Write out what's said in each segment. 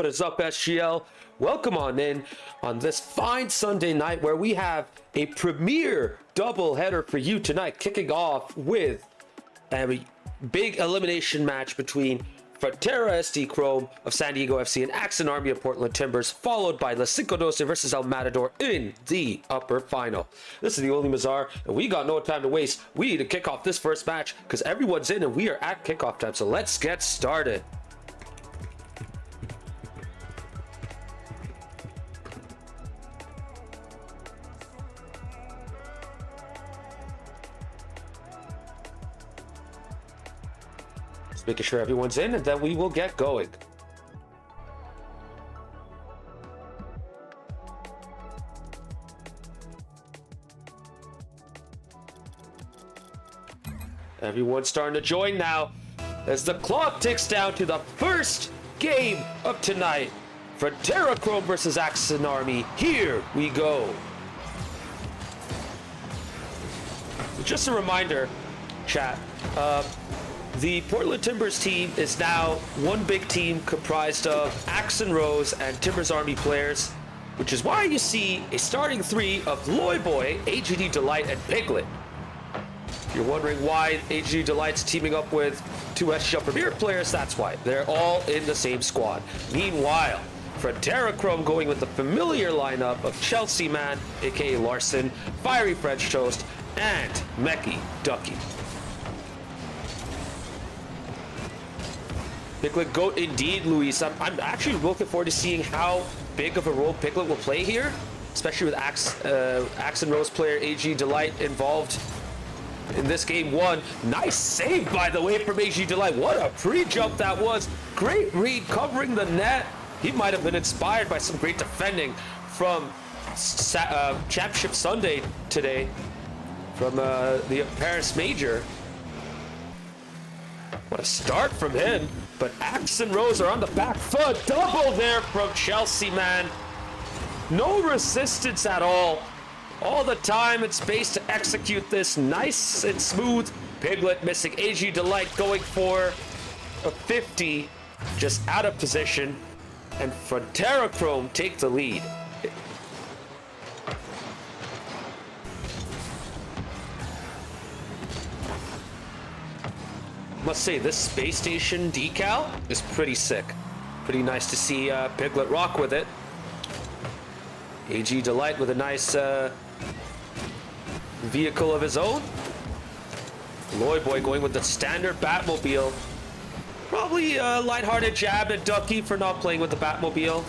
What is up, SGL? Welcome on in on this fine Sunday night where we have a premier double header for you tonight, kicking off with a big elimination match between Frontera SD Chrome of San Diego FC and Axon Army of Portland Timbers, followed by LaCinco12 versus El Matador in the upper final. This is the only Mazar, and we got no time to waste. We need to kick off this first match because everyone's in and we are at kickoff time, so let's get started. Just making sure everyone's in, and then we will get going. Everyone's starting to join now as the clock ticks down to the first game of tonight. Frontera Chrome versus Axon Army. Here we go. Just a reminder, chat. The Portland Timbers team is now one big team comprised of Axon Rose and Timbers Army players, which is why you see a starting three of Loyboy, AGD Delight, and Piglet. If you're wondering why AGD Delight's teaming up with two SGL Premier players, that's why. They're all in the same squad. Meanwhile, Frontera Chrome going with the familiar lineup of Chelsea Man, aka Larson, Fiery French Toast, and Mecky Ducky. Piglet GOAT indeed, Luis. I'm actually looking forward to seeing how big of a role Piglet will play here, especially with Axon Rose player AG Delight involved in this game one. Nice save, by the way, from AG Delight. What a pre-jump that was. Great read covering the net. He might have been inspired by some great defending from Championship Sunday today from the Paris Major. What a start from him. But Axon Rose are on the back foot. Double there from Chelsea Man. No resistance at all. All the time and space to execute this nice and smooth. Piglet missing. AG Delight going for a 50. Just out of position. And Frontera Chrome take the lead. Must say, this space station decal is pretty sick. Pretty nice to see Piglet rock with it. AG Delight with a nice vehicle of his own. Loyboy going with the standard Batmobile. Probably a lighthearted jab at Ducky for not playing with the Batmobile.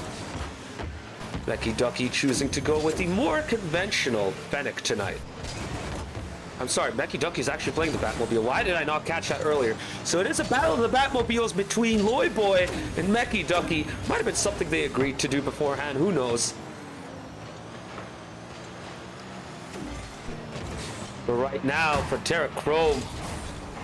Mecky Ducky choosing to go with the more conventional Fennec tonight. I'm sorry, Mecky Ducky's actually playing the Batmobile. Why did I not catch that earlier? So it is a battle of the Batmobiles between Loyboy and Mecky Ducky. Might have been something they agreed to do beforehand, who knows? But right now, Frontera Chrome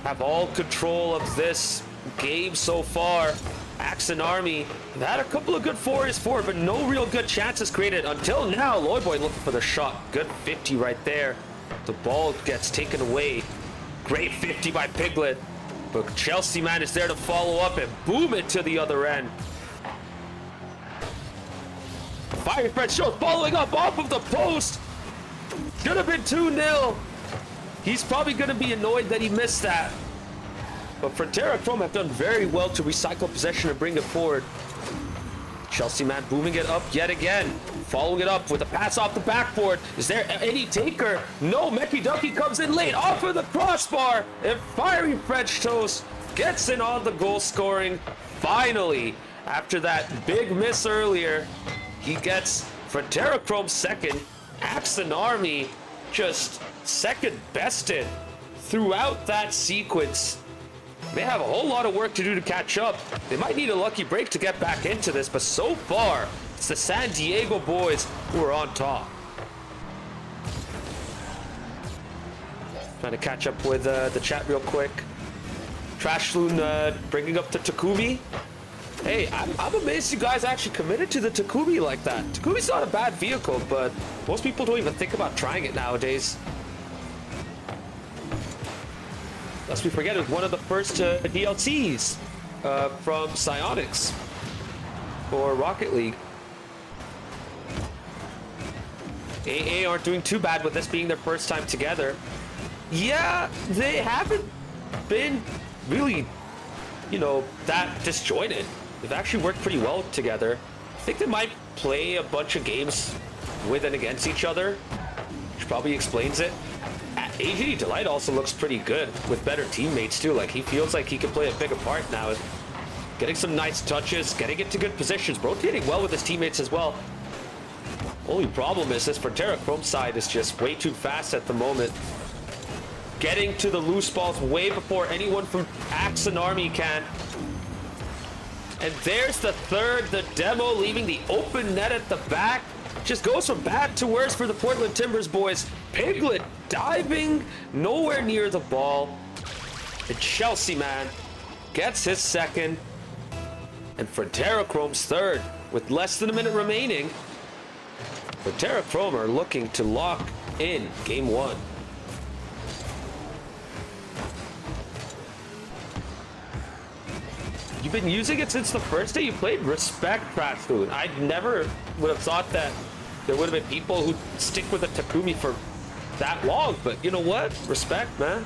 have all control of this game so far. Axon Army have had a couple of good 4s4, but no real good chances created until now. Loyboy looking for the shot. Good 50 right there. The ball gets taken away. Great 50 by Piglet. But Chelsea Man is there to follow up and boom it to the other end. Fiery French Show following up off of the post. Should have been 2-0. He's probably going to be annoyed that he missed that. But Frontera Chrome have done very well to recycle possession and bring it forward. Chelsea Man booming it up yet again. Following it up with a pass off the backboard. Is there any taker? No, Mecky Ducky comes in late off of the crossbar. And Fiery French Toast gets in on the goal scoring. Finally, after that big miss earlier, he gets Frontera Chrome second. Axon Army just second bested throughout that sequence. They have a whole lot of work to do to catch up. They might need a lucky break to get back into this, but so far, it's the San Diego boys who are on top. Trying to catch up with the chat real quick. Trashloon bringing up the Takumi. Hey, I'm amazed you guys actually committed to the Takumi like that. Takumi's not a bad vehicle, but most people don't even think about trying it nowadays. Lest we forget, it was one of the first DLCs from Psyonix. for Rocket League. AA aren't doing too bad with this being their first time together. Yeah, they haven't been really, you know, that disjointed. They've actually worked pretty well together. I think they might play a bunch of games with and against each other, which probably explains it. AGD Delight also looks pretty good with better teammates too. Like, he feels like he can play a bigger part now. Getting some nice touches, getting into good positions, rotating well with his teammates as well. Only problem is this Frontera Chrome side is just way too fast at the moment. Getting to the loose balls way before anyone from Axon Army can. And there's the third, the demo leaving the open net at the back. Just goes from bad to worse for the Portland Timbers boys. Piglet diving nowhere near the ball. And Chelsea man gets his second. And Frontera Chrome's third with less than a minute remaining. Frontera Chrome are looking to lock in game one. You've been using it since the first day you played? Respect, Trash Food. I never would have thought that there would have been people who stick with a Takumi for that long, but you know what? Respect, man.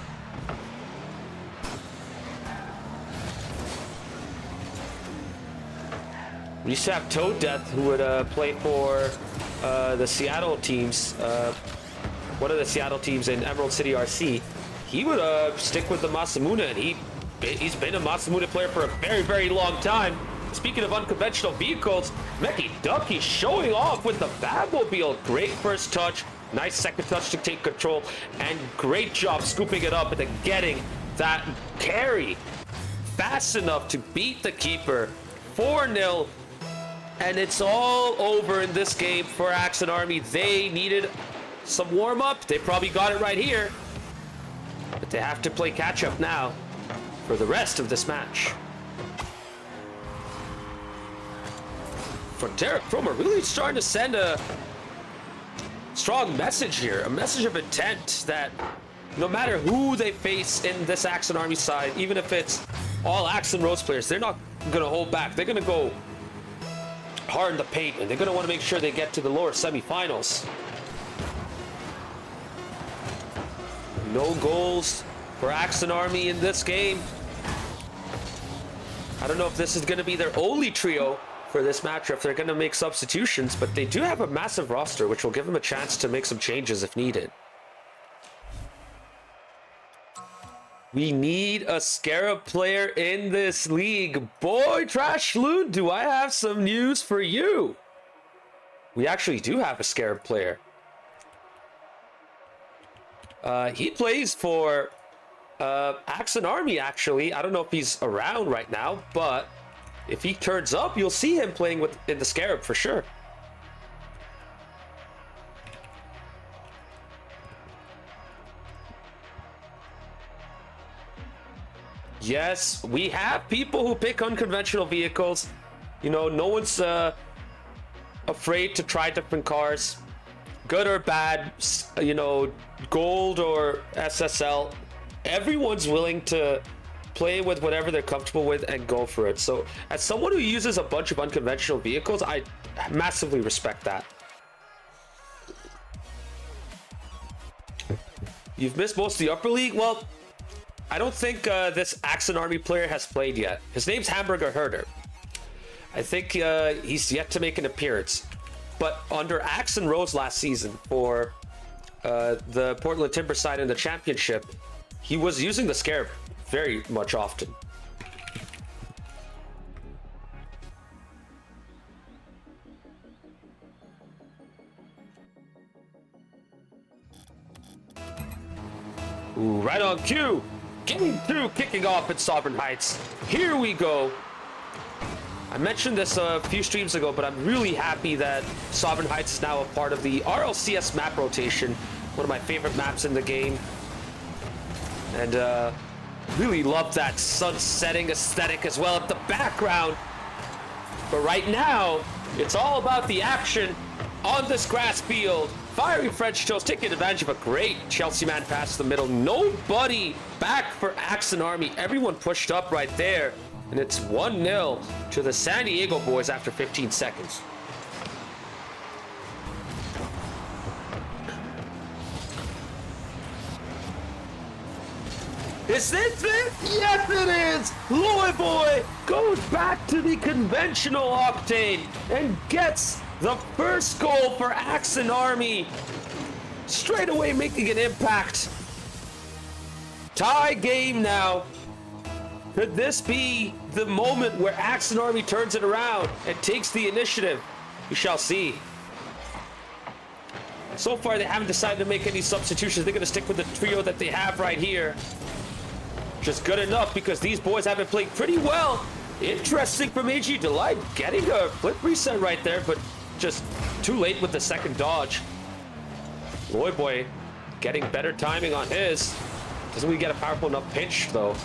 We used to have Toad Death, who would play for the Seattle teams, one of the Seattle teams in Emerald City RC. He would stick with the Masamune, and he's been a Masamune player for a very, very long time. Speaking of unconventional vehicles, Meki Ducky showing off with the Batmobile. Great first touch, nice second touch to take control, and great job scooping it up and then getting that carry fast enough to beat the keeper. 4-0, and it's all over in this game for Axon Army. They needed some warm-up. They probably got it right here, but they have to play catch-up now for the rest of this match. Frontera Chrome are really starting to send a strong message here, a message of intent that no matter who they face in this Axon Army side, even if it's all Axon Rose players, they're not going to hold back. They're going to go hard in the paint, and they're going to want to make sure they get to the lower semifinals. No goals for Axon Army in this game. I don't know if this is going to be their only trio for this match, or if they're going to make substitutions, but they do have a massive roster, which will give them a chance to make some changes if needed. We need a Scarab player in this league. Boy, Trash Loon, do I have some news for you. We actually do have a Scarab player. He plays for Axon Army, actually. I don't know if he's around right now, but if he turns up, you'll see him playing in the Scarab for sure. Yes, we have people who pick unconventional vehicles. You know, no one's afraid to try different cars, good or bad, you know, gold or SSL. Everyone's willing to play with whatever they're comfortable with and go for it. So as someone who uses a bunch of unconventional vehicles, I massively respect that. You've missed most of the upper league? Well, I don't think this Axon Army player has played yet. His name's Hamburger Herder. I think he's yet to make an appearance. But under Axon Rose last season for the Portland Timber side in the championship, he was using the Scarab very much often. Ooh, right on cue. Game 2 kicking off at Sovereign Heights. Here we go. I mentioned this a few streams ago, but I'm really happy that Sovereign Heights is now a part of the RLCS map rotation. One of my favorite maps in the game. And really love that sun setting aesthetic as well at the background. But right now, it's all about the action on this grass field. Fiery French Toast taking advantage of a great Chelsea man pass to the middle. Nobody back for Axon Army. Everyone pushed up right there. And it's 1-0 to the San Diego boys after 15 seconds. Is this it? Yes, it is! Loy Boy goes back to the conventional octane and gets the first goal for Axon Army. Straight away making an impact. Tie game now. Could this be the moment where Axon Army turns it around and takes the initiative? We shall see. So far, they haven't decided to make any substitutions. They're going to stick with the trio that they have right here. Just good enough because these boys have been playing pretty well. Interesting from AG Delight getting a flip reset right there, but just too late with the second dodge. Loy Boy getting better timing on his. Doesn't we get a powerful enough pinch though?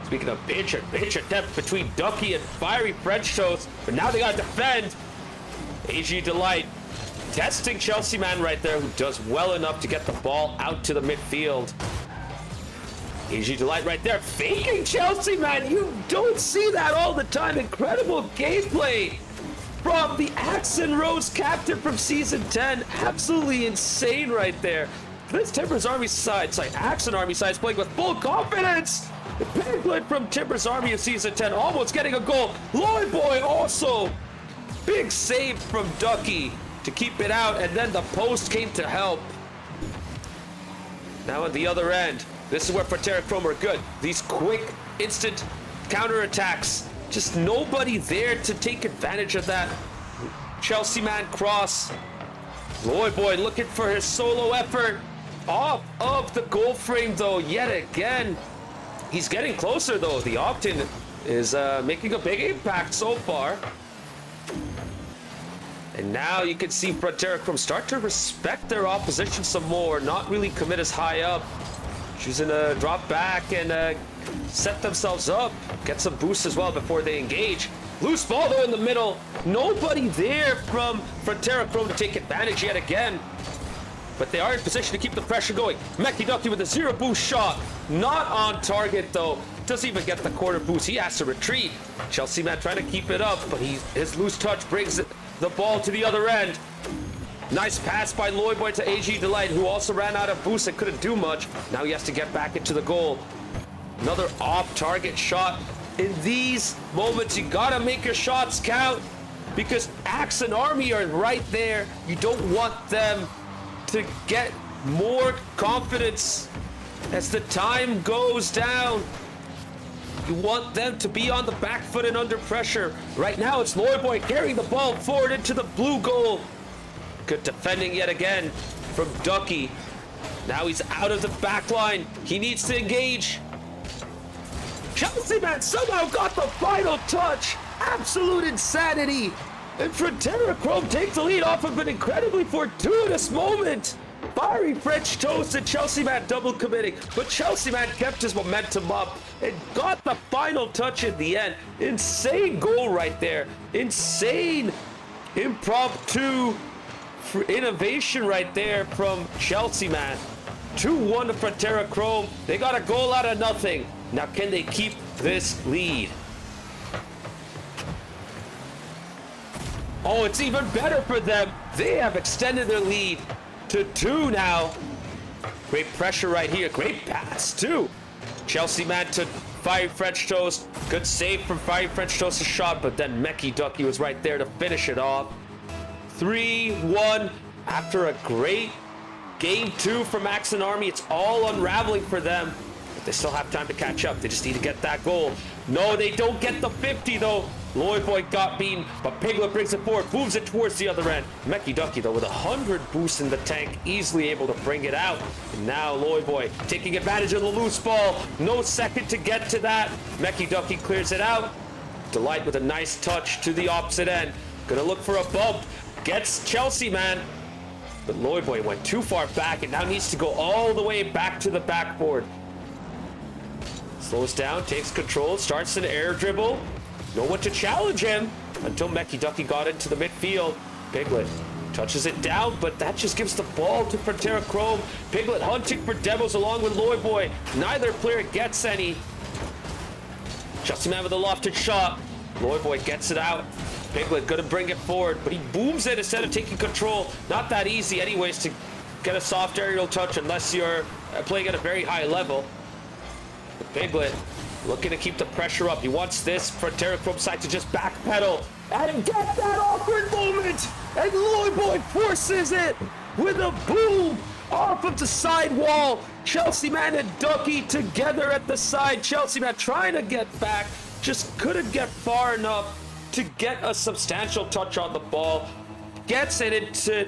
Speaking of pinch attempt between Ducky and Fiery French Toast, but now they gotta defend. AG Delight testing Chelsea Man right there, who does well enough to get the ball out to the midfield. AG Delight right there, faking Chelsea Man. You don't see that all the time. Incredible gameplay from the Axon Rose captain from Season 10. Absolutely insane right there. This Timbers Army side, Axon Army side is playing with full confidence. The Piglet from Timbers Army of Season 10 almost getting a goal. Loy Boy also. Big save from Ducky to keep it out, and then the post came to help. Now at the other end, this is where Frontera Chrome are good. These quick, instant counterattacks. Just nobody there to take advantage of that. Chelsea Man cross. Loy Boy looking for his solo effort. Off of the goal frame though, yet again. He's getting closer though. The Octane is making a big impact so far. And now you can see Frontera Chrome start to respect their opposition some more. Not really commit as high up. Choosing to drop back and set themselves up. Get some boosts as well before they engage. Loose ball though in the middle. Nobody there from Frontera Chrome to take advantage yet again. But they are in position to keep the pressure going. Meki Ducky with a 0 boost shot. Not on target though. Doesn't even get the quarter boost. He has to retreat. Chelsea Man trying to keep it up, but his loose touch brings the ball to the other end. Nice pass by Loy Boy to AG Delight, who also ran out of boost and couldn't do much. Now he has to get back into the goal. Another off-target shot. In these moments, you gotta make your shots count because Axon Army are right there. You don't want them to get more confidence as the time goes down. You want them to be on the back foot and under pressure. Right now, it's Loy Boy carrying the ball forward into the blue goal. Good defending yet again from Ducky. Now he's out of the back line. He needs to engage. Chelsea Man somehow got the final touch. Absolute insanity. And Frontera Chrome takes the lead off of an incredibly fortuitous moment. Fiery French Toast and Chelsea Man double committing. But Chelsea Man kept his momentum up and got the final touch in the end. Insane goal right there. Insane impromptu innovation right there from Chelsea Man. 2-1 to Frontera Chrome. They got a goal out of nothing. Now can they keep this lead? Oh, it's even better for them. They have extended their lead to 2 now. Great pressure right here. Great pass too. Chelsea Man to Fiery French Toast. Good save from Fiery French Toast's shot, but then Meki Ducky was right there to finish it off. 3-1 after a great game 2 from Axon Army. It's all unraveling for them, but they still have time to catch up. They just need to get that goal. No, they don't get the 50 though. Loy Boy got beaten, but Piglet brings it forward, moves it towards the other end. Meki Ducky though with 100 boosts in the tank, easily able to bring it out. And now Loy Boy taking advantage of the loose ball. No second to get to that. Meki Ducky clears it out. Delight with a nice touch to the opposite end. Gonna look for a bump. Gets Chelsea Man. But Loy Boy went too far back and now needs to go all the way back to the backboard. Slows down, takes control, starts an air dribble. No one to challenge him until Meki Ducky got into the midfield. Piglet touches it down, but that just gives the ball to Frontera Chrome. Piglet hunting for demos along with Loy Boy. Neither player gets any. Chelsea Man with a lofted shot. Lloyd Boy gets it out. Piglet gonna bring it forward, but he booms it instead of taking control. Not that easy anyways to get a soft aerial touch unless you're playing at a very high level. Piglet looking to keep the pressure up. He wants this Frontera Chrome side to just backpedal and get that awkward moment. And Lloyd Boy forces it with a boom off of the side wall. Chelsea Man and Ducky together at the side. Chelsea Man trying to get back, just couldn't get far enough to get a substantial touch on the ball. Gets it into,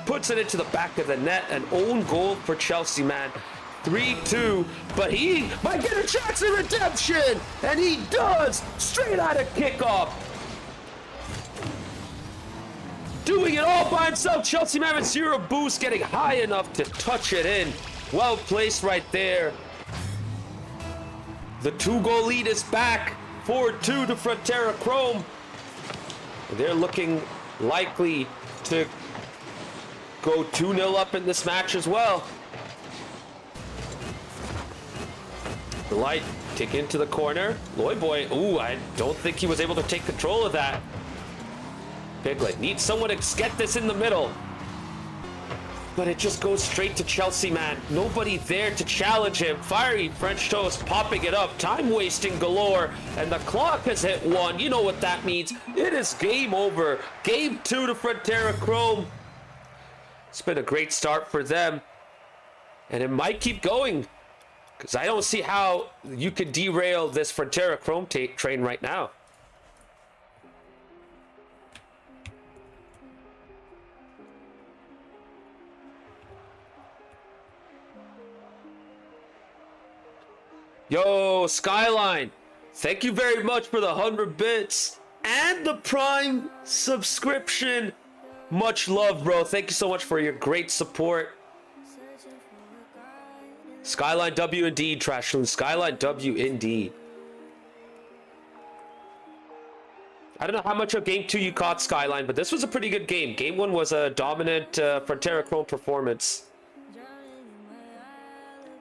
puts it into the back of the net. An own goal for Chelsea Man. 3-2, but he might get a chance of redemption, and he does, straight out of kickoff. Doing it all by himself. Chelsea Man with zero boost, getting high enough to touch it in. Well placed right there. The 2-goal lead is back. 4-2 to Frontera Chrome. They're looking likely to go 2-0 up in this match as well. The light tick into the corner. Lloyd Boy, ooh, I don't think he was able to take control of that. Piglet needs someone to get this in the middle. But it just goes straight to Chelsea Man. Nobody there to challenge him. Fiery French toast popping it up. Time wasting galore. And the clock has hit 1. You know what that means. It is game over. Game 2 to Frontera Chrome. It's been a great start for them. And it might keep going. Because I don't see how you could derail this Frontera Chrome train right now. Yo, Skyline, thank you very much for the 100 bits and the Prime subscription. Much love, bro. Thank you so much for your great support. Skyline W indeed, Trashloon. Skyline W indeed. I don't know how much of game 2 you caught, Skyline, but this was a pretty good game. Game 1 was a dominant Frontera Chrome performance.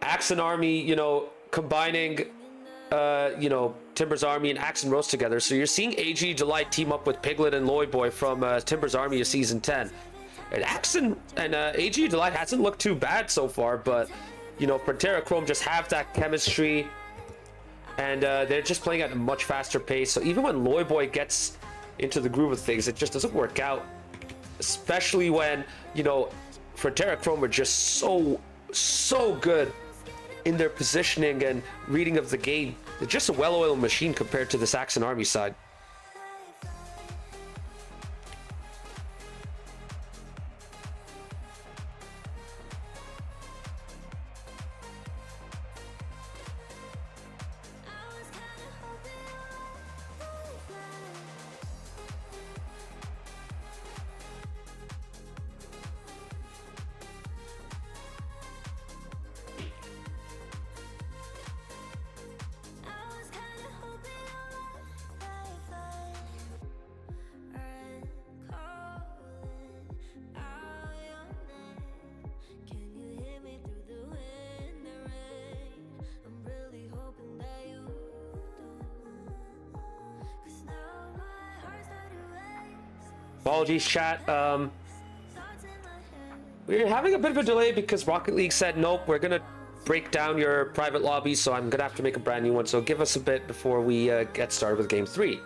Axon Army, you know, combining, you know, Timber's Army and Axe and Rose together. So you're seeing AG Delight team up with Piglet and Lloyd Boy from Timber's Army of Season 10. And Axon and AG Delight hasn't looked too bad so far, but, you know, Frontera Chrome just have that chemistry. And they're just playing at a much faster pace. So even when Lloyd Boy gets into the groove of things, it just doesn't work out. Especially when, you know, Frontera Chrome are just so good in their positioning and reading of the game. They're just a well-oiled machine compared to the Saxon Army side. Apologies, chat. We're having a bit of a delay because Rocket League said, nope, we're going to break down your private lobby, so I'm going to have to make a brand new one. So give us a bit before we get started with Game 3.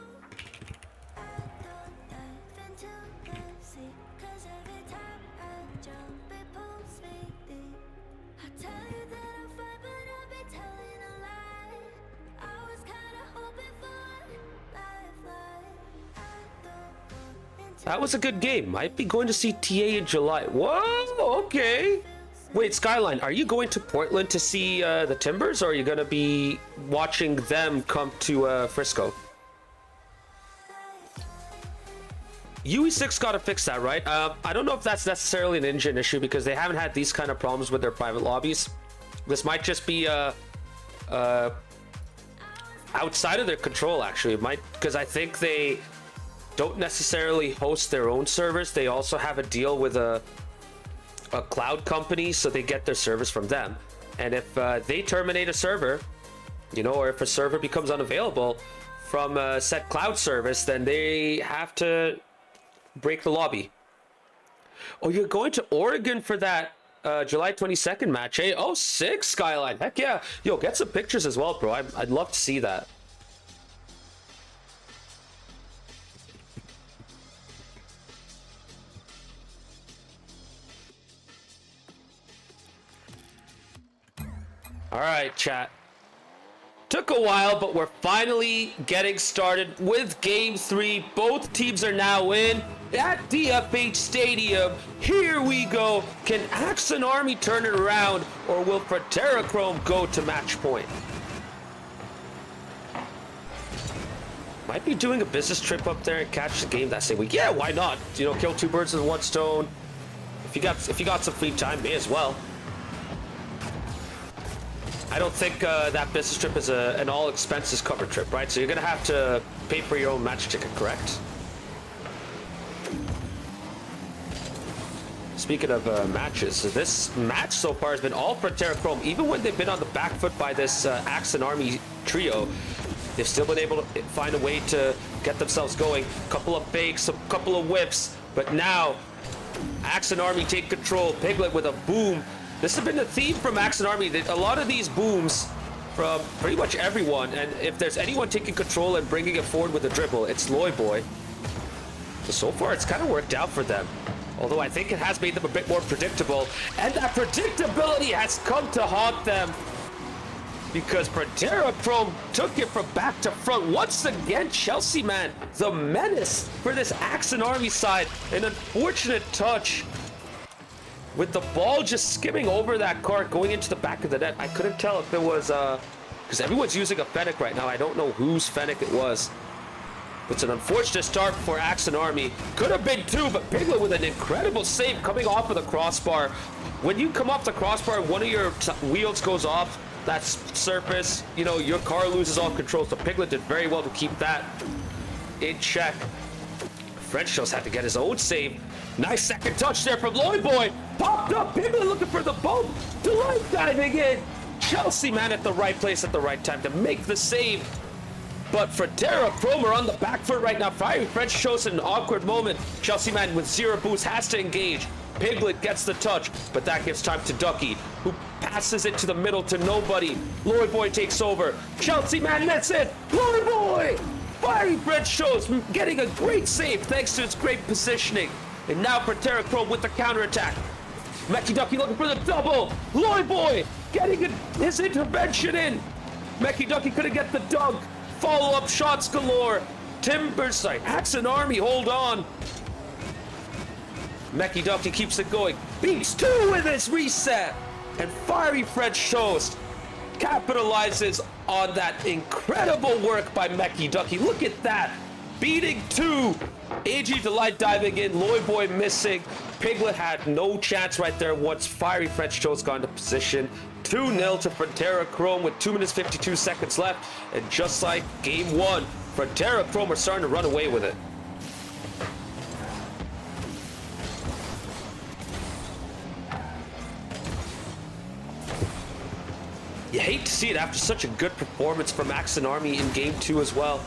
That was a good game. Might be going to see TA in July. Whoa, okay. Wait, Skyline, are you going to Portland to see the Timbers, or are you going to be watching them come to Frisco? UE6 got to fix that, right? I don't know if that's necessarily an engine issue because they haven't had these kind of problems with their private lobbies. This might just be outside of their control, actually. It might, because I think they don't necessarily host their own servers. They also have a deal with a cloud company, so they get their service from them. And if they terminate a server, You know, or if a server becomes unavailable from a set cloud service, then they have to break the lobby. Oh, you're going to Oregon for that July 22nd match, eh? Oh, sick, Skyline. Heck yeah. Yo, get some pictures as well, bro. I'd love to see that. All right, chat. Took a while, but we're finally getting started with Game 3. Both teams are now in at DFH Stadium. Here we go. Can Axon Army turn it around, or will Frontera Chrome go to match point? Might be doing a business trip up there and catch the game that same week. Yeah, why not? You know, kill two birds with one stone. If you got some free time, may as well. I don't think that business trip is an all expenses covered trip, right? So you're gonna have to pay for your own match ticket, correct? Speaking of matches, so this match so far has been all Frontera Chrome. Even when they've been on the back foot by this Axon Army trio, they've still been able to find a way to get themselves going. Couple of fakes, a couple of whips, but now Axon Army take control. Piglet with a boom. This has been the theme from Axon Army. A lot of these booms from pretty much everyone, and if there's anyone taking control and bringing it forward with a dribble, it's Loyboy. So far, it's kind of worked out for them. Although I think it has made them a bit more predictable, and that predictability has come to haunt them, because Frontera Chrome took it from back to front. Once again, Chelsea, man, the menace for this Axon Army side. An unfortunate touch with the ball just skimming over that cart going into the back of the net. I couldn't tell if it was, because everyone's using a Fennec right now. I don't know whose Fennec it was. It's an unfortunate start for Axon Army. Could have been two, but Piglet with an incredible save coming off of the crossbar. When you come off the crossbar, one of your wheels goes off that surface, you know, your car loses all control. So Piglet did very well to keep that in check. French just had to get his own save. Nice second touch there from Loyboy. Popped up. Piglet looking for the bump. Delight diving in. Chelsea, man, at the right place at the right time to make the save. But Frontera Chrome are on the back foot right now. Fiery French shows an awkward moment. Chelsea, man, with zero boost has to engage. Piglet gets the touch, but that gives time to Ducky, who passes it to the middle to nobody. Loyboy takes over. Chelsea, man, that's it. Loyboy! Fiery French shows getting a great save thanks to its great positioning. And now Frontera Chrome with the counterattack. Mecky Ducky looking for the double. Loyboy getting his intervention in. Mecky Ducky couldn't get the dunk. Follow-up shots galore. Axon Army, hold on. Mecky Ducky keeps it going. Beats two with his reset. And Fiery French Toast capitalizes on that incredible work by Mecky Ducky. Look at that. Beating two. AG Delight diving in. Loyboy missing. Piglet had no chance right there once Fiery French Toast got into position. 2-0 to Frontera Chrome with 2 minutes 52 seconds left. And just like game one, Frontera Chrome are starting to run away with it. You hate to see it after such a good performance from Axon Army in game two as well.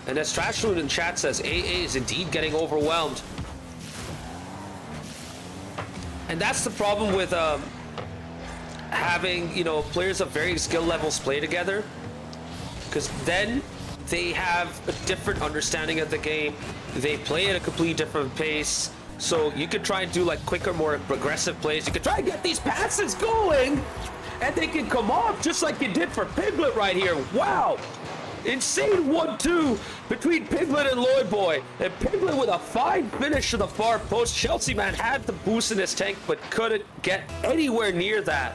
And as Trashloon in chat says, AA is indeed getting overwhelmed. And that's the problem with having, you know, players of varying skill levels play together. Because then they have a different understanding of the game. They play at a completely different pace. So you could try and do like quicker, more aggressive plays. You could try and get these passes going. And they can come off just like you did for Piglet right here. Wow. Insane 1-2 between Piglet and Loyboy. And Piglet with a fine finish to the far post. Chelsea, man, had the boost in his tank, but couldn't get anywhere near that.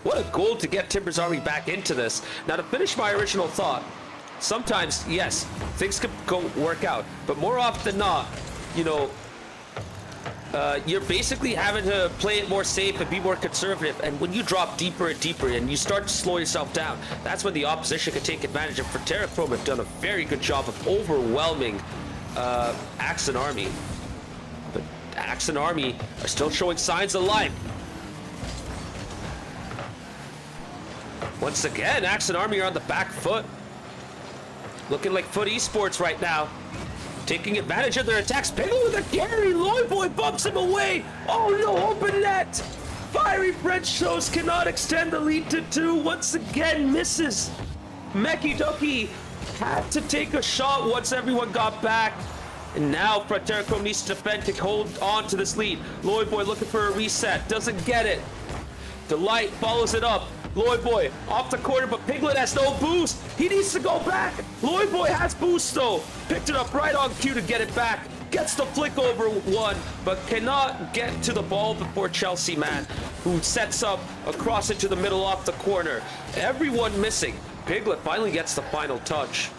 What a goal to get Timbers Army back into this. Now, to finish my original thought, sometimes, yes, things could work out. But more often than not, you know, you're basically having to play it more safe and be more conservative. And when you drop deeper and deeper and you start to slow yourself down, that's when the opposition can take advantage. And Frontera Chrome have done a very good job of overwhelming Axon Army. But Axon Army are still showing signs of life. Once again, Axon Army are on the back foot. Looking like Foot Esports right now. Taking advantage of their attacks. Piglet with a carry. Loyboy bumps him away. Oh no, open net. Fiery French Toast cannot extend the lead to 2. Once again, misses. Meki Ducky had to take a shot once everyone got back. And now Frontera needs to defend to hold on to this lead. Loyboy looking for a reset. Doesn't get it. Delight follows it up. Loyboy off the corner, but Piglet has no boost. He needs to go back. Loyboy has boost though. Picked it up right on cue to get it back. Gets the flick over one, but cannot get to the ball before Chelsea Man, who sets up across into the middle off the corner. Everyone missing. Piglet finally gets the final touch.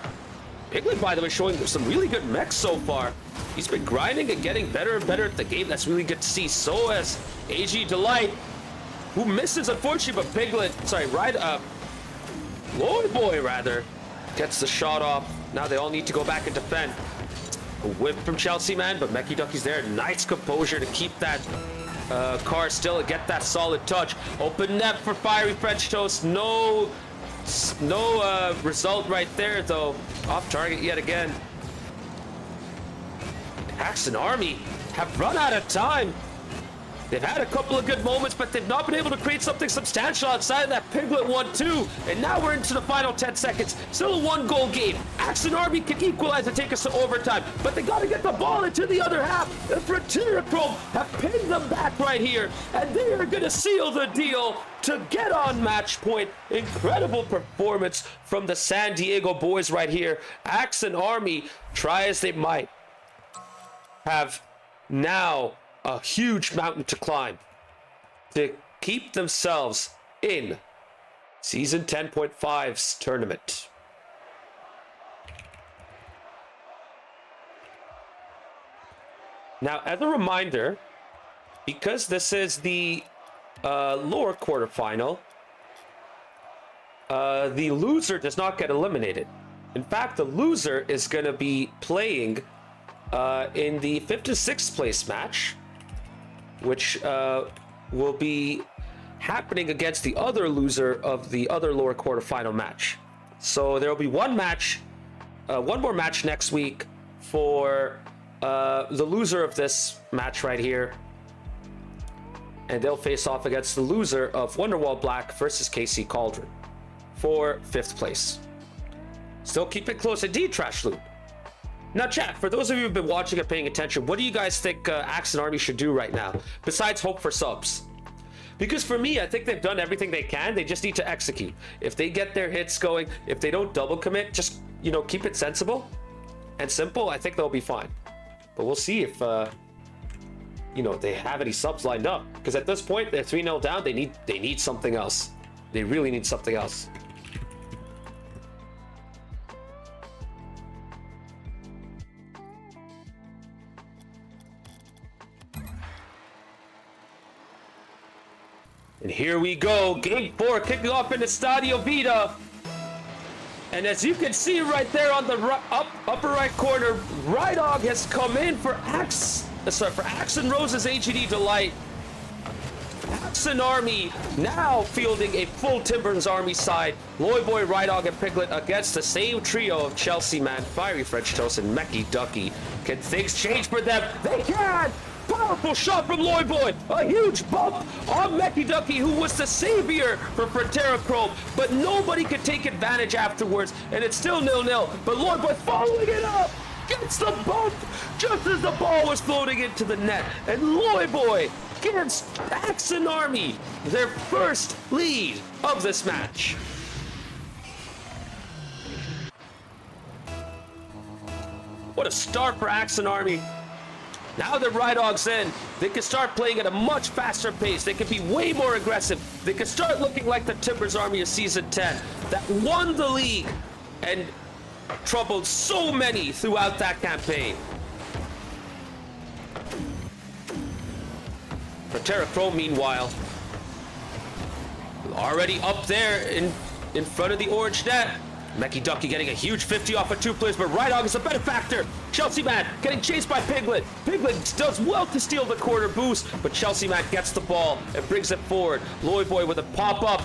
Piglet, by the way, showing some really good mechs so far. He's been grinding and getting better and better at the game. That's really good to see. So has AG Delight, who misses, unfortunately, but Piglet, Loyboy, rather, gets the shot off. Now they all need to go back and defend. A whip from Chelsea Man, but Meki Ducky's there. Nice composure to keep that car still and get that solid touch. Open net for Fiery French Toast. No result right there, though. Off target yet again. Axon Army have run out of time. They've had a couple of good moments, but they've not been able to create something substantial outside of that Piglet 1-2. And now we're into the final 10 seconds. Still a 1-goal game. Axon Army can equalize and take us to overtime, but they got to get the ball into the other half. The Frontera have pinned them back right here, and they are going to seal the deal to get on match point. Incredible performance from the San Diego boys right here. Axon Army, try as they might, have now a huge mountain to climb to keep themselves in Season 10.5's tournament. Now, as a reminder, because this is the lower quarterfinal, the loser does not get eliminated. In fact, the loser is going to be playing in the 5th to 6th place match, which will be happening against the other loser of the other lower quarterfinal match. So there will be one more match next week for the loser of this match right here, and they'll face off against the loser of Wonderwall Black versus KC Cauldron for 5th place. Still keep it close indeed, Trash Loot. Now, chat, for those of you who've been watching and paying attention, what do you guys think Axon Army should do right now, besides hope for subs? Because for me, I think they've done everything they can. They just need to execute. If they get their hits going, if they don't double commit, just, keep it sensible and simple, I think they'll be fine. But we'll see if, they have any subs lined up. Because at this point, they're 3-0 down. They need something else. They really need something else. And here we go, Game 4 kicking off in the Stadio Vita. And as you can see right there on the upper right corner, Rydog has come in for Axon Rose's AGD Delight. Axon Army now fielding a full Timbers Army side. Loyboy, Rydog, and Piglet against the same trio of Chelsea Man, Fiery French Toast, and Meki Ducky. Can things change for them? They can! Powerful shot from Loyboy. A huge bump on Meki Ducky, who was the savior for Frontera Chrome, but nobody could take advantage afterwards, and it's still 0-0. But Loyboy following it up, gets the bump just as the ball was floating into the net, and Loyboy gives Axon Army their first lead of this match. What a start for Axon Army. Now that Rydog's in, they can start playing at a much faster pace. They can be way more aggressive. They can start looking like the Timbers Army of Season 10 that won the league and troubled so many throughout that campaign. Frontera Chrome, meanwhile, already up there in front of the orange net. Meki Ducky getting a huge 50 off of 2 players, but Rydog is a benefactor. Chelsea Man getting chased by Piglet. Piglet does well to steal the corner boost, but Chelsea Man gets the ball and brings it forward. Loyboy with a pop-up.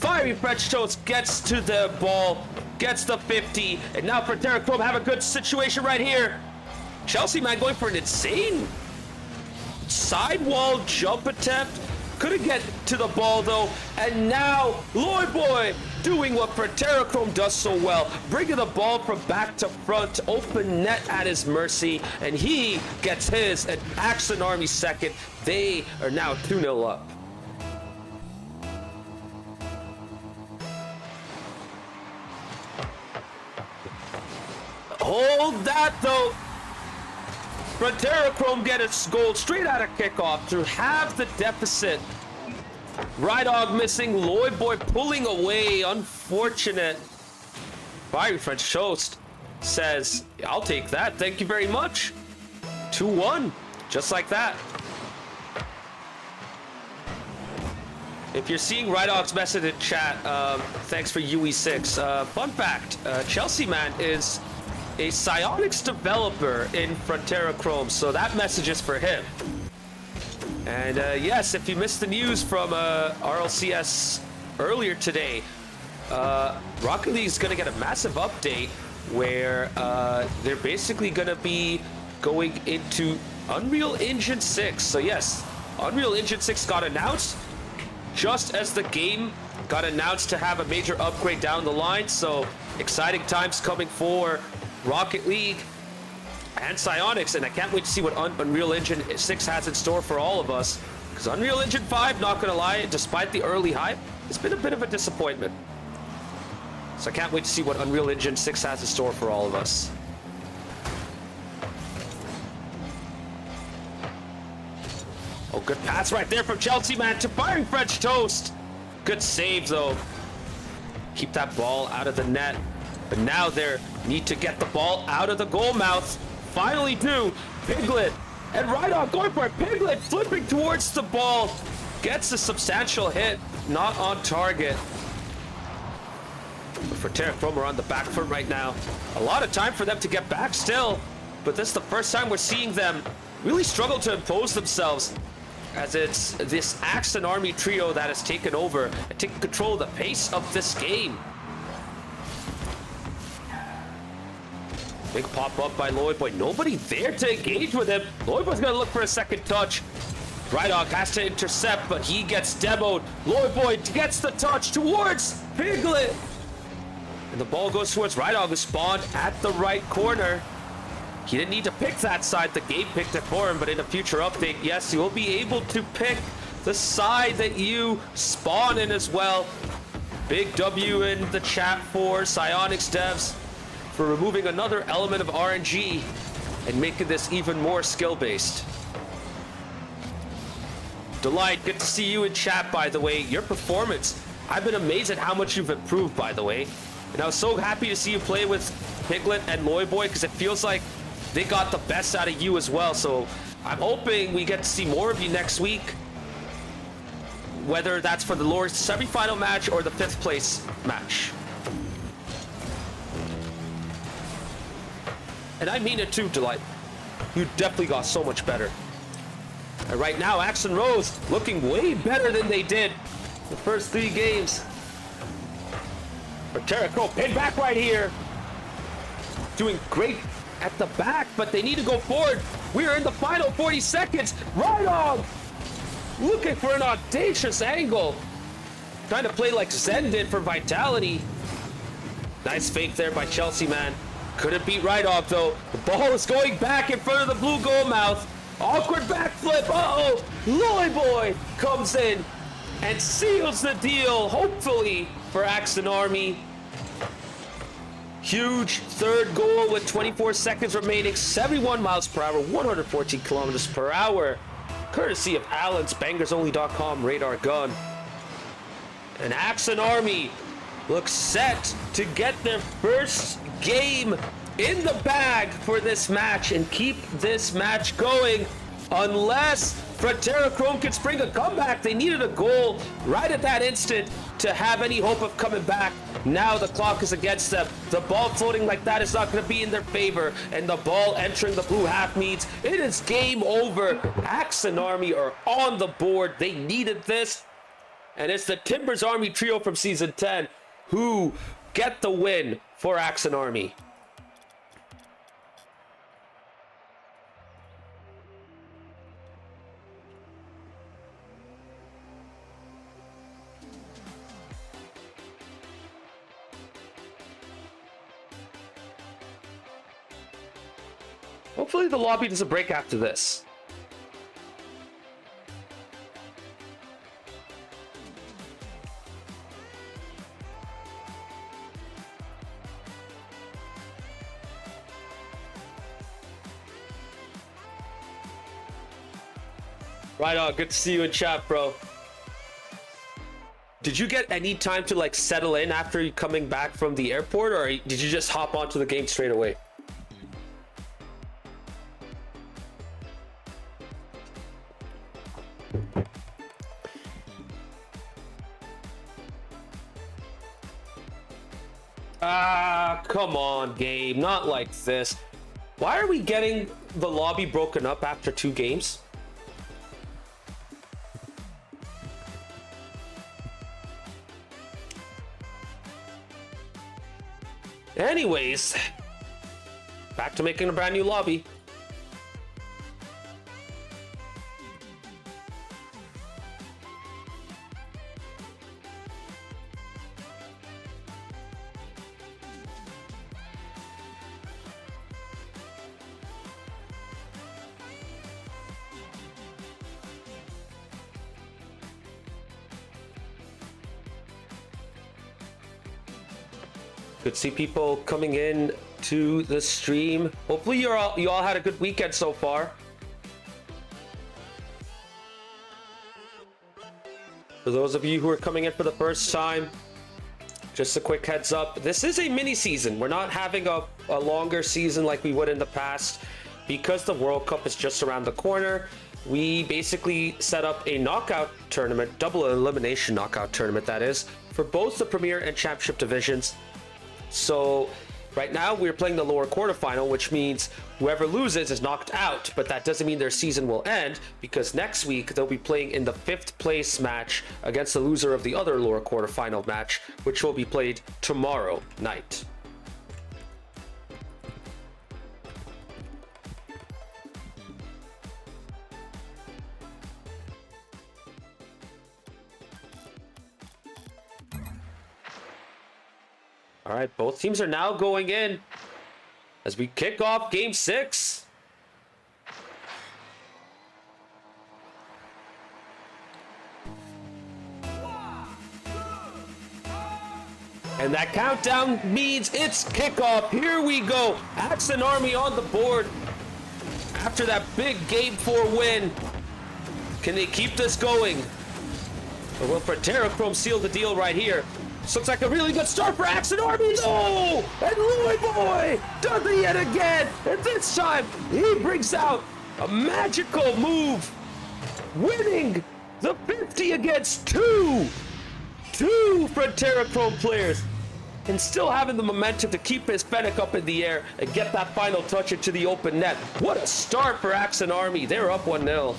Fiery French Toast gets to the ball, gets the 50, and now Frontera Chrome have a good situation right here. Chelsea man going for an insane sidewall jump attempt. Couldn't get to the ball though, and now Lloyd Boy doing what Frontera Chrome does so well, bringing the ball from back to front, open net at his mercy, and he gets his at Axon Army second. They are now 2-0 up. Hold that though. Frontera Chrome get its goal straight out of kickoff to have the deficit. Rydog missing, Lloyd Boy pulling away, unfortunate. Fiery French Toast says, I'll take that, thank you very much. 2-1, just like that. If you're seeing Rydog's message in chat, thanks for UE6. Fun fact, Chelsea man is a psionics developer in Frontera Chrome, so that message is for him. And yes, if you missed the news from RLCS earlier today, Rocket League is going to get a massive update where they're basically going to be going into Unreal Engine 6. So yes, Unreal Engine 6 got announced just as the game got announced to have a major upgrade down the line. So exciting times coming for Rocket League and Psionics, and I can't wait to see what Unreal Engine 6 has in store for all of us, because Unreal Engine 5, not gonna lie, despite the early hype, it's been a bit of a disappointment. So I can't wait to see what Unreal Engine 6 has in store for all of us. Oh, good pass right there from Chelsea man to Fiery French Toast. Good save though. Keep that ball out of the net. But now they need to get the ball out of the goal mouth. Finally do. Piglet and Rydog going for it. Piglet flipping towards the ball. Gets a substantial hit. Not on target. Frontera Chrome are on the back foot right now. A lot of time for them to get back still. But this is the first time we're seeing them really struggle to impose themselves, as it's this Axon Army trio that has taken over and taken control of the pace of this game. Big pop-up by Lloyd Boy. Nobody there to engage with him. Lloyd Boy's going to look for a second touch. Rydog has to intercept, but he gets demoed. Lloyd Boy gets the touch towards Piglet. And the ball goes towards Rydog, who spawned at the right corner. He didn't need to pick that side. The game picked it for him, but in a future update, yes, you will be able to pick the side that you spawn in as well. Big W in the chat for Psionics devs for removing another element of RNG and making this even more skill-based. Delight, good to see you in chat, by the way. Your performance, I've been amazed at how much you've improved, by the way. And I was so happy to see you play with Piglet and Lloyd Boy, because it feels like they got the best out of you as well. So I'm hoping we get to see more of you next week, whether that's for the Lord's semi-final match or the 5th place match. And I mean it too, Delight. You definitely got so much better. And right now, Axon Rose looking way better than they did the first 3 games. Frontera Chrome pinned back right here. Doing great at the back, but they need to go forward. We are in the final 40 seconds. Rydog looking for an audacious angle. Trying to play like Zen did for Vitality. Nice fake there by Chelsea man. Couldn't beat Rydog though. The ball is going back in front of the blue goal mouth. Awkward backflip. Uh-oh. Lloyd Boy comes in and seals the deal, hopefully, for Axon Army. Huge third goal with 24 seconds remaining. 71 miles per hour, 114 kilometers per hour. Courtesy of Alan's BangersOnly.com radar gun. And Axon Army looks set to get their first game in the bag for this match and keep this match going, unless Frontera Chrome can spring a comeback. They needed a goal right at that instant to have any hope of coming back. Now the clock is against them. The ball floating like that is not going to be in their favor, and the ball entering the blue half means it is game over. Axon Army are on the board. They needed this. And it's the Timbers Army trio from Season 10 who get the win for Axon Army. Hopefully the lobby doesn't break after this. Right on, good to see you in chat, bro. Did you get any time to like settle in after you coming back from the airport, or did you just hop onto the game straight away? Ah, come on, game. Not like this. Why are we getting the lobby broken up after 2 games? Anyways, back to making a brand new lobby. Good to see people coming in to the stream. Hopefully you all had a good weekend so far. For those of you who are coming in for the first time, just a quick heads up. This is a mini season. We're not having a longer season like we would in the past because the World Cup is just around the corner. We basically set up a knockout tournament, double elimination knockout tournament that is, for both the Premier and Championship divisions. So right now we're playing the lower quarterfinal, which means whoever loses is knocked out, but that doesn't mean their season will end, because next week they'll be playing in the 5th place match against the loser of the other lower quarterfinal match, which will be played tomorrow night. All right, both teams are now going in as we kick off Game 6. And that countdown means it's kickoff. Here we go. Axon Army on the board after that big Game 4 win. Can they keep this going? Or will Frontera seal the deal right here? This looks like a really good start for Axon Army. No! And Lloyd Boy does it yet again. And this time, he brings out a magical move, winning the 50 against 2 Frontera Chrome players, and still having the momentum to keep his Fennec up in the air and get that final touch into the open net. What a start for Axon Army. They're up 1-0.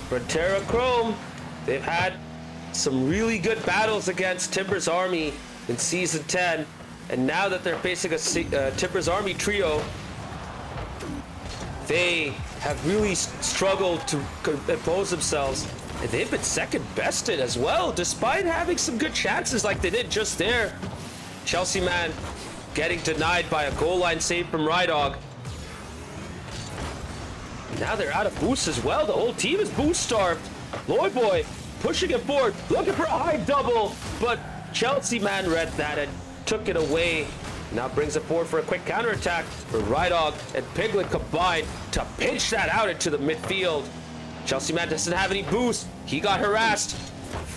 Frontera Chrome, they've had some really good battles against Timbers Army in Season 10, and now that they're facing a Timbers Army trio, they have really struggled to impose themselves, and they've been second bested as well, despite having some good chances like they did just there. Chelsea man getting denied by a goal line save from Rydog. Now they're out of boost as well. The whole team is boost starved. Lloyd Boy pushing it forward, looking for a high double, but Chelsea man read that and took it away. Now brings it forward for a quick counterattack for Rydog and Piglet combined to pinch that out into the midfield. Chelsea man doesn't have any boost. He got harassed.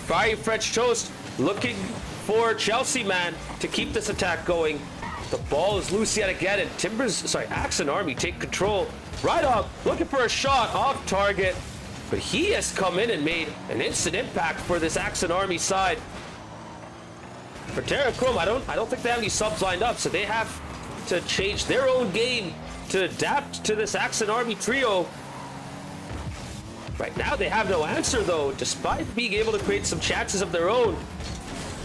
Fiery French Toast looking for Chelsea man to keep this attack going. The ball is loose yet again, and Axon Army take control. Rydog looking for a shot off target, but he has come in and made an instant impact for this Axon Army side. Frontera Chrome, I don't think they have any subs lined up, so they have to change their own game to adapt to this Axon Army trio. Right now, they have no answer, though, despite being able to create some chances of their own.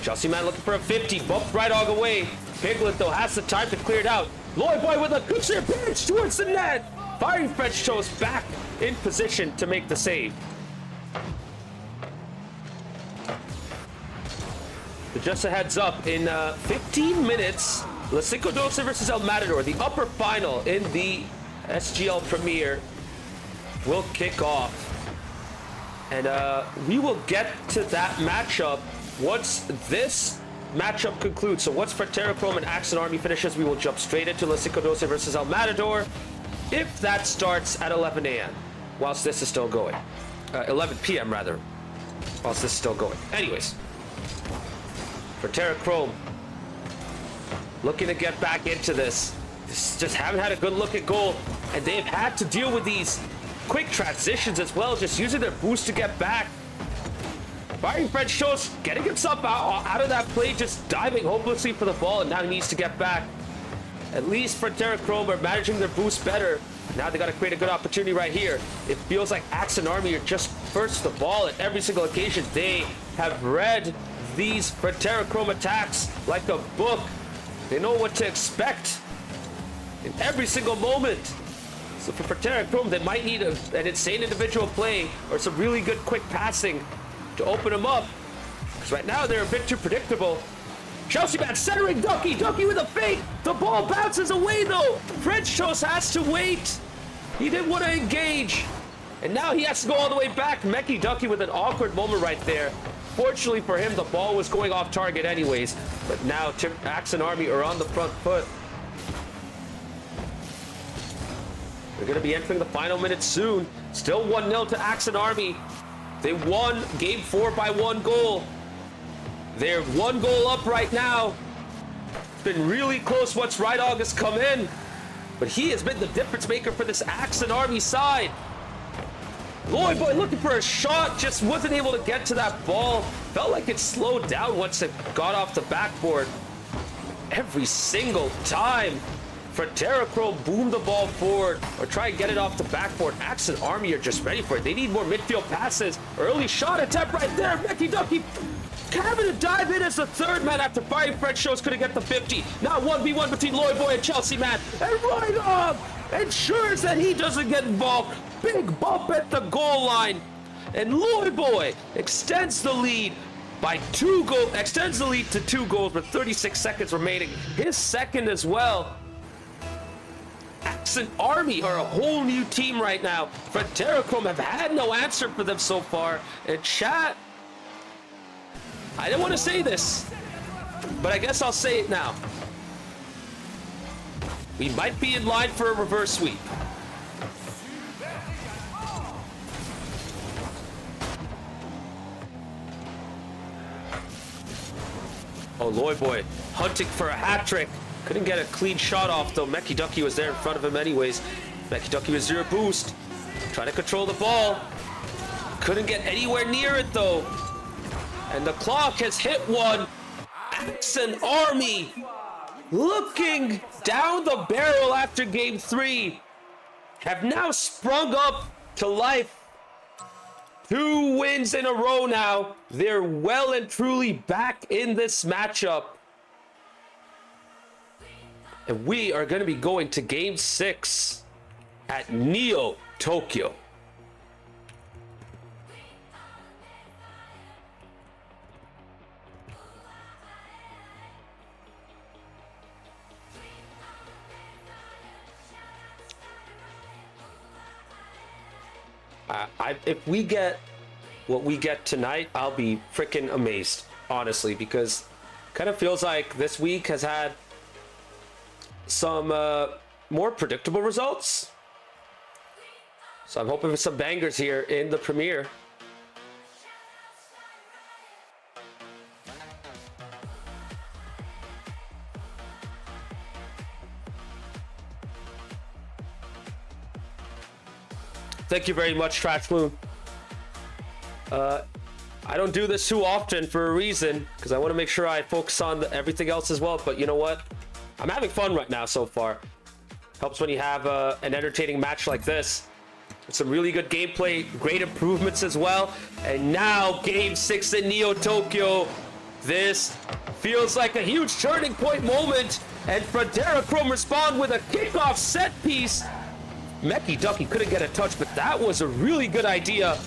Chelsea Man looking for a 50, bumped right all the way. Piglet, though, has the time to clear it out. Lloyd Boy with a clear pitch towards the net. Firing French Toast back in position to make the save. But just a heads up, in 15 minutes, LaCinco12 versus El Matador, the upper final in the SGL Premier, will kick off. And we will get to that matchup once this matchup concludes. So once Frontera Chrome and Axon Army finishes, we will jump straight into LaCinco12 versus El Matador, if that starts at 11 a.m. whilst this is still going. 11 p.m. rather, whilst this is still going. Anyways, Frontera Chrome looking to get back into this. Just haven't had a good look at goal, and they've had to deal with these quick transitions as well, just using their boost to get back. Firing French Toast, getting himself out of that play, just diving hopelessly for the ball, and now he needs to get back. At least Frontera Chrome are managing their boost better. Now they got to create a good opportunity right here. It feels like Axon Army are just first the ball at every single occasion. They have read these Frontera Chrome attacks like a book. They know what to expect in every single moment. So for Frontera Chrome, they might need an insane individual play or some really good quick passing to open them up. Because right now they're a bit too predictable. Chelsea Man centering Ducky. Ducky with a fake. The ball bounces away though. French Toast has to wait. He didn't want to engage. And now he has to go all the way back. Mecky Ducky with an awkward moment right there. Fortunately for him, the ball was going off target anyways. But now Axon Army are on the front foot. They're going to be entering the final minutes soon. Still 1-0 to Axon Army. They won game 4 by 1 goal. They're 1 goal up right now. It's been really close once Right August come in. But he has been the difference maker for this Axon Army side. Lloyd Boy looking for a shot, just wasn't able to get to that ball. Felt like it slowed down once it got off the backboard. Every single time Frontera Chrome boom the ball forward or try and get it off the backboard, Axon Army are just ready for it. They need more midfield passes. Early shot attempt right there. Mecky Ducky having to dive in as the third man after firing French Toast couldn't get the 50. Now 1v1 between Lloyd Boy and Chelsea Man. And right off ensures that he doesn't get involved. Big bump at the goal line. And Lloyd Boy extends the lead by 2 goals. Extends the lead to 2 goals with 36 seconds remaining. His second as well. Axon Army are a whole new team right now. Frontera Chrome have had no answer for them so far. And chat, I didn't want to say this, but I guess I'll say it now. We might be in line for a reverse sweep. Oh, Lloyd Boy hunting for a hat trick. Couldn't get a clean shot off though. Mecky Ducky was there in front of him anyways. Mecky Ducky with 0 boost. Trying to control the ball. Couldn't get anywhere near it though. And the clock has hit 1. Axon Army looking down the barrel after game 3 have now sprung up to life. 2 wins in a row now. They're well and truly back in this matchup. And we are going to be going to game 6 at Neo Tokyo. If we get what we get tonight, I'll be freaking amazed, honestly, because kind of feels like this week has had some more predictable results. So I'm hoping for some bangers here in the premiere. Thank you very much, Trash Moon. I don't do this too often for a reason, because I want to make sure I focus on everything else as well. But you know what? I'm having fun right now so far. Helps when you have an entertaining match like this. Some really good gameplay, great improvements as well. And now Game 6 in Neo Tokyo. This feels like a huge turning point moment. And Frontera Chrome respond with a kickoff set piece. Meki Ducky couldn't get a touch, but that was a really good idea.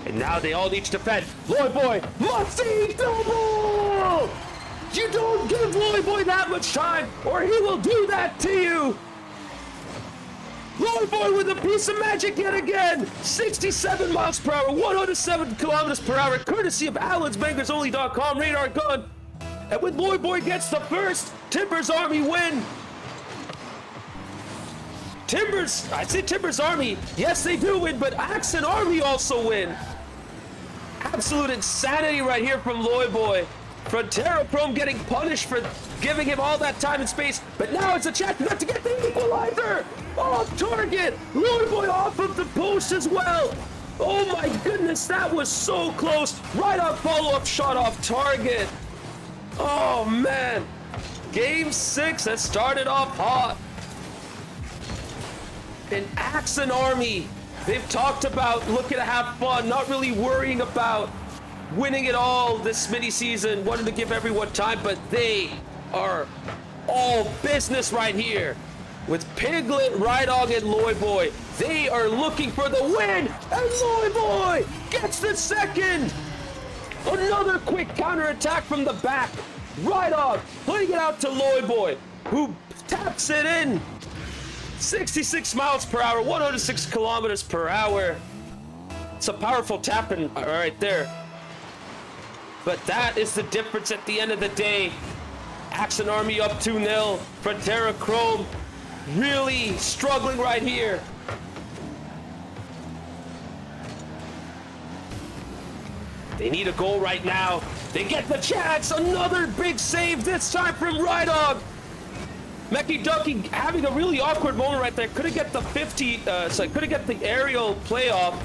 And now they all need to defend. Lloyd Boy must see double! You don't give Lloyd Boy that much time, or he will do that to you! Lloyd Boy with a piece of magic yet again! 67 miles per hour, 107 kilometers per hour, courtesy of AlensBangersOnly.com radar gun. And when Lloyd Boy gets the first, Timber's Army win. I say Timber's Army, yes they do win, but Axe and Army also win. Absolute insanity right here from Lloyd Boy. Frontera Chrome getting punished for giving him all that time and space, but now it's a chance not to get the equalizer. Off target, Lloyd Boy off of the post as well. Oh my goodness, that was so close. Right on follow-up shot off target. Oh man, Game 6 has started off hot. And Axe and Army, they've talked about looking to have fun, not really worrying about winning it all this mini season, wanting to give everyone time, but they are all business right here. With Piglet, Rydog, and Lloyd Boy, they are looking for the win, and Lloyd Boy gets the second. Another quick counterattack from the back. Rydog putting it out to Lloyd Boy, who taps it in. 66 miles per hour, 106 kilometers per hour. It's a powerful tapping right there. But that is the difference at the end of the day. Axe and Army up 2-0. Frontera Chrome really struggling right here. They need a goal right now. They get the chance. Another big save, this time from Rydog. Meki Ducky having a really awkward moment right there. Couldn't get the couldn't get the aerial playoff.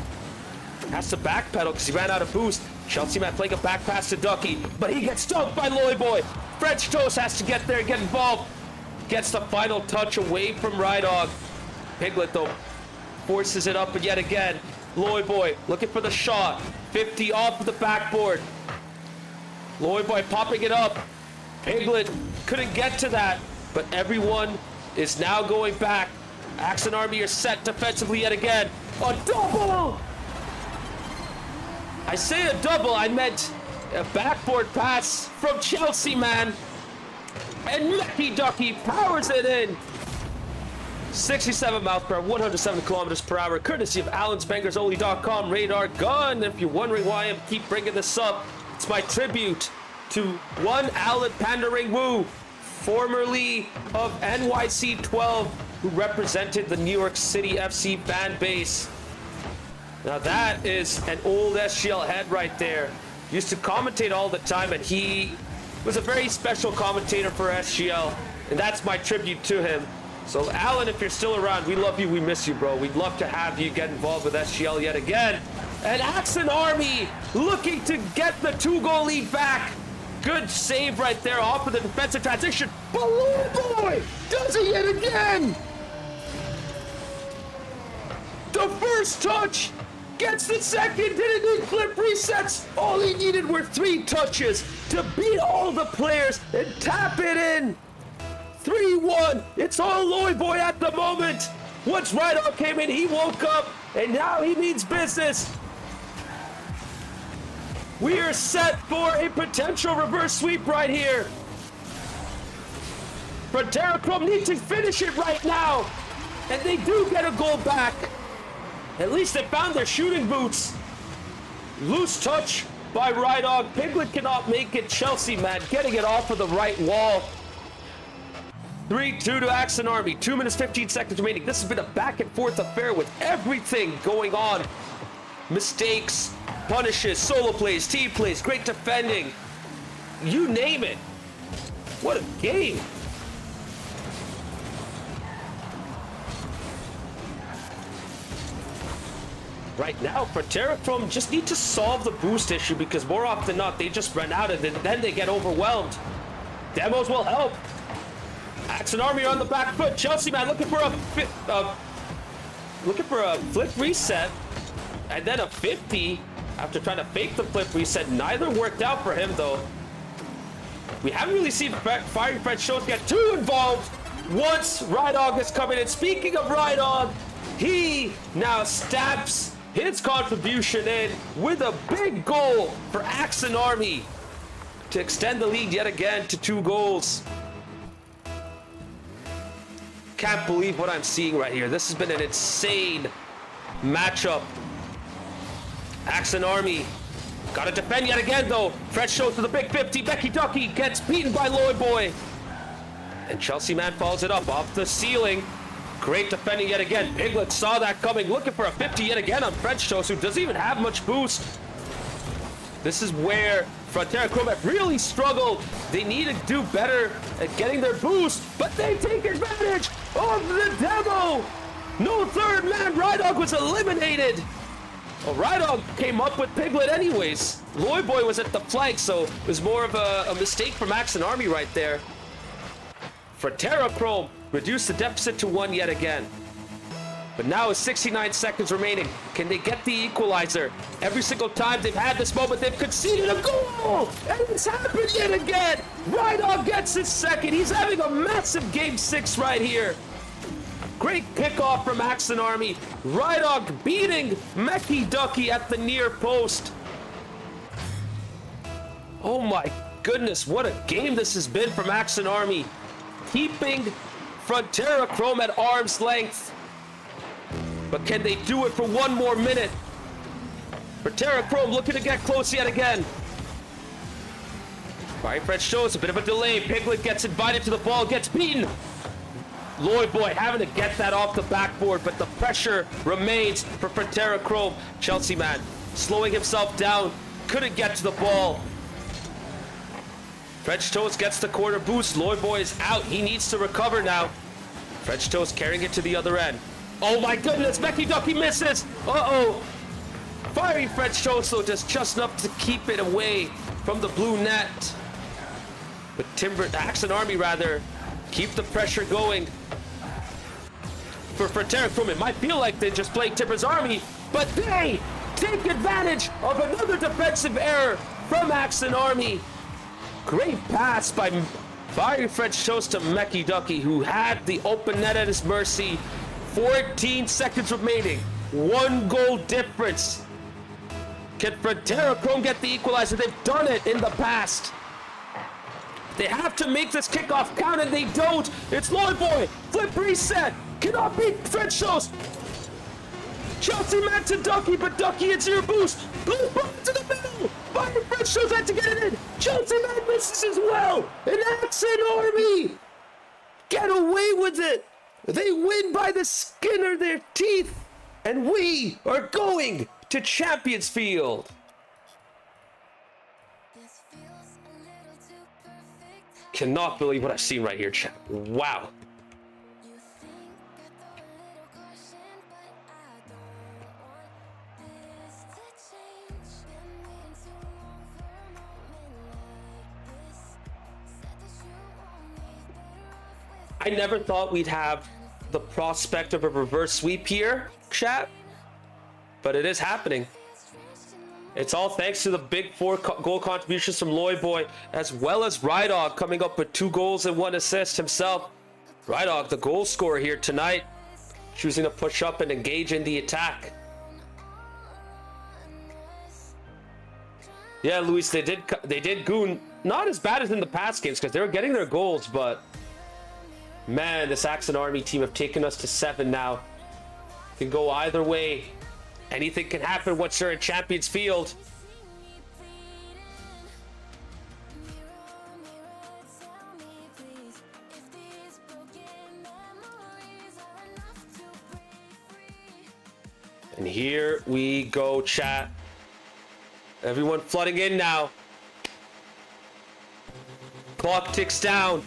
Has to backpedal because he ran out of boost. Chelsea man playing a back pass to Ducky, but he gets stumped by Lloyd Boy. French Toast has to get there, get involved. Gets the final touch away from Rydog. Piglet though forces it up yet again. Lloyd Boy looking for the shot. 50 off of the backboard. Lloyd Boy popping it up. Piglet couldn't get to that. But everyone is now going back. Axe and Army are set defensively yet again. A double! I say a double, I meant a backboard pass from Chelsea, man. And Meki Ducky powers it in. 67 miles per hour, 107 kilometers per hour, courtesy of AlensBangersOnly.com radar gun. If you're wondering why I keep bringing this up, it's my tribute to one Alan Pandering Wu, formerly of NYC12, who represented the New York City FC fan base. Now that is an old SGL head right there. Used to commentate all the time, and he was a very special commentator for SGL, and that's my tribute to him. So Alan, if you're still around, we love you, we miss you, bro. We'd love to have you get involved with SGL yet again. And Axe and Army looking to get the 2-goal lead back. Good save right there off of the defensive transition. Balloon Boy does it yet again. The first touch gets the second. Didn't need flip resets. All he needed were 3 touches to beat all the players and tap it in. 3-1. It's all Lloyd Boy at the moment. Once Rydog came in, he woke up, and now he means business. We are set for a potential reverse sweep right here. Frontera Chrome needs to finish it right now. And they do get a goal back. At least they found their shooting boots. Loose touch by Rydog. Piglet cannot make it. Chelsea, man, getting it off of the right wall. 3-2 to Axe and Army. 2 minutes, 15 seconds remaining. This has been a back and forth affair with everything going on. Mistakes, punishes, solo plays, team plays, great defending. You name it. What a game. Right now, Frontera Chrome just need to solve the boost issue because more often than not, they just run out and then they get overwhelmed. Demos will help. Axe and Army are on the back foot. Chelsea, man, looking for a flip reset and then a 50 after trying to fake the flip reset. Neither worked out for him, though. We haven't really seen Fiery French Shows get too involved once Rydog is coming in. Speaking of Rydog, he now stabs his contribution in with a big goal for Axe and Army to extend the lead yet again to 2 goals. Can't believe what I'm seeing right here. This has been an insane matchup. Axe and Army gotta defend yet again, though. French Shows to the big 50. Becky Ducky gets beaten by Lloyd Boy. And Chelsea man follows it up off the ceiling. Great defending yet again. Piglet saw that coming, looking for a 50 yet again on French Shows, who doesn't even have much boost. This is where Frontera Chrome have really struggled. They need to do better at getting their boost, but they take advantage of the demo. No third man. Rydog was eliminated. Well, Rydog came up with Piglet anyways. Lloyd Boy was at the flank, so it was more of a mistake from Axe and Army right there. Frontera Chrome reduced the deficit to 1 yet again. But now with 69 seconds remaining, can they get the equalizer? Every single time they've had this moment, they've conceded a goal! And it's happened yet again! Rydog gets his second. He's having a massive Game 6 right here. Great kickoff from Axe and Army. Rydog beating Mecky Ducky at the near post. Oh my goodness, what a game this has been from Axe and Army. Keeping Frontera Chrome at arm's length. But can they do it for 1 more minute? Frontera Chrome looking to get close yet again. Fiery French Shows a bit of a delay. Piglet gets invited to the ball, gets beaten. Lloyd Boy having to get that off the backboard, but the pressure remains for Frontera Chrome. Chelsea man slowing himself down, couldn't get to the ball. French Toast gets the corner boost. Lloyd Boy is out. He needs to recover now. French Toast carrying it to the other end. Oh my goodness, Becky Ducky misses. Uh-oh. Fiery French Toast, though, just enough to keep it away from the blue net. But Axe and Army, rather, keep the pressure going. For Frontera Chrome, it might feel like they're just playing Timber's Army, but they take advantage of another defensive error from Axe and Army. Great pass by Fiery French Toast to Mecky Ducky, who had the open net at his mercy. 14 seconds remaining. 1 goal difference. Can Frontera Chrome get the equalizer? They've done it in the past. They have to make this kickoff count, and they don't. It's Lloyd Boy. Flip reset. Cannot beat French Toast. Chelsea man to Ducky, but Ducky hits your boost. Blue ball to the middle. Fiery French Toast had to get it in. Chelsea man misses as well. And Axe and Army get away with it. They win by the skin of their teeth. And we are going to Champions Field. Cannot believe what I've seen right here, chat. Wow. I never thought we'd have the prospect of a reverse sweep here, chat, but it is happening. It's all thanks to the big 4 goal contributions from Lloyd Boy, as well as Rydog coming up with 2 goals and 1 assist himself. Rydog, the goal scorer here tonight, choosing to push up and engage in the attack. Yeah, Luis, they did goon, not as bad as in the past games because they were getting their goals, but man, this Axe and Army team have taken us to 7 now. Can go either way. Anything can happen once you're in Champions Field. And here we go, chat. Everyone flooding in now. Clock ticks down.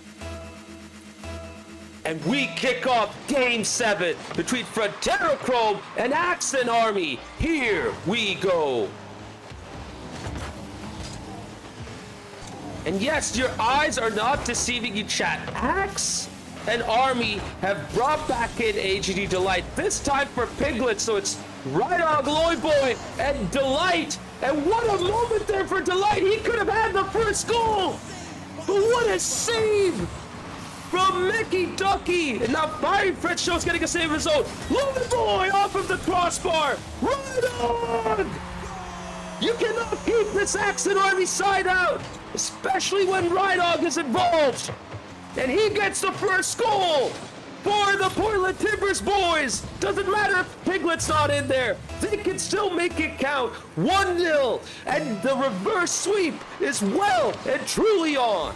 And we kick off Game 7 between Frontera Chrome and Axon Army. Here we go. And yes, your eyes are not deceiving you, chat. Axe and Army have brought back in AGD Delight, this time for Piglet, so it's Rydog, Loyboy, and Delight. And what a moment there for Delight. He could have had the first goal. But what a save from Mickey Ducky. And now Fiery Fred Show's getting a save of his own. Loyboy off of the crossbar. Rydog! You cannot keep this Axon Army side out, especially when Rydog is involved. And he gets the first goal for the Portland Timbers boys. Doesn't matter if Piglet's not in there. They can still make it count. 1-0. And the reverse sweep is well and truly on.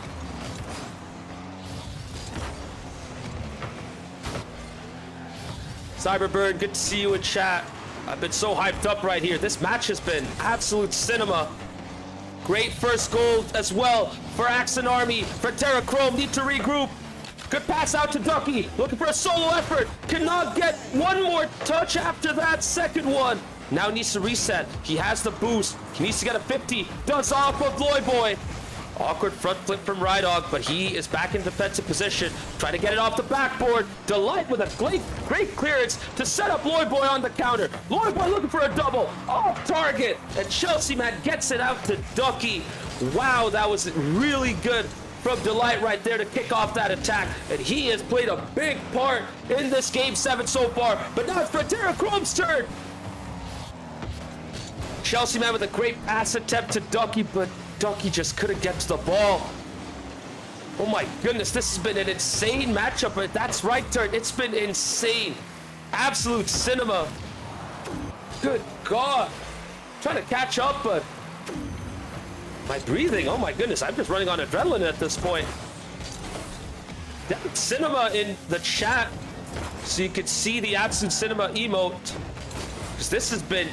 Cyberburn, good to see you in chat. I've been so hyped up right here. This match has been absolute cinema. Great first goal as well for Axon Army. Frontera Chrome need to regroup. Good pass out to Ducky. Looking for a solo effort. Cannot get one more touch after that second one. Now needs to reset. He has the boost. He needs to get a 50. Does off of Loyboy. Awkward front flip from Rydog, but he is back in defensive position. Trying to get it off the backboard. Delight with a great clearance to set up Loyboy on the counter. Loyboy looking for a double. Off target. And Chelsea man gets it out to Ducky. Wow, that was really good from Delight right there to kick off that attack. And he has played a big part in this Game 7 so far. But now it's Frontera Chrome's turn. Chelsea man with a great pass attempt to Ducky, but Ducky just couldn't get to the ball. Oh my goodness, this has been an insane matchup. That's right, Turn. It's been insane. Absolute cinema. Good God. Trying to catch up, but my breathing, oh my goodness, I'm just running on adrenaline at this point. That's cinema in the chat so you can see the absolute cinema emote. Because this has been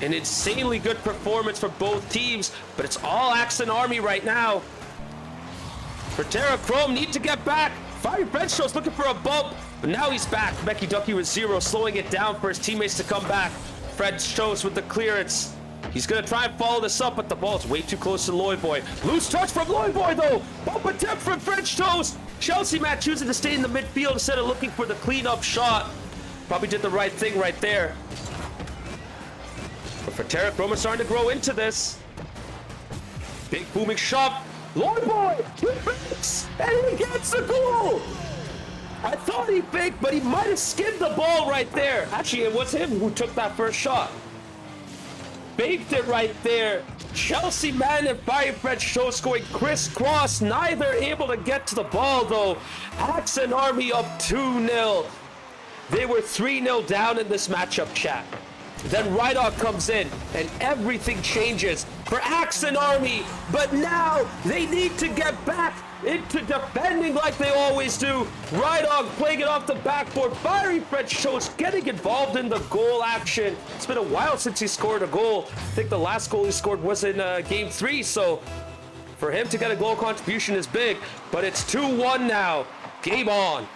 an insanely good performance for both teams, but it's all Axon Army right now. Frontera Chrome need to get back. Fiery Fred Show's looking for a bump, but now he's back. Mickey Ducky with 0, slowing it down for his teammates to come back. Fred Shows with the clearance. He's gonna try and follow this up, but the ball's way too close to Loyboy. Loose touch from Loyboy though. Bump attempt from French Toast. Chelsea man choosing to stay in the midfield instead of looking for the cleanup shot. Probably did the right thing right there. But Frontera Chrome is starting to grow into this. Big booming shot. Loyboy, he fakes, and he gets the goal. I thought he faked, but he might have skimmed the ball right there. Actually, it was him who took that first shot. Faked it right there. Chelsea man and Fiery Fred Show scoring crisscross. Neither able to get to the ball though. Axon Army up 2-0. They were 3-0 down in this matchup, chat. Then Rydog comes in and everything changes for Axon Army. But now they need to get back into defending like they always do. Rydog playing it off the backboard. Fiery Fred Shows getting involved in the goal action. It's been a while since he scored a goal. I think the last goal he scored was in Game 3. So for him to get a goal contribution is big. But it's 2-1 now. Game on.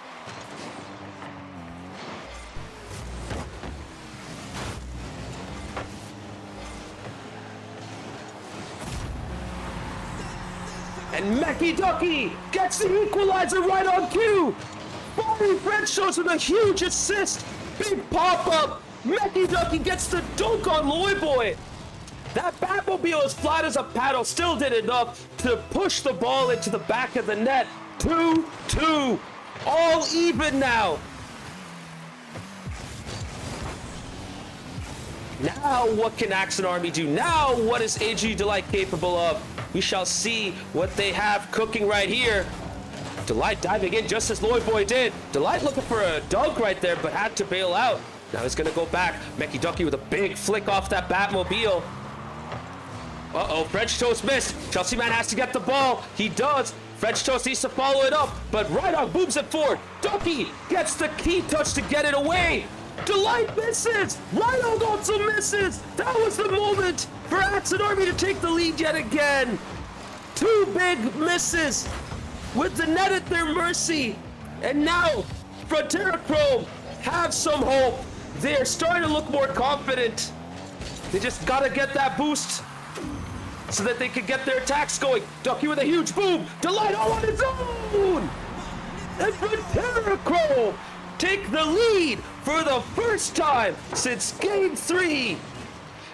And Mickey Ducky gets the equalizer right on cue. Fiery Fred Shows with a huge assist. Big pop-up. Mickey Ducky gets the dunk on Loyboy. That Batmobile as flat as a paddle still did enough to push the ball into the back of the net. 2-2. All even now. Now what can Axon Army do? Now what is AG Delight capable of? We shall see what they have cooking right here. Delight diving in just as Loyboy did. Delight looking for a dunk right there, but had to bail out. Now he's gonna go back. Mickey Ducky with a big flick off that Batmobile. Uh-oh, French Toast missed. Chelsea man has to get the ball. He does. French Toast needs to follow it up, but Rydog booms it forward. Ducky gets the key touch to get it away. Delight misses! Rydog also misses! That was the moment for Axon Army to take the lead yet again. Two big misses with the net at their mercy. And now, Frontera Chrome have some hope. They're starting to look more confident. They just gotta get that boost so that they can get their attacks going. Ducky with a huge boom. Delight all on its own. And Frontera Chrome take the lead for the first time since Game 3.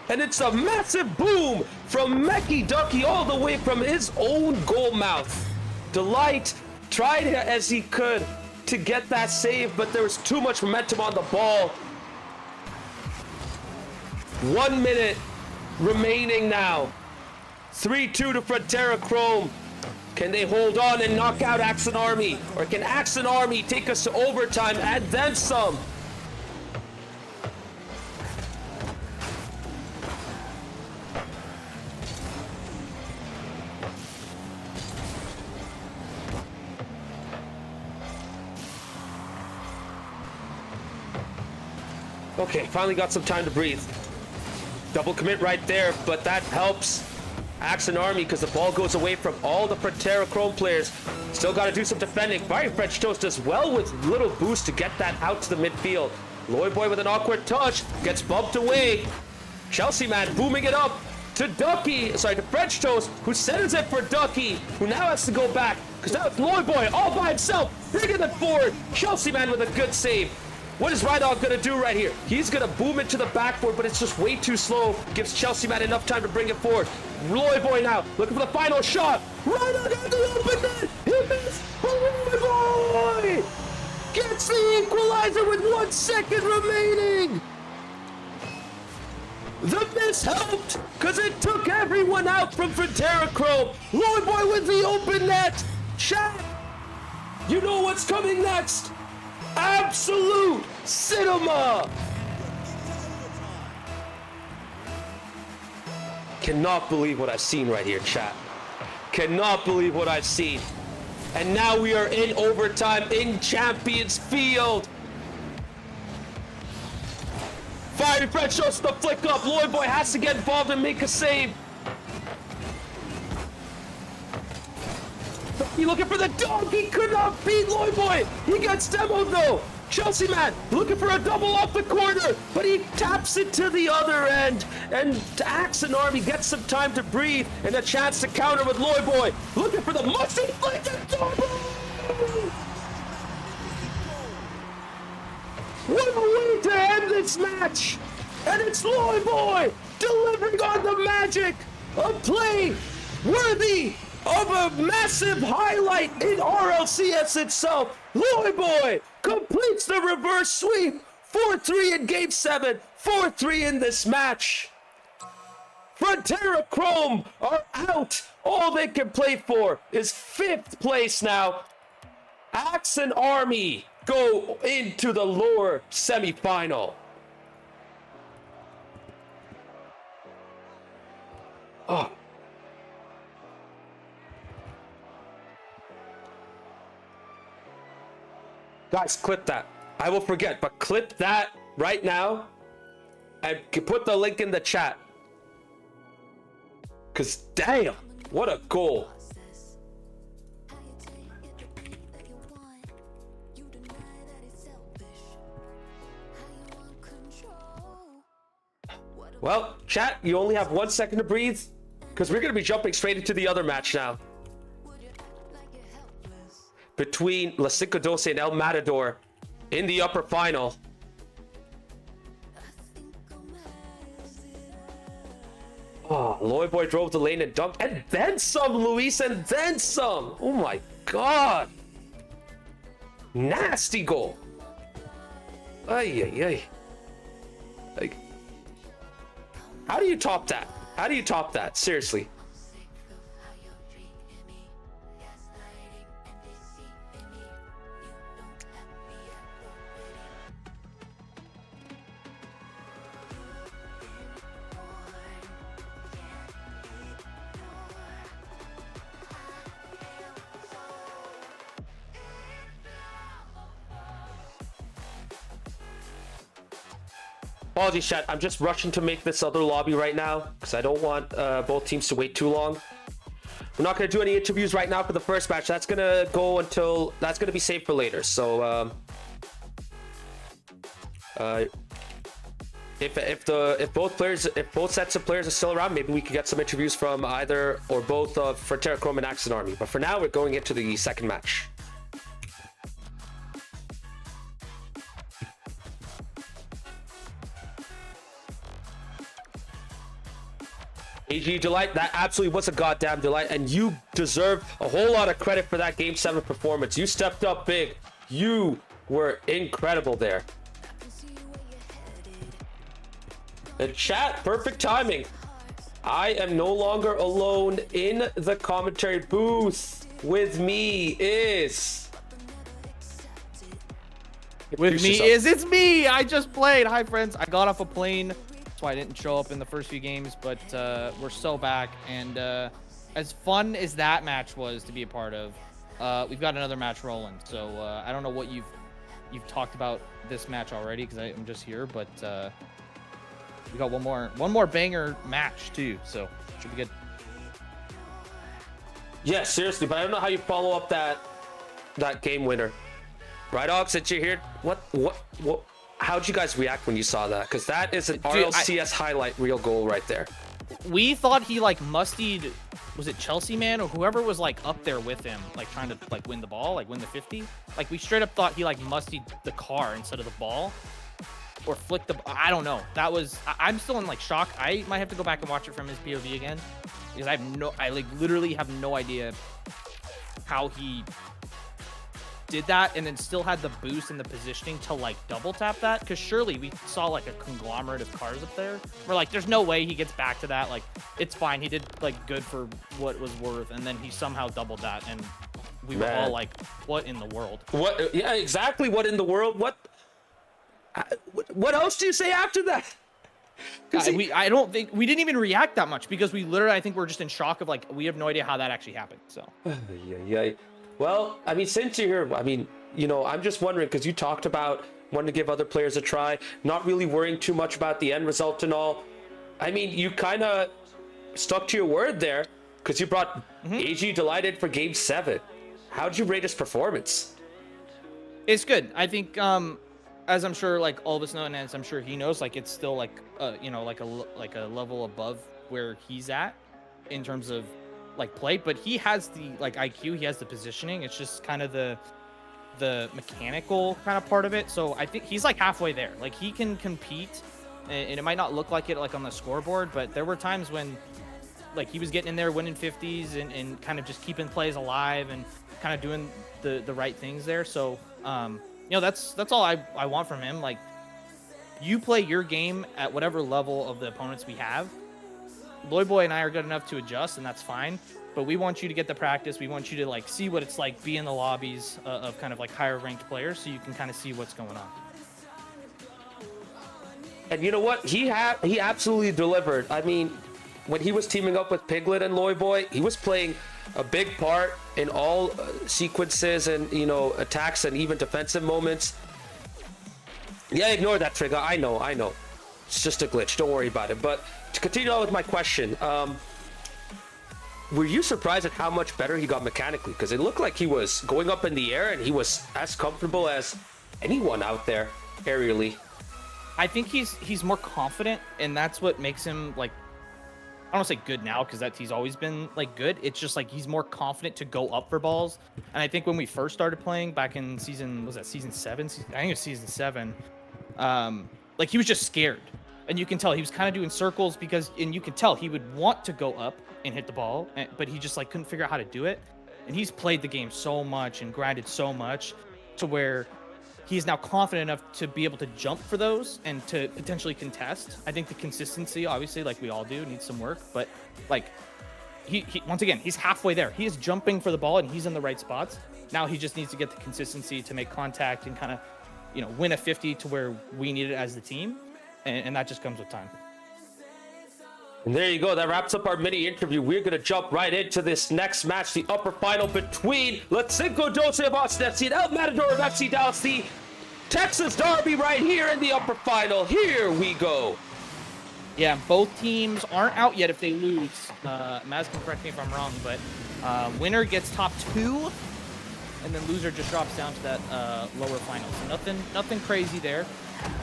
And it's a massive boom from Mecky Ducky all the way from his own goal mouth. Delight tried as he could to get that save, but there was too much momentum on the ball. 1 minute remaining now. 3-2 to Frontera Chrome. Can they hold on and knock out Axon Army? Or can Axon Army take us to overtime and then some? Okay, finally got some time to breathe. Double commit right there, but that helps Axon Army because the ball goes away from all the Frontera Chrome players. Still got to do some defending. Fiery French Toast does well with little boost to get that out to the midfield. Loy Boy with an awkward touch gets bumped away. Chelsea Man booming it up to Ducky, sorry, to French Toast, who sends it for Ducky, who now has to go back because now it's Loy Boy all by himself, bringing it forward. Chelsea Man with a good save. What is Rydog gonna do right here? He's gonna boom it to the backboard, but it's just way too slow. Gives Chelsea Man enough time to bring it forward. Loy Boy now, looking for the final shot. Rydog has the open net. He missed. Loy Boy gets the equalizer with 1 second remaining. The miss helped, because it took everyone out from Frontera Chrome. Loy Boy with the open net. Chat, you know what's coming next. Absolute cinema! Cannot believe what I've seen right here, chat. Cannot believe what I've seen. And now we are in overtime in Champions Field. Fiery French shows the flick up. Loy Boy has to get involved and make a save. He looking for the dog. He could not beat Loy Boy. He gets demoed though. Chelsea Man looking for a double off the corner, but he taps it to the other end. And Axon Army gets some time to breathe and a chance to counter with Loy Boy. Looking for the mushy flick and double. What a way to end this match. And it's Loy Boy delivering on the magic of play worthy of a massive highlight in RLCS itself. Loy Boy completes the reverse sweep. 4-3 in Game 7, 4-3 in this match. Frontera Chrome are out. All they can play for is 5th place now. Axon Army go into the lower semi-final. Oh. Guys, clip that. I will forget, but clip that right now and put the link in the chat. Because damn, what a goal. Well, chat, you only have 1 second to breathe because we're going to be jumping straight into the other match now. Between LaCinco12 and El Matador in the upper final. Oh, Loy Boy drove the lane and dunked, and then some, Luis, and then some. Oh my god. Nasty goal. Ay, ay, ay. Like, how do you top that? How do you top that? Seriously. Apologies, chat. I'm just rushing to make this other lobby right now because I don't want both teams to wait too long. We're not going to do any interviews right now for the first match. That's going to go until... That's going to be saved for later. So, if both sets of players are still around, maybe we could get some interviews from either or both of Frontera, Chrome, and Accent Army. But for now, we're going into the second match. AG Delight, that absolutely was a goddamn delight, and you deserve a whole lot of credit for that Game 7 performance. You stepped up big. You were incredible there. And chat, perfect timing. I am no longer alone in the commentary booth. With me is... It's me. I just played. Hi, friends. I got off a plane. That's why I didn't show up in the first few games, but we're so back. And as fun as that match was to be a part of, we've got another match rolling. So I don't know what you've talked about this match already because I'm just here, but we got one more banger match too, so should be good. Yeah, seriously, but I don't know how you follow up that game winner. Right, Og, since you're here, what? How'd you guys react when you saw that? Because that is an RLCS highlight reel goal right there. We thought he like mustied, was it Chelsea man or whoever was like up there with him, like trying to like win the ball, like win the 50. Like we straight up thought he like mustied the car instead of the ball, or flicked the. I don't know. That was. I'm still in like shock. I might have to go back and watch it from his POV again, because I like literally have no idea how he did that and then still had the boost and the positioning to like double tap that, because surely we saw like a conglomerate of cars up there. We're like, there's no way he gets back to that. Like, it's fine, he did like good for what was worth, and then he somehow doubled that, and we were all like, what in the world? What? Yeah, exactly. What in the world? What else do you say after that? I don't think we didn't even react that much, because we literally, I think we're just in shock of like, we have no idea how that actually happened. So yeah. Well, I mean, since you're here, I mean, you know, I'm just wondering, because you talked about wanting to give other players a try, not really worrying too much about the end result and all. I mean, you kind of stuck to your word there, because you brought AG Delighted for Game 7. How'd you rate his performance? It's good. I think, as I'm sure like all of us know, and as I'm sure he knows, like it's still like, you know, like a level above where he's at in terms of like play, but he has the like IQ, he has the positioning. It's just kind of the mechanical kind of part of it. So I think he's like halfway there. Like he can compete, and it might not look like it like on the scoreboard, but there were times when like he was getting in there winning 50s and kind of just keeping plays alive and kind of doing the right things there. So you know, that's all I want from him. Like, you play your game at whatever level of the opponents we have. Loyboy and I are good enough to adjust, and that's fine. But we want you to get the practice. We want you to like see what it's like, be in the lobbies of kind of like higher ranked players, so you can kind of see what's going on. And you know what? He absolutely delivered. I mean, when he was teaming up with Piglet and Loyboy, he was playing a big part in all sequences and, you know, attacks and even defensive moments. Yeah, ignore that trigger. I know. It's just a glitch. Don't worry about it. But to continue on with my question, were you surprised at how much better he got mechanically? Because it looked like he was going up in the air and he was as comfortable as anyone out there aerially. I think he's more confident, and that's what makes him like, I don't want to say good now, because he's always been like good. It's just like he's more confident to go up for balls. And I think when we first started playing back in season 7? I think it was season 7. Like he was just scared. And you can tell he was kind of doing circles and you can tell he would want to go up and hit the ball, but he just like couldn't figure out how to do it. And he's played the game so much and grinded so much to where he's now confident enough to be able to jump for those and to potentially contest. I think the consistency, obviously, like we all do, needs some work, but like he once again, he's halfway there. He is jumping for the ball and he's in the right spots. Now he just needs to get the consistency to make contact and kind of, you know, win a 50 to where we need it as the team. And that just comes with time. And there you go. That wraps up our mini interview. We're going to jump right into this next match, the upper final between LaCinco12 of Austin FC and El Matador of FC Dallas, the Texas Derby right here in the upper final. Here we go. Yeah, both teams aren't out yet if they lose. Maz can correct me if I'm wrong, but Winner gets top 2, and then loser just drops down to that lower final. So nothing crazy there.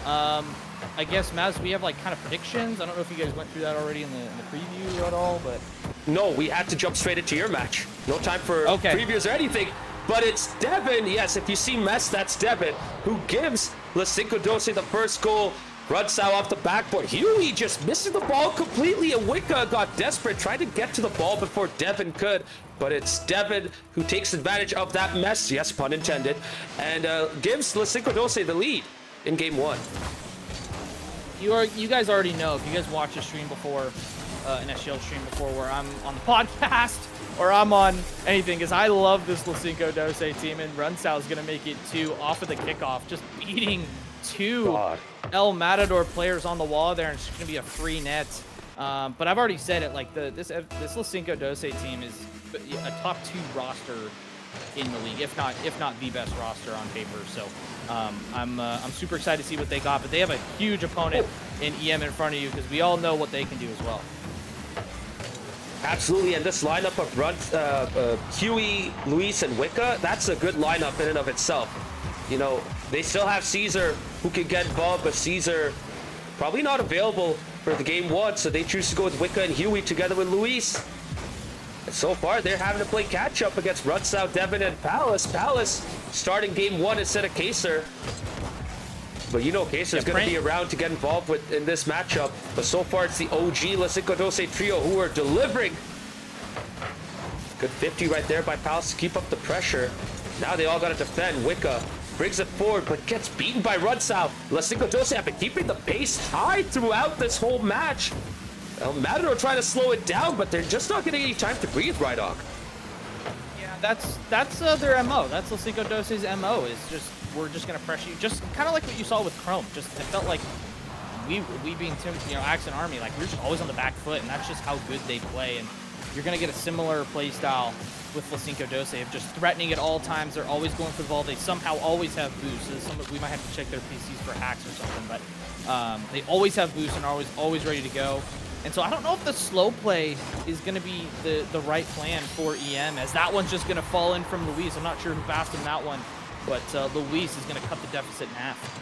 I guess, Maz, we have like kind of predictions. I don't know if you guys went through that already in the preview at all, but no, we had to jump straight into your match. No time for previews or anything. But it's Devin. Yes, if you see Mess, that's Devin, who gives LaCinco12 the first goal. Rudsau off the backboard. Huey just misses the ball completely, and Wicca got desperate, tried to get to the ball before Devin could. But it's Devin who takes advantage of that mess, yes, pun intended, and gives LaCinco12 the lead in game 1. You guys already know, if you guys watched a stream before, an SGL stream before, where I'm on the podcast or I'm on anything, because I love this LaCinco12 team, and Runsau is going to make it 2 off of the kickoff, just beating 2 El Matador players on the wall there, and it's going to be a free net. But I've already said it, like this LaCinco12 team is a top 2 roster in the league, if not the best roster on paper. So I'm super excited to see what they got, but they have a huge opponent in EM in front of you, because we all know what they can do as well. Absolutely, and this lineup of Huey, Luis, and Wicca, that's a good lineup in and of itself. You know, they still have Caesar who can get involved, but Caesar probably not available for the game 1, so they choose to go with Wicca and Huey together with Luis. And so far, they're having to play catch-up against Rudsau, Devin, and Palace. Palace starting game 1 instead of Kaser. But you know Kaser is going to be around to get involved with in this matchup. But so far, it's the OG LaCinco12 trio who are delivering. Good 50 right there by Palace to keep up the pressure. Now they all got to defend. Wicca brings it forward, but gets beaten by Rudsau. LaCinco12 have been keeping the pace high throughout this whole match. El Matador trying to slow it down, but they're just not getting any time to breathe, Rydog. Yeah, that's their MO. That's LaCinco12's MO, is just, we're just going to pressure you. Just kind of like what you saw with Chrome. Just, it felt like we being Tim, Axe and Army, like we're just always on the back foot, and that's just how good they play. And you're going to get a similar play style with LaCinco12 of just threatening at all times. They're always going for the ball. They somehow always have boosts. We might have to check their PCs for hacks or something, but they always have boosts and are always ready to go. And so I don't know if the slow play is going to be the right plan for EM, as that one's just going to fall in from Luis. I'm not sure who passed him that one, but Luis is going to cut the deficit in half.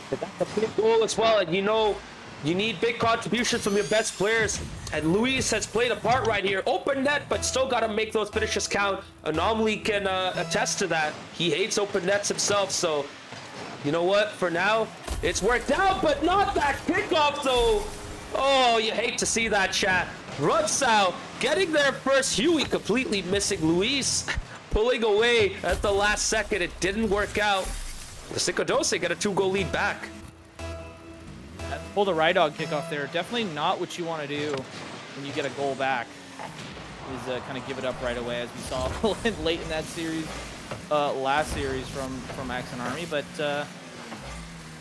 But that's a big goal as well, and you know, you need big contributions from your best players, and Luis has played a part right here. Open net, but still got to make those finishes count. Anomaly can attest to that. He hates open nets himself, so you know what? For now, it's worked out, but not that kickoff, though. Oh, you hate to see that, chat. Rudsau getting there first. Huey completely missing. Luis pulling away at the last second. It didn't work out. LaCinco12 got a 2-goal lead back. Pull the Rydog kickoff there. Definitely not what you want to do when you get a goal back, is kind of give it up right away, as we saw late in that series, last series from Axe and Army. But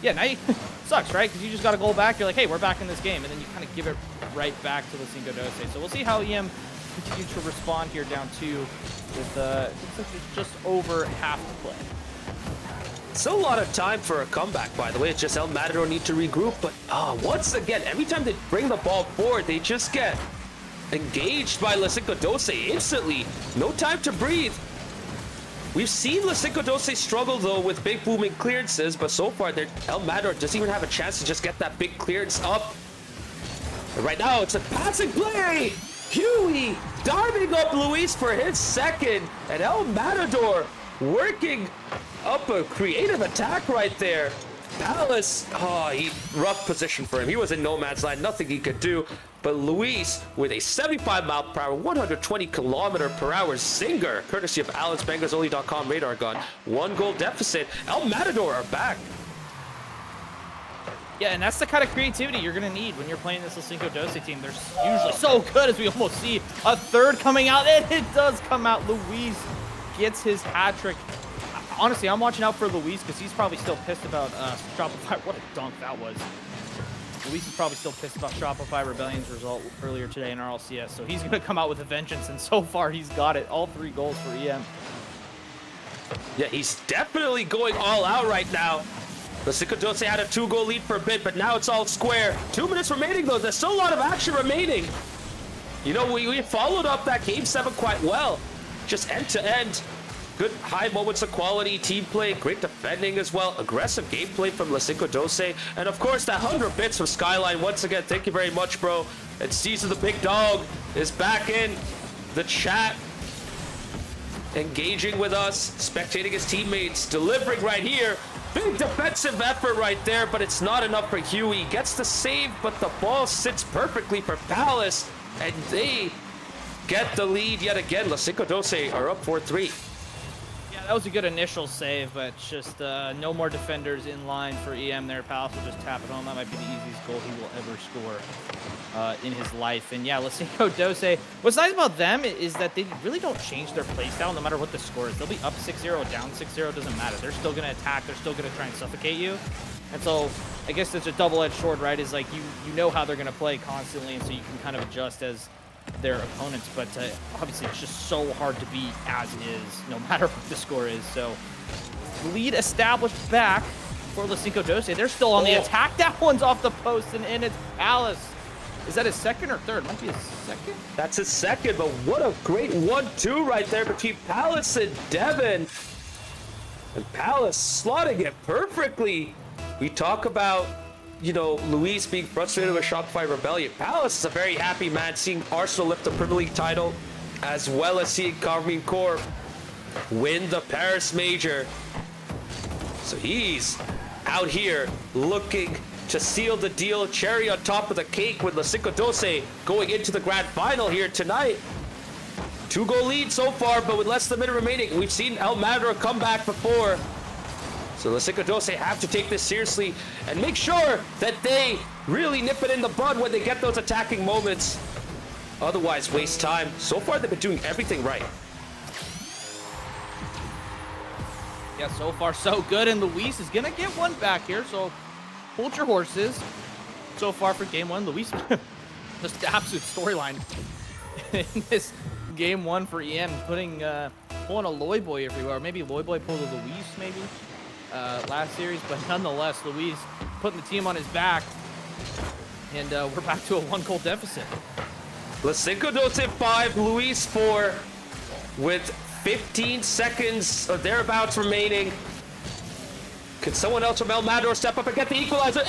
yeah, now you sucks, right? Because you just got a goal back. You're like, hey, we're back in this game, and then you kind of give it right back to LaCinco12. So we'll see how EM continues to respond here, down 2 with just over half to play. Still a lot of time for a comeback, by the way. It's just El Matador need to regroup, but once again, every time they bring the ball forward, they just get engaged by LaCinco12 instantly. No time to breathe. We've seen LaCinco12 struggle, though, with big booming clearances, but so far, El Matador doesn't even have a chance to just get that big clearance up. And right now, it's a passing play. Huey diving up Luis for his second, and El Matador working up a creative attack right there. Palace, rough position for him. He was in no man's land, nothing he could do. But Luis with a 75 mile per hour, 120 kilometer per hour zinger, courtesy of AlexBangazoli.com radar gun. 1-goal deficit. El Matador are back. Yeah, and that's the kind of creativity you're going to need when you're playing this LaCinco12 team. They're usually so good, as we almost see a third coming out, and it does come out. Luis gets his hat trick. Honestly, I'm watching out for Luis, because he's probably still pissed about Shopify. What a dunk that was. Luis is probably still pissed about Shopify Rebellion's result earlier today in RLCS, so he's going to come out with a vengeance, and so far he's got it. All 3 goals for EM. Yeah, he's definitely going all out right now. LaCinco12 had a 2-goal lead for a bit, but now it's all square. 2 minutes remaining, though. There's still a lot of action remaining. You know, we followed up that Game 7 quite well. just end to end. Good high moments of quality, team play, great defending as well, aggressive gameplay from LaCinco12, and of course that 100 bits from Skyline. Once again, thank you very much, bro. And Caesar the Big Dog is back in the chat, engaging with us, spectating his teammates, delivering right here. Big defensive effort right there, but it's not enough for Huey. Gets the save, but the ball sits perfectly for Palace, and they get the lead yet again. LaCinco12 are up 4-3. Yeah, that was a good initial save, but just no more defenders in line for EM there. Palace will just tap it home. That might be the easiest goal he will ever score in his life. And yeah, LaCinco12, what's nice about them is that they really don't change their play style no matter what the score is. They'll be up 6-0, down 6-0, doesn't matter. They're still going to attack. They're still going to try and suffocate you. And so I guess it's a double-edged sword, right? Is like you know how they're going to play constantly, and so you can kind of adjust as their opponents, but obviously it's just so hard to beat as is, no matter what the score is. So lead established back for LaCinco12. They're still on the attack. That one's off the post, and it's Palace. Is that his second or third? Might be his second. That's his second, but what a great 1-2 right there between Palace and Devin. And Palace slotting it perfectly. We talk about, you know, Luis being frustrated with Shopify Rebellion. Palace is a very happy man seeing Arsenal lift the Premier League title, as well as seeing Carmine Corp win the Paris Major. So he's out here looking to seal the deal. Cherry on top of the cake with LaCinco12 going into the grand final here tonight. 2-goal lead so far, but with less than a minute remaining. We've seen El Matador come back before. So LaCinco12 have to take this seriously and make sure that they really nip it in the bud when they get those attacking moments. Otherwise, waste time. So far, they've been doing everything right. Yeah, so far so good, and Luis is gonna get one back here, so hold your horses. So far for game one, Luis, just the absolute storyline in this game one for EM, pulling a Loy Boy everywhere. Maybe Loy Boy pulled a Luis, maybe last series, but nonetheless, Luis putting the team on his back, and we're back to a 1-goal deficit. LaCinco12 5, Luis 4, with 15 seconds or thereabouts remaining. Can someone else from El Matador step up and get the equalizer?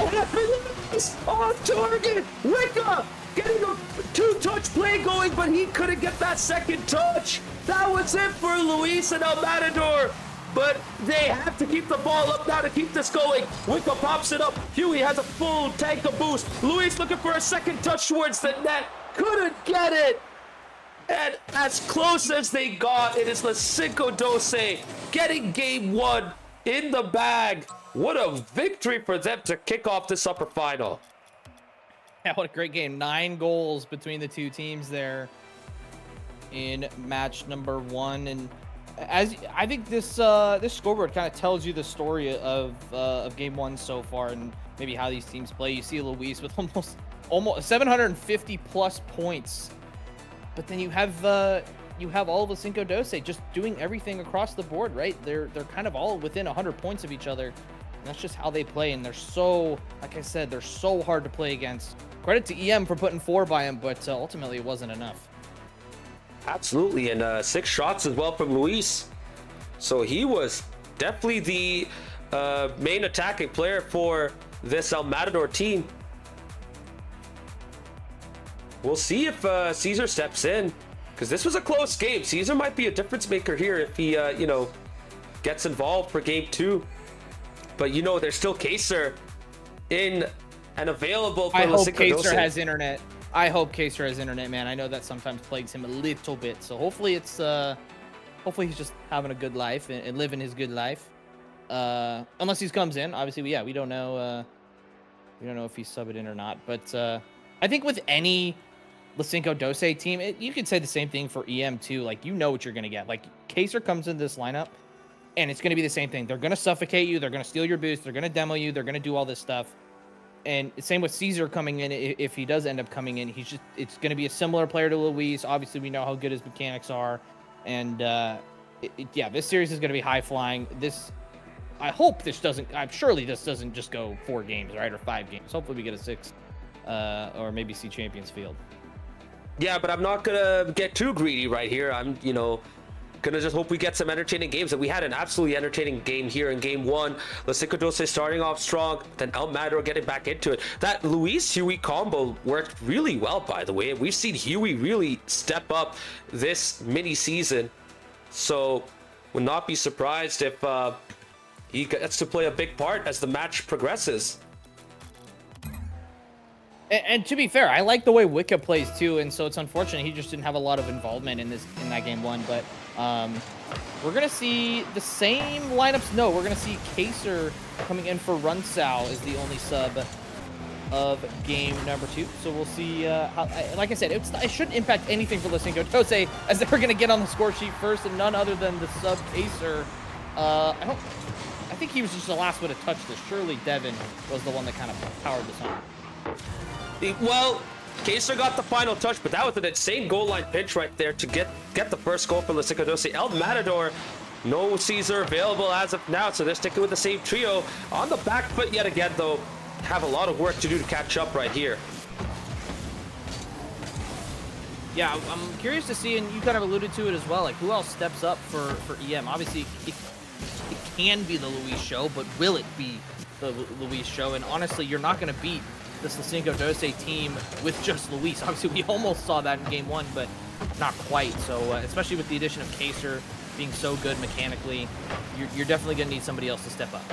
On target! Wicca getting a 2-touch play going, but he couldn't get that second touch. That was it for Luis and El Matador. But they have to keep the ball up now to keep this going. Wicca pops it up. Huey has a full tank of boost. Luis looking for a second touch towards the net. Couldn't get it. And as close as they got, it is LaCinco12 getting game one in the bag. What a victory for them to kick off this upper final. Yeah, what a great game. 9 goals between the two teams there in match number 1. And as I think this this scoreboard kind of tells you the story of game 1 so far, and maybe how these teams play. You see Luis with almost 750 plus points, but then you have all of LaCinco12 just doing everything across the board, right? They're kind of all within 100 points of each other. And that's just how they play, and they're so, like I said, they're so hard to play against. Credit to EM for putting 4 by him, but ultimately it wasn't enough. Absolutely, and 6 shots as well from Luis. So he was definitely the main attacking player for this El Matador team. We'll see if Caesar steps in, because this was a close game. Caesar might be a difference maker here if he, gets involved for game 2. But, there's still Kaser in and available for I hope LaCinco12. Kaser has internet. I hope Kaser has internet, man. I know that sometimes plagues him a little bit. So hopefully it's, hopefully he's just having a good life and living his good life. Unless he comes in. Obviously, we don't know. We don't know if he's subbed in or not. But I think with any LaCinco12 team, you could say the same thing for EM too. Like, you know what you're going to get. Like, Kaser comes in this lineup, and it's going to be the same thing. They're going to suffocate you. They're going to steal your boost. They're going to demo you. They're going to do all this stuff. And same with Caesar coming in. If he does end up coming in, it's going to be a similar player to Luis. Obviously, we know how good his mechanics are. And this series is going to be high flying. I'm surely this doesn't just go 4 games, right? Or 5 games. Hopefully we get a 6 or maybe see Champions Field. Yeah, but I'm not gonna get too greedy right here. I'm, Gonna just hope we get some entertaining games, and we had an absolutely entertaining game here in game one. LaCinco12 starting off strong, then El Matador getting back into it. That Luis Huey combo worked really well, by the way. We've seen Huey really step up this mini season, so would not be surprised if he gets to play a big part as the match progresses. And to be fair, I like the way Wicca plays too, and so it's unfortunate he just didn't have a lot of involvement in that game one. But we're gonna see the same lineups. No, we're gonna see Kaser coming in for Runsao as the only sub of game number 2. So we'll see. How, like I said, it shouldn't impact anything for LaCinco12 as they're gonna get on the score sheet first, and none other than the sub Kaser. I think he was just the last one to touch this. Surely Devin was the one that kind of powered this on. Well, Kaser got the final touch, but that was an insane goal line pinch right there to get the first goal for LaCinco12. El Matador, no Caesar available as of now, so they're sticking with the same trio. On the back foot yet again, though, have a lot of work to do to catch up right here. Yeah, I'm curious to see, and you kind of alluded to it as well, like who else steps up for EM? Obviously, it can be the Luis show, but will it be the Luis show? And honestly, you're not going to beat this LaCinco12 team with just Luis. Obviously, we almost saw that in game one, but not quite. So, especially with the addition of Kaser being so good mechanically, you're definitely going to need somebody else to step up.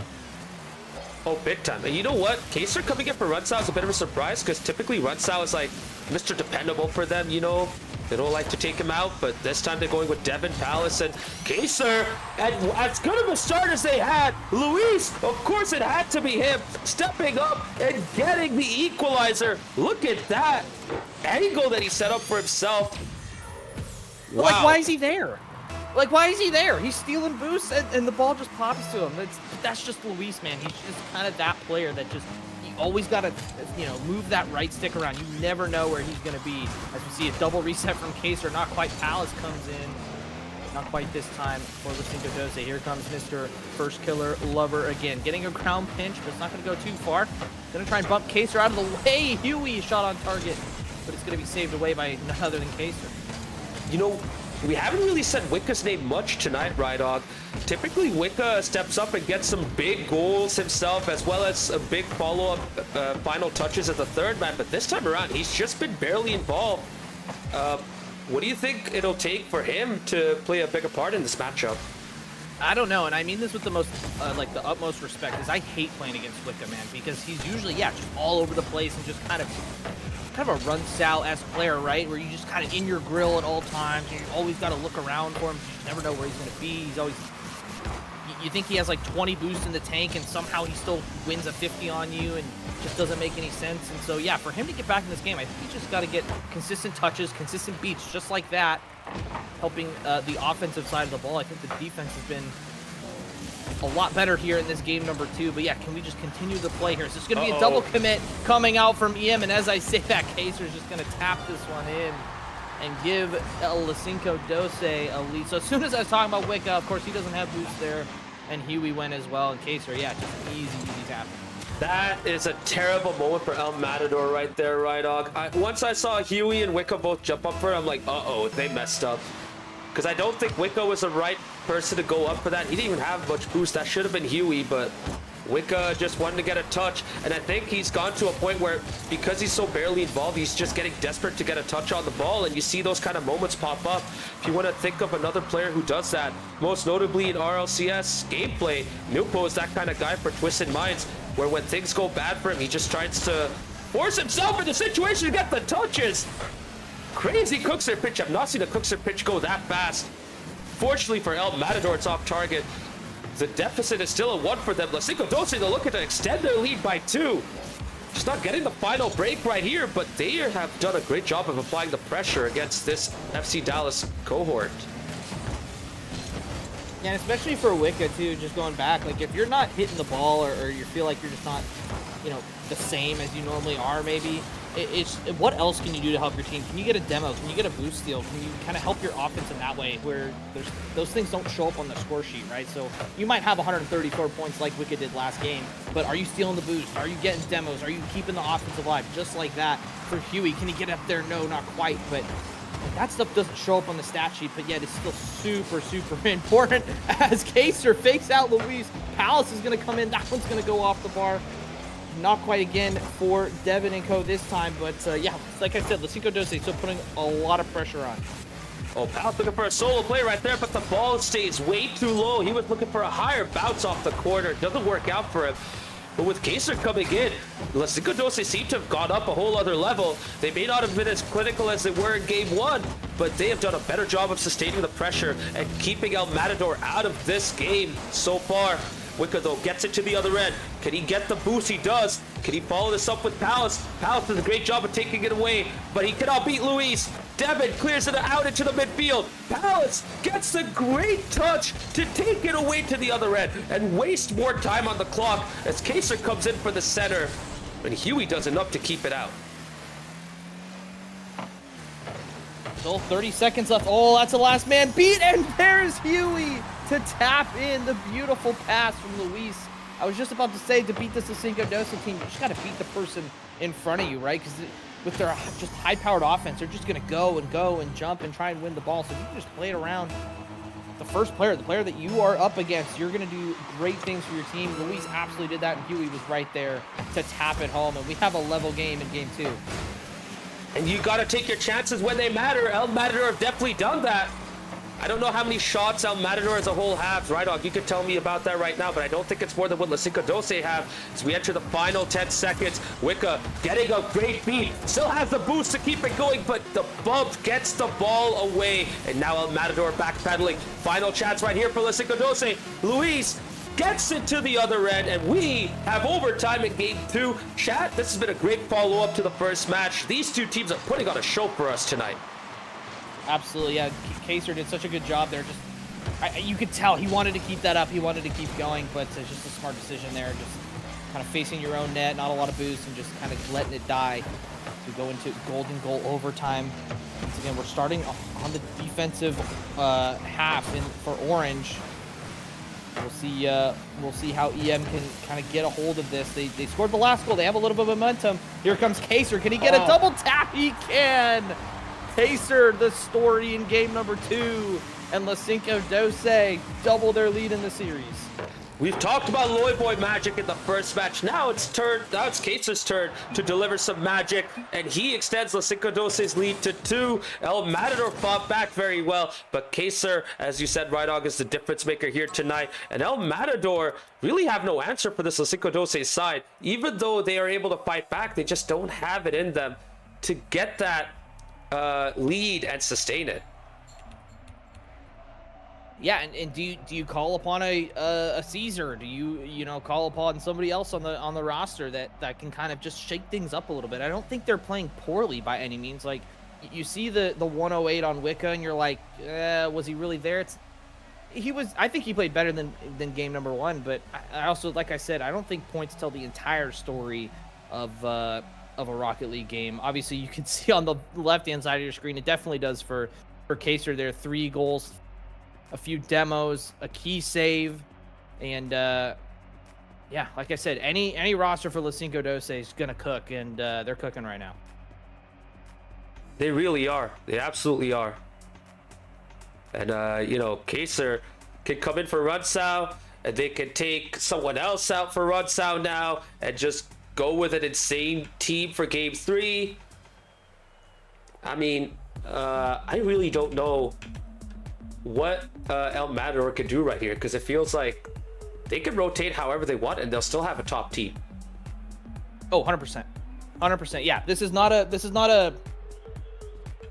Oh, big time. And you know what? Kaser coming in for Runsao is a bit of a surprise, because typically Runsao is like Mr. Dependable for them, you know? They don't like to take him out, but this time they're going with Devin Palace and Kaser. And as good of a start as they had, Luis, of course it had to be him, stepping up and getting the equalizer. Look at that angle that he set up for himself. Wow. Like, why is he there? Like, why is he there? He's stealing boosts, and the ball just pops to him. That's just Luis, man. He's just kind of that player that just, you always got to, you know, move that right stick around. You never know where he's going to be. As we see a double reset from Kaser, not quite. Palace comes in. Not quite this time for LaCinco12. Here comes Mr. First Killer Lover again. Getting a ground pinch, but it's not going to go too far. Going to try and bump Kaser out of the way. Huey shot on target, but it's going to be saved away by none other than Kaser. You know, we haven't really said Wicca's name much tonight, Rydog. Typically, Wicca steps up and gets some big goals himself, as well as a big follow-up final touches as the third man. But this time around, he's just been barely involved. What do you think it'll take for him to play a bigger part in this matchup? I don't know, and I mean this with the most, like the utmost respect, is I hate playing against Wicca, man, because he's usually, yeah, just all over the place and just kind of a Runsao-esque player, right? Where you just kind of in your grill at all times. You always got to look around for him. You never know where he's going to be. He's always, you think he has like 20 boosts in the tank, and somehow he still wins a 50 on you, and just doesn't make any sense. And so, yeah, for him to get back in this game, I think he just got to get consistent touches, consistent beats, just like that, helping the offensive side of the ball. I think the defense has been a lot better here in this game number 2. But yeah, can we just continue the play here? So it's going to be a double commit coming out from EM. And as I say that, Kaser's just going to tap this one in and give LaCinco12 a lead. So as soon as I was talking about Wicca, of course, he doesn't have boost there. And Huey went as well. And Kaser, yeah, just easy tap. That is a terrible moment for El Matador right there, Rydog. Once I saw Huey and Wicca both jump up for it, I'm like, uh-oh, they messed up. Because I don't think Wicca was the right person to go up for that. He didn't even have much boost. That should have been Huey, but Wicca just wanted to get a touch. And I think he's gone to a point where, because he's so barely involved, he's just getting desperate to get a touch on the ball. And you see those kind of moments pop up. If you want to think of another player who does that, most notably in RLCS gameplay, Nupo is that kind of guy for Twisted Minds, where when things go bad for him, he just tries to force himself in the situation to get the touches. Crazy Cookster pitch. I've not seen a Cookster pitch go that fast. Fortunately for El Matador, it's off target. The deficit is still a 1 for them. LaCinco12, they're looking to extend their lead by 2. Just not getting the final break right here, but they have done a great job of applying the pressure against this FC Dallas cohort. Yeah, and especially for Wicca, too, just going back. Like, if you're not hitting the ball or you feel like you're just not, you know, the same as you normally are, maybe, it's what else can you do to help your team? Can you get a demo? Can you get a boost steal? Can you kind of help your offense in that way where those things don't show up on the score sheet, right? So you might have 134 points like Wicca did last game, but are you stealing the boost? Are you getting demos? Are you keeping the offense alive? Just like that for Huey. Can he get up there? No, not quite, but That stuff doesn't show up on the stat sheet, but yet it's still super, super important as Kaser fakes out Luis. Palace is going to come in. That one's going to go off the bar. Not quite again for Devin and Co this time, but yeah, like I said, LaCinco12 still putting a lot of pressure on. Oh, Palace looking for a solo play right there, but the ball stays way too low. He was looking for a higher bounce off the corner. Doesn't work out for him. But with Kaser coming in, LaCinco12 seem to have gone up a whole other level. They may not have been as clinical as they were in game 1, but they have done a better job of sustaining the pressure and keeping El Matador out of this game so far. Wicca, though, gets it to the other end. Can he get the boost? He does. Can he follow this up with Palace? Palace does a great job of taking it away, but he cannot beat Luis. Devin clears it out into the midfield. Palace gets the great touch to take it away to the other end and waste more time on the clock as Kaser comes in for the center. And Huey does enough to keep it out. Still 30 seconds left. Oh, that's a last man beat, and there's Huey to tap in the beautiful pass from Luis. I was just about to say, to beat this LaCinco12 team, you just got to beat the person in front of you, right? Because with their just high-powered offense, they're just going to go and jump and try and win the ball. So if you can just play it around the first player, the player that you are up against, you're going to do great things for your team. Luis absolutely did that, and Huey was right there to tap it home. And we have a level game in game 2. And you got to take your chances when they matter. El Matador have definitely done that. I don't know how many shots El Matador as a whole has. Right, you could tell me about that right now, but I don't think it's more than what LaCinco12 have. As we enter the final 10 seconds, Wicca getting a great beat. Still has the boost to keep it going, but the bump gets the ball away. And now El Matador backpedaling. Final chance right here for LaCinco12. Luis gets it to the other end, and we have overtime in game 2. Chat, this has been a great follow-up to the first match. These two teams are putting on a show for us tonight. Absolutely, yeah. Kaser did such a good job there. You could tell he wanted to keep that up. He wanted to keep going, but it's just a smart decision there. Just kind of facing your own net, not a lot of boost, and just kind of letting it die to go into golden goal overtime. Once again, we're starting on the defensive half for Orange. We'll see how EM can kind of get a hold of this. They scored the last goal. They have a little bit of momentum. Here comes Kaser. Can he get a double tap? He can. Kaser, the story in game number 2, and LaCinco12 double their lead in the series. We've talked about Loy Boy magic in the first match. Now it's Kaser's turn to deliver some magic, and he extends LaCinco12's lead to 2. El Matador fought back very well, but Kaser, as you said, Rydog, is the difference maker here tonight. And El Matador really have no answer for this LaCinco12 side. Even though they are able to fight back, they just don't have it in them to get that lead and sustain it. Yeah, and do you call upon a Caesar? Do you call upon somebody else on the roster that can kind of just shake things up a little bit? I don't think they're playing poorly by any means. Like, you see the 108 on Wicca, and you're like, was he really there? I think he played better than game number 1, but I also, like I said, I don't think points tell the entire story of a Rocket League game. Obviously, you can see on the left-hand side of your screen, it definitely does for Kaser there. 3 goals, a few demos, a key save, and yeah, like I said, any roster for LaCinco12 is gonna cook, and they're cooking right now. They really are. They absolutely are. And Kaser can come in for Runsau, and they can take someone else out for Runsau now, and just go with an insane team for game 3. I mean, I really don't know what El Matador can do right here, because it feels like they can rotate however they want and they'll still have a top team. Oh, 100%. 100%. Yeah, this is not a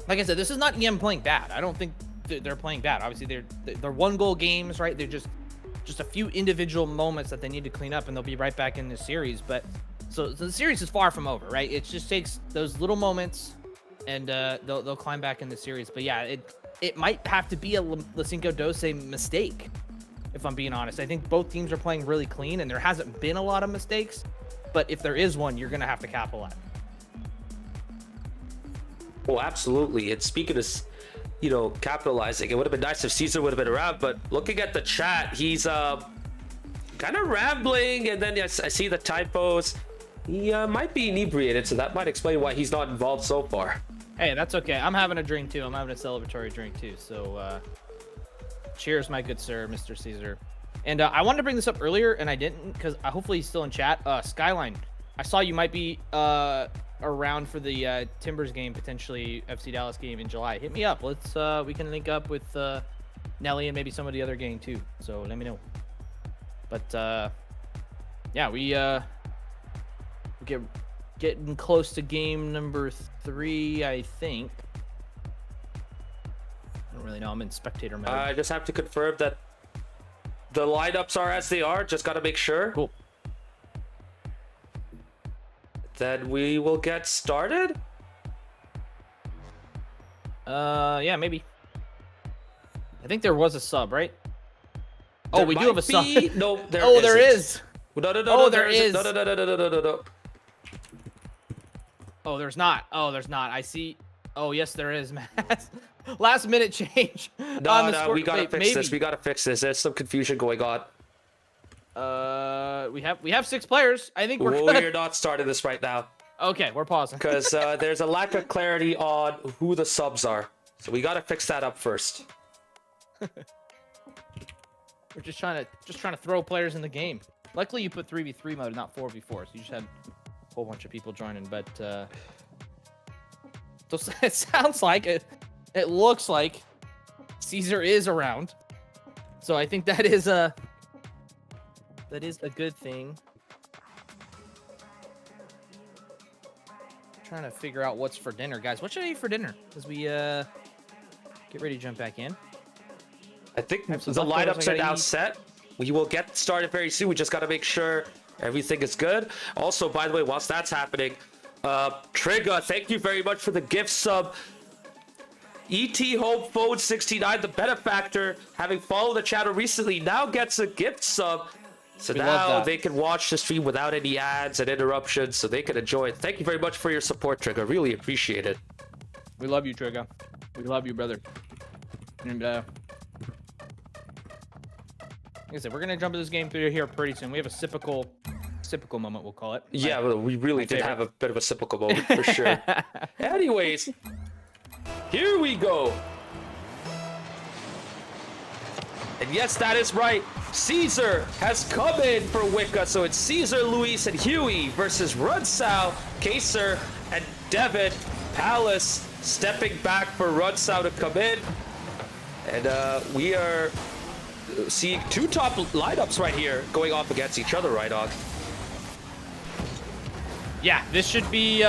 like I said, this is not EM playing bad. I don't think they're playing bad. Obviously, they're 1-goal games, right? They're just a few individual moments that they need to clean up, and they'll be right back in the series. But so the series is far from over, right? It just takes those little moments, and they'll climb back in the series. But yeah, it might have to be a LaCinco12 mistake, if I'm being honest. I think both teams are playing really clean, and there hasn't been a lot of mistakes. But if there is one, you're going to have to capitalize. Well, absolutely. And speaking of, capitalizing, it would have been nice if Caesar would have been around. But looking at the chat, he's kind of rambling, and then I see the typos. He might be inebriated, so that might explain why he's not involved so far. Hey, that's okay. I'm having a drink too. I'm having a celebratory drink too. So, cheers, my good sir, Mr. Caesar. And I wanted to bring this up earlier, and I didn't because hopefully he's still in chat. Skyline, I saw you might be around for the Timbers game, potentially FC Dallas game in July. Hit me up. Let's we can link up with Nelly and maybe some of the other gang too. So let me know. But yeah, we getting close to game number 3, I think. I don't really know. I'm in spectator mode. I just have to confirm that the lineups are as they are. Just got to make sure. Cool. Then we will get started. Yeah, maybe. I think there was a sub, right? There Oh, we do have a sub. No, there oh, there isn't. is. No, Oh, there isn't. is. No. Oh, there's not. Oh, there's not. I see. Oh, yes, there is, Matt. Last minute change. No, we gotta fix this. We gotta fix this. There's some confusion going on. We have 6 players. I think we're good. We're not starting this right now Okay, we're pausing. because there's a lack of clarity on who the subs are. So we gotta fix that up first. We're just trying to throw players in the game. Luckily, you put 3v3 mode, not 4v4, so you just had a whole bunch of people joining. But so it sounds like it looks like Caesar is around. So I think that is a good thing. Trying to figure out what's for dinner, guys. What should I eat for dinner as we get ready to jump back in? I think have some the leftovers lineups I are gotta now eat. set. We will get started very soon. We just got to make sure everything is good. Also, by the way, whilst that's happening, Trigger, thank you very much for the gift sub. ET Home Phone 69, the benefactor, having followed the channel recently, now gets a gift sub. So We love now that. they can watch the stream without any ads and interruptions, so they can enjoy it. Thank you very much for your support, Trigger. Really appreciate it. We love you, Trigger. We love you, brother. And like I said, we're gonna jump into this game through here pretty soon. We have a sipical moment, we'll call it. Yeah, well, we really did favorite. have a bit of a cyclical moment for sure. Anyways, here we go. And yes, that is right. Caesar has come in for Wicca, so it's Caesar, Luis, and Huey versus Runsau, Kaser, and Devin. Palace stepping back for Runsau to come in. And we are seeing 2 top lineups right here going off against each other right on. Yeah, this should be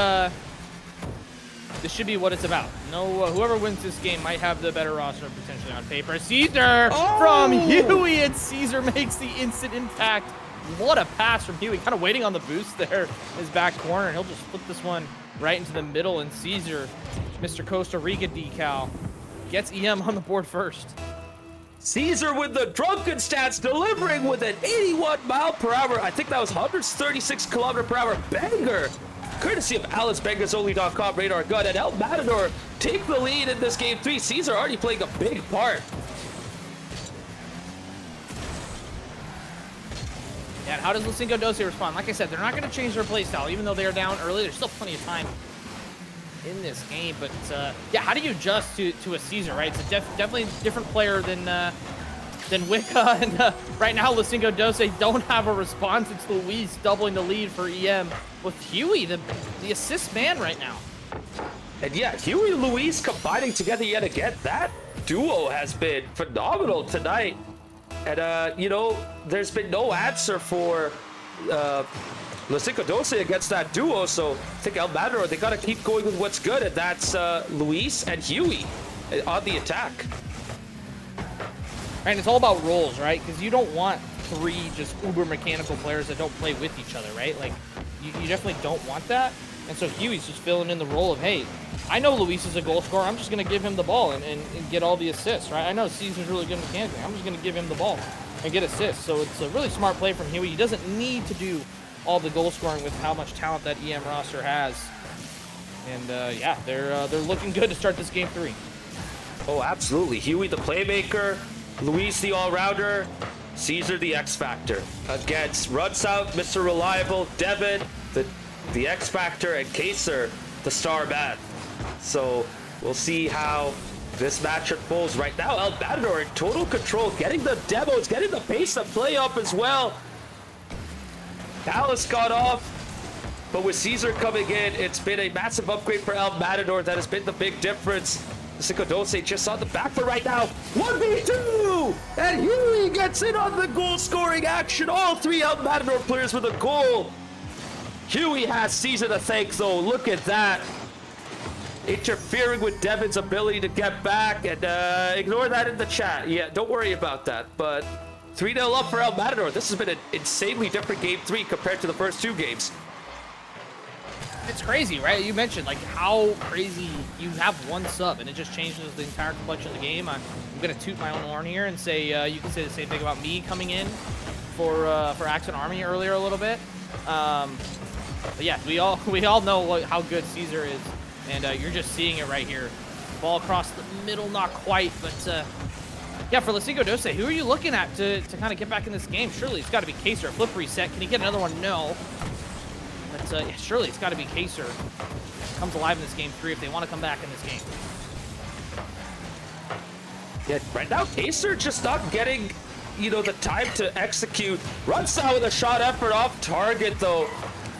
what it's about. No, whoever wins this game might have the better roster potentially on paper. Caesar from Huey, and Caesar makes the instant impact. What a pass from Huey, kind of waiting on the boost there in his back corner, and he'll just flip this one right into the middle, and Caesar, Mr. Costa Rica decal, gets EM on the board first. Caesar with the drunken stats, delivering with an 81 mile per hour. I think that was 136 kilometer per hour banger. Courtesy of AliceBangersOnly.com radar gun, and El Matador take the lead in this game 3. Caesar already playing a big part. Yeah, and how does LaCinco12 respond? Like I said, they're not going to change their playstyle, even though they are down early. There's still plenty of time in this game, but yeah, how do you adjust to a Caesar, right? It's a definitely a different player than Wicca, and right now LaCinco12 don't have a response. It's Luis doubling the lead for EM with Huey, the assist man right now. And yeah, Huey and Luis combining together yet again. That duo has been phenomenal tonight. And you know, there's been no answer for LaCinco12 against that duo, so I think El Matador, they gotta keep going with what's good, and that's Luis and Huey on the attack. And it's all about roles, right? Because you don't want 3 just uber mechanical players that don't play with each other, right? Like, you definitely don't want that. And so Huey's just filling in the role of, hey, I know Luis is a goal scorer. I'm just going to give him the ball and get all the assists, right? I know Caesar's really good mechanically. I'm just going to give him the ball and get assists. So it's a really smart play from Huey. He doesn't need to do all the goal scoring with how much talent that EM roster has. And yeah, they're looking good to start this game 3. Oh, absolutely. Huey the playmaker, Luis the all-rounder, Caesar the X-Factor. Against Runsau, Mr. Reliable, Devin the X-Factor, and Kaser the star man. So we'll see how this match unfolds. Right now, El Matador in total control, getting the demos, getting the pace of play up as well. Dallas got off, but with Caesar coming in, it's been a massive upgrade for El Matador. That has been the big difference. LaCinco12 just on the back foot right now. 1v2! And Huey gets in on the goal scoring action. All three El Matador players with a goal. Huey has Caesar to thank, though. Look at that. Interfering with Devin's ability to get back. And ignore that in the chat. Yeah, don't worry about that. But 3-0 up for El Matador. This has been an insanely different game 3 compared to the first 2 games. It's crazy, right? You mentioned like how crazy you have one sub and it just changes the entire complexion of the game. I'm gonna toot my own horn here and say you can say the same thing about me coming in for Accent Army earlier a little bit. But yeah, we all know how good Caesar is, and you're just seeing it right here. Ball across the middle, not quite, but yeah, for LaCinco12, who are you looking at to kind of get back in this game? Surely it's got to be Kaser. Flip reset. Can he get another one? No. But yeah, surely it's got to be Kaser. Comes alive in this game 3 if they want to come back in this game. Yeah, right now Kaser just not getting, you know, the time to execute. Runs out with a shot effort off target though.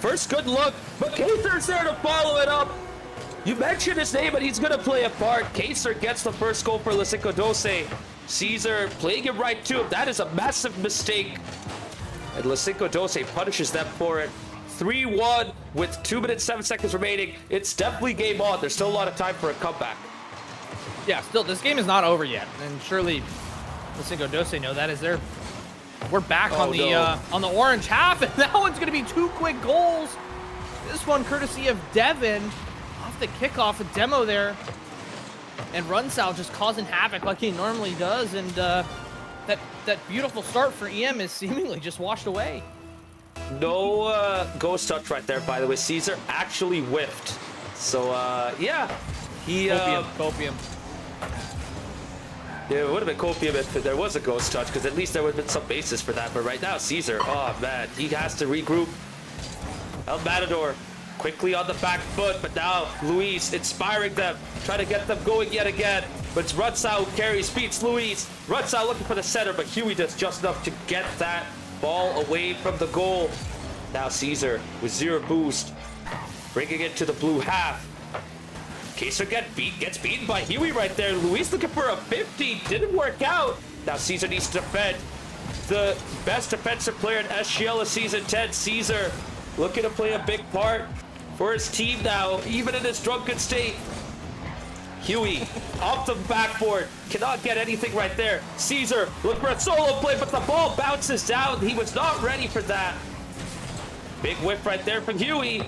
First good look, but Kaser's there to follow it up. You mentioned his name, but he's gonna play a part. Kaser gets the first goal for LaCinco12. Caesar playing him right to him. That is a massive mistake. And LaCinco12 punishes them for it. 3-1 with 2 minutes 7 seconds remaining. It's definitely game on. There's still a lot of time for a comeback. Yeah, still this game is not over yet, and surely LaCinco12 know that. We're back on the orange half, and that one's gonna be 2 quick goals. This one courtesy of Devin off the kickoff, a demo there, and Runsal just causing havoc like he normally does, and that beautiful start for EM is seemingly just washed away. No ghost touch right there, by the way. Caesar actually whiffed. So, yeah. He, Copium. Yeah, it would have been Copium if there was a ghost touch, because at least there would have been some basis for that. But right now, Caesar, oh, man, he has to regroup. El Matador quickly on the back foot, but now Luis inspiring them, trying to get them going yet again. But it's Rutsau who carries, beats Luis. Rutsau looking for the center, but Huey does just enough to get that ball away from the goal. Now Caesar with 0 boost, bringing it to the blue half. Kaser gets beaten by Huey right there. Luis looking for a 50, didn't work out. Now Caesar needs to defend. The best defensive player in SGL of Season 10, Caesar, looking to play a big part for his team now, even in his drunken state. Huey off the backboard, cannot get anything right there. Caesar looking for a solo play, but the ball bounces down. He was not ready for that. Big whip right there from Huey.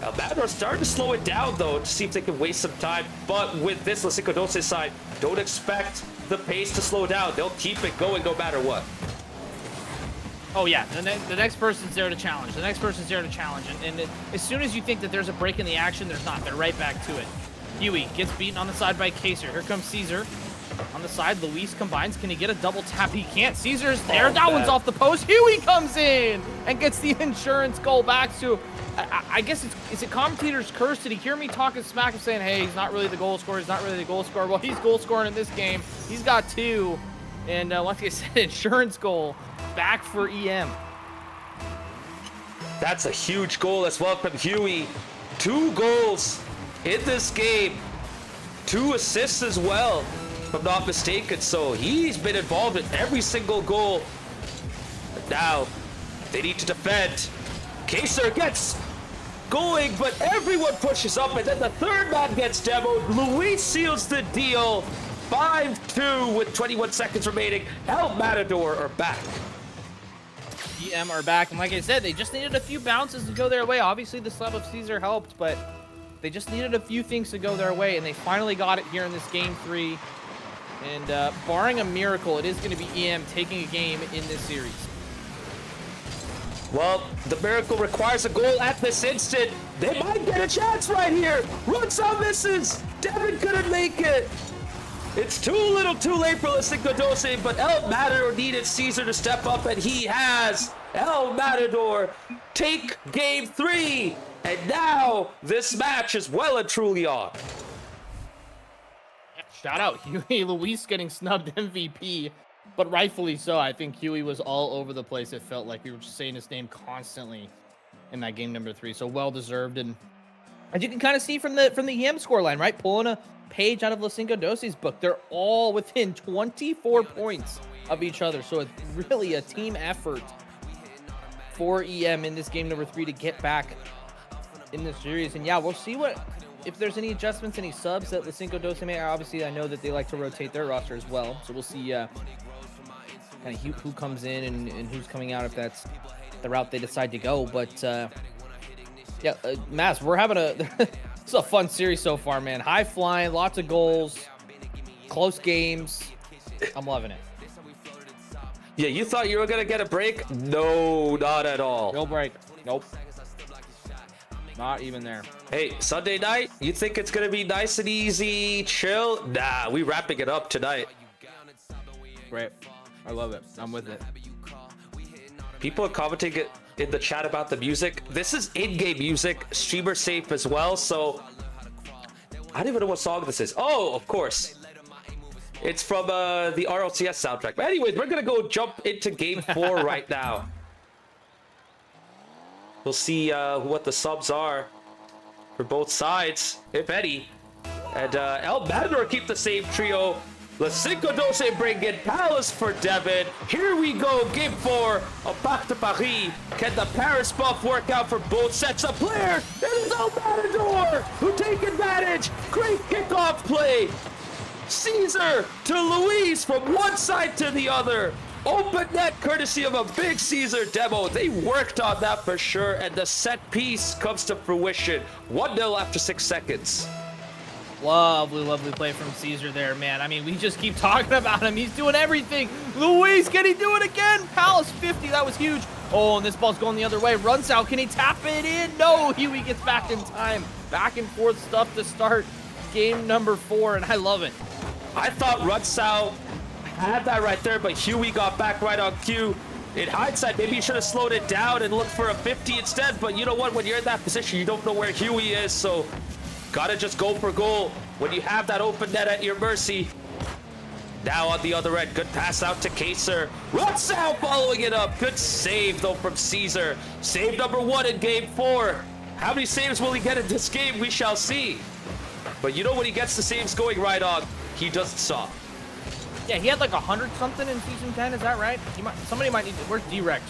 El Matador starting to slow it down though to see if they can waste some time. But with this LaCinco12 side, don't expect the pace to slow down. They'll keep it going no matter what. Oh yeah, the next person's there to challenge. The next person's there to challenge. And as soon as you think that there's a break in the action, there's not. They're right back to it. Huey gets beaten on the side by Kaser. Here comes Caesar. On the side, Luis combines. Can he get a double tap? He can't. Caesar's there. That one's off the post. Huey comes in and gets the insurance goal back to, I guess is it commentator's curse? Did he hear me talking smack and saying, hey, he's not really the goal scorer. He's not really the goal scorer. Well, he's goal scoring in this game. He's got 2. And like I said, insurance goal back for EM. That's a huge goal as well from Huey. 2 goals in this game. 2 assists as well, if I'm not mistaken. So he's been involved in every single goal. But now they need to defend. Kaser gets going, but everyone pushes up, and then the third man gets demoed. Luis seals the deal. 5-2 with 21 seconds remaining. El Matador are back. EM are back, and like I said, they just needed a few bounces to go their way. Obviously, the sub of Caesar helped, but they just needed a few things to go their way, and they finally got it here in this game 3. And barring a miracle, it is going to be EM taking a game in this series. Well, the miracle requires a goal at this instant. They might get a chance right here. Runsal misses. Devin couldn't make it. It's too little too late for LaCinco12, but El Matador needed Caesar to step up, and he has. El Matador take game 3, and now this match is well and truly on. shout out Huey Luis getting snubbed MVP, but rightfully so. I think Huey was all over the place. It felt like we were just saying his name constantly in that game number 3. So well deserved. And as you can kind of see from the EM scoreline, right? Pulling a page out of LaCinco12's book. They're all within 24 points of each other. So it's really a team effort for EM in this game number 3 to get back in the series. And yeah, we'll see if there's any adjustments, any subs that LaCinco12 may. Obviously, I know that they like to rotate their roster as well. So we'll see kind of who comes in and who's coming out, if that's the route they decide to go. But yeah, Maz, we're having it's a fun series so far, man. High flying, lots of goals, close games. I'm loving it. Yeah, you thought you were gonna get a break? No, not at all. No break. Nope. Not even there. Hey, Sunday night, you think it's gonna be nice and easy, chill? Nah, we wrapping it up tonight. Great. I love it. I'm with it. People are commenting in the chat about the music. This is in-game music, streamer safe as well, so I don't even know what song this is. Oh, of course. It's from the RLCS soundtrack. But anyways, we're gonna go jump into game 4 right now. We'll see what the subs are for both sides, if any. And El Matador keep the same trio. LaCinco12 bring in Palace for Devin. Here we go, game 4 of Back to Paris. Can the Paris buff work out for both sets of players? It is El Matador who take advantage. Great kickoff play. Caesar to Luis from one side to the other. Open net courtesy of a big Caesar demo. They worked on that for sure, and the set piece comes to fruition. 1-0 after 6 seconds. Lovely play from Caesar there, man. I mean, we just keep talking about him. He's doing everything. Luis, can he do it again? Palace 50, that was huge. Oh, and this ball's going the other way. Runs out, can he tap it in? No, Huey gets back in time. Back and forth stuff to start game number 4, and I love it. I thought Rutsau had that right there, but Huey got back right on cue. In hindsight, maybe you should have slowed it down and looked for a 50 instead, but you know what? When you're in that position, you don't know where Huey is, so gotta just go for goal when you have that open net at your mercy. Now on the other end, good pass out to Kaser. Rutsau following it up. Good save, though, from Caesar. Save number 1 in game 4. How many saves will he get in this game? We shall see. But you know when he gets the saves going right on, he doesn't stop. Yeah, he had like 100 something in season 10. Is that right? Somebody might need to. Where's Direct?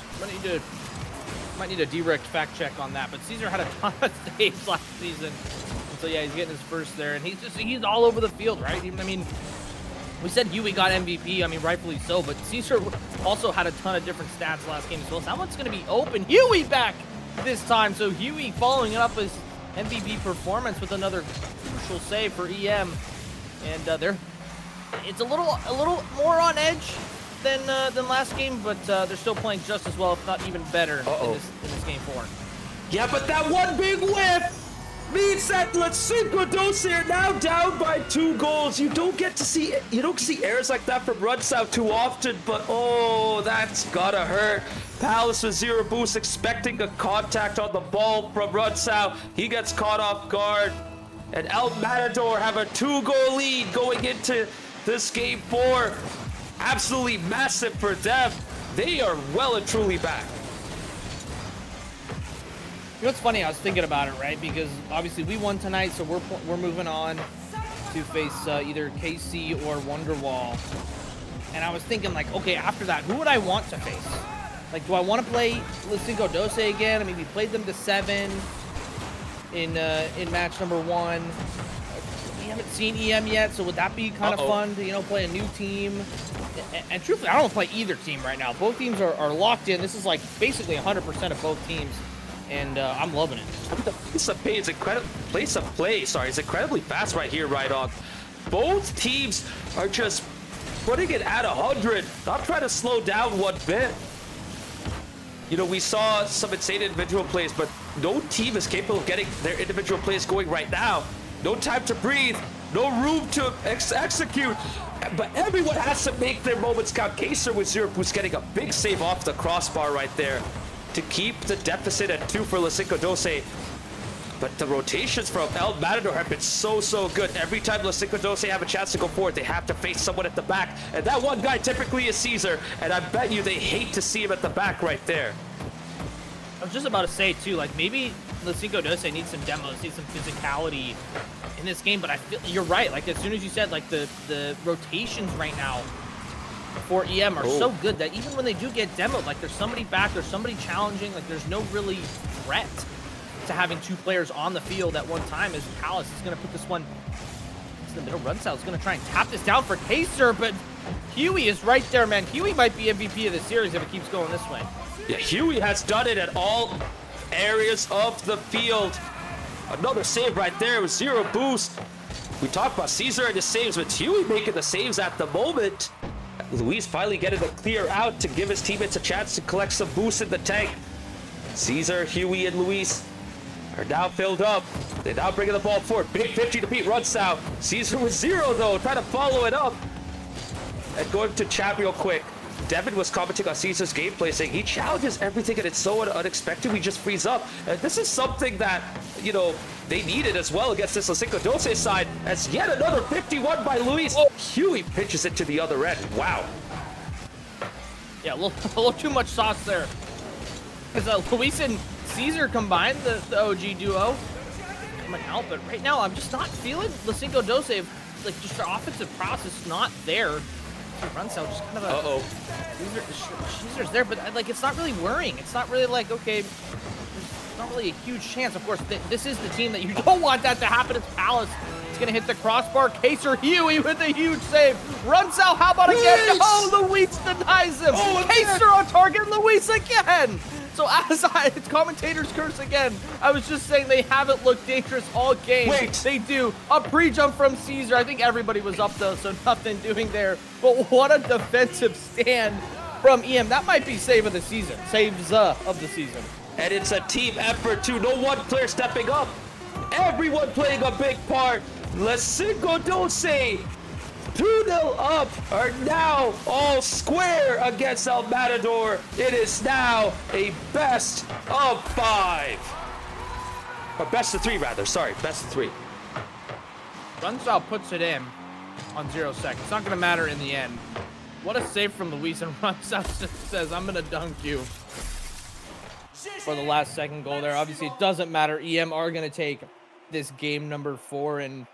Might need a Direct fact check on that. But Caesar had a ton of saves last season, and so yeah, he's getting his first there, and he's all over the field, right? I mean, we said Huey got MVP. I mean, rightfully so. But Caesar also had a ton of different stats last game as well. So that one's going to be open. Huey back this time. So Huey following up his MVP performance with another crucial save for EM, and it's a little more on edge than last game, but they're still playing just as well, if not even better, in this game 4. Yeah, but that one big whiff means that LaCinco12 are now down by 2 goals. You don't see errors like that from Rutsau too often, but oh, that's gotta hurt. Palace with 0 boost, expecting a contact on the ball from Rutsau. He gets caught off guard, and El Matador have a 2-goal lead going into this game 4. Absolutely massive for them. They are well and truly back. You know what's funny? I was thinking about it, right? Because obviously we won tonight, so we're moving on to face either KC or Wonderwall. And I was thinking, like, okay, after that, who would I want to face? Like, do I want to play LaCinco12 again? I mean, we played them to 7 in match number 1. We haven't seen EM yet, so would that be kind of fun to, play a new team? And truthfully, I don't want to play either team right now. Both teams are locked in. This is like basically 100% of both teams, and I'm loving it. The pace of play is incredibly fast right here, right on. Both teams are just putting it at 100, not trying to slow down one bit. We saw some insane individual plays, but no team is capable of getting their individual plays going right now. No time to breathe, no room to execute, but everyone has to make their moments count. Kaser with 0 boost getting a big save off the crossbar right there to keep the deficit at 2 for LaCinco12. But the rotations from El Matador have been so good. Every time LaCinco12 have a chance to go forward, they have to face someone at the back. And that one guy typically is Caesar. And I bet you they hate to see him at the back right there. I was just about to say, too, like, maybe LaCinco12 needs some demos, needs some physicality in this game. But I feel you're right. Like, as soon as you said, like, the rotations right now for EM are so good that even when they do get demoed, like, there's somebody back, there's somebody challenging, like, there's no really threat to having two players on the field at one time. As Palace is going to put this one into the middle. Runsell is going to try and tap this down for Kaser, but Huey is right there, man. Huey might be MVP of the series if it keeps going this way. Yeah, Huey has done it at all areas of the field. Another save right there with 0 boost. We talked about Caesar and his saves, but Huey making the saves at the moment. Luis finally getting the clear out to give his teammates a chance to collect some boost in the tank. Caesar, Huey, and Luis are now filled up. They're now bringing the ball forward. Big 50 to beat Runsell. Caesar with 0 though, trying to follow it up. And going to chat real quick. Devin was commenting on Caesar's gameplay, saying he challenges everything and it's so unexpected we just freeze up. And this is something that, you know, they needed as well against this LaCinco12 side, as yet another 51 by Luis. Oh, Huey pitches it to the other end. Wow. Yeah, a little too much sauce there. Because Luis and Caesar combined, the OG duo, coming out. But right now, I'm just not feeling LaCinco12. Like, just their offensive process not there. Runsell just kind of a... Caesar's there, but like, it's not really worrying. It's not really like, okay, there's not really a huge chance. Of course, this is the team that you don't want that to happen. It's Palace. It's going to hit the crossbar. Kaser Huey with a huge save. Runsell, how about again? Oh, Luis denies him. Oh, Kaser on target. Luis again. So as it's commentator's curse again. I was just saying they haven't looked dangerous all game. Wait. They do. A pre-jump from Caesar. I think everybody was up though, so nothing doing there. But what a defensive stand from EM. That might be save of the season. Saves of the season. And it's a team effort too. No one player stepping up. Everyone playing a big part. LaCinco12 2-0 up, are now all square against El Matador. It is now a best of 5. Or best of 3 rather, sorry, best of 3. Runsell puts it in on 0 seconds. It's not gonna matter in the end. What a save from Luis, and Runsell just says, I'm gonna dunk you. For the last second goal there. Obviously it doesn't matter. EM are gonna take this game number 4, and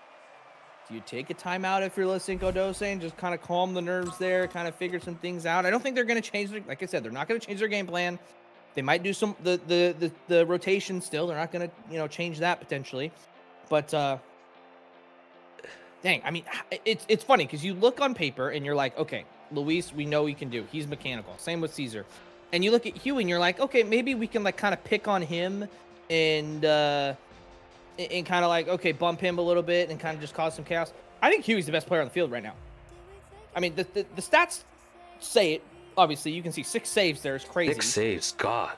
do you take a timeout if you're LaCinco12 and just kind of calm the nerves there, kind of figure some things out? I don't think they're going to change their, like I said, they're not going to change their game plan. They might do some the rotation still. They're not going to, you know, change that potentially. But dang, I mean, it's funny because you look on paper and you're like, okay, Luis, we know he can do. He's mechanical. Same with Caesar. And you look at Huey and you're like, okay, maybe we can like kind of pick on him and kind of like, okay, bump him a little bit and kind of just cause some chaos. I think Huey's the best player on the field right now. I mean, the stats say it. Obviously, you can see 6 saves there is crazy. 6 saves, God.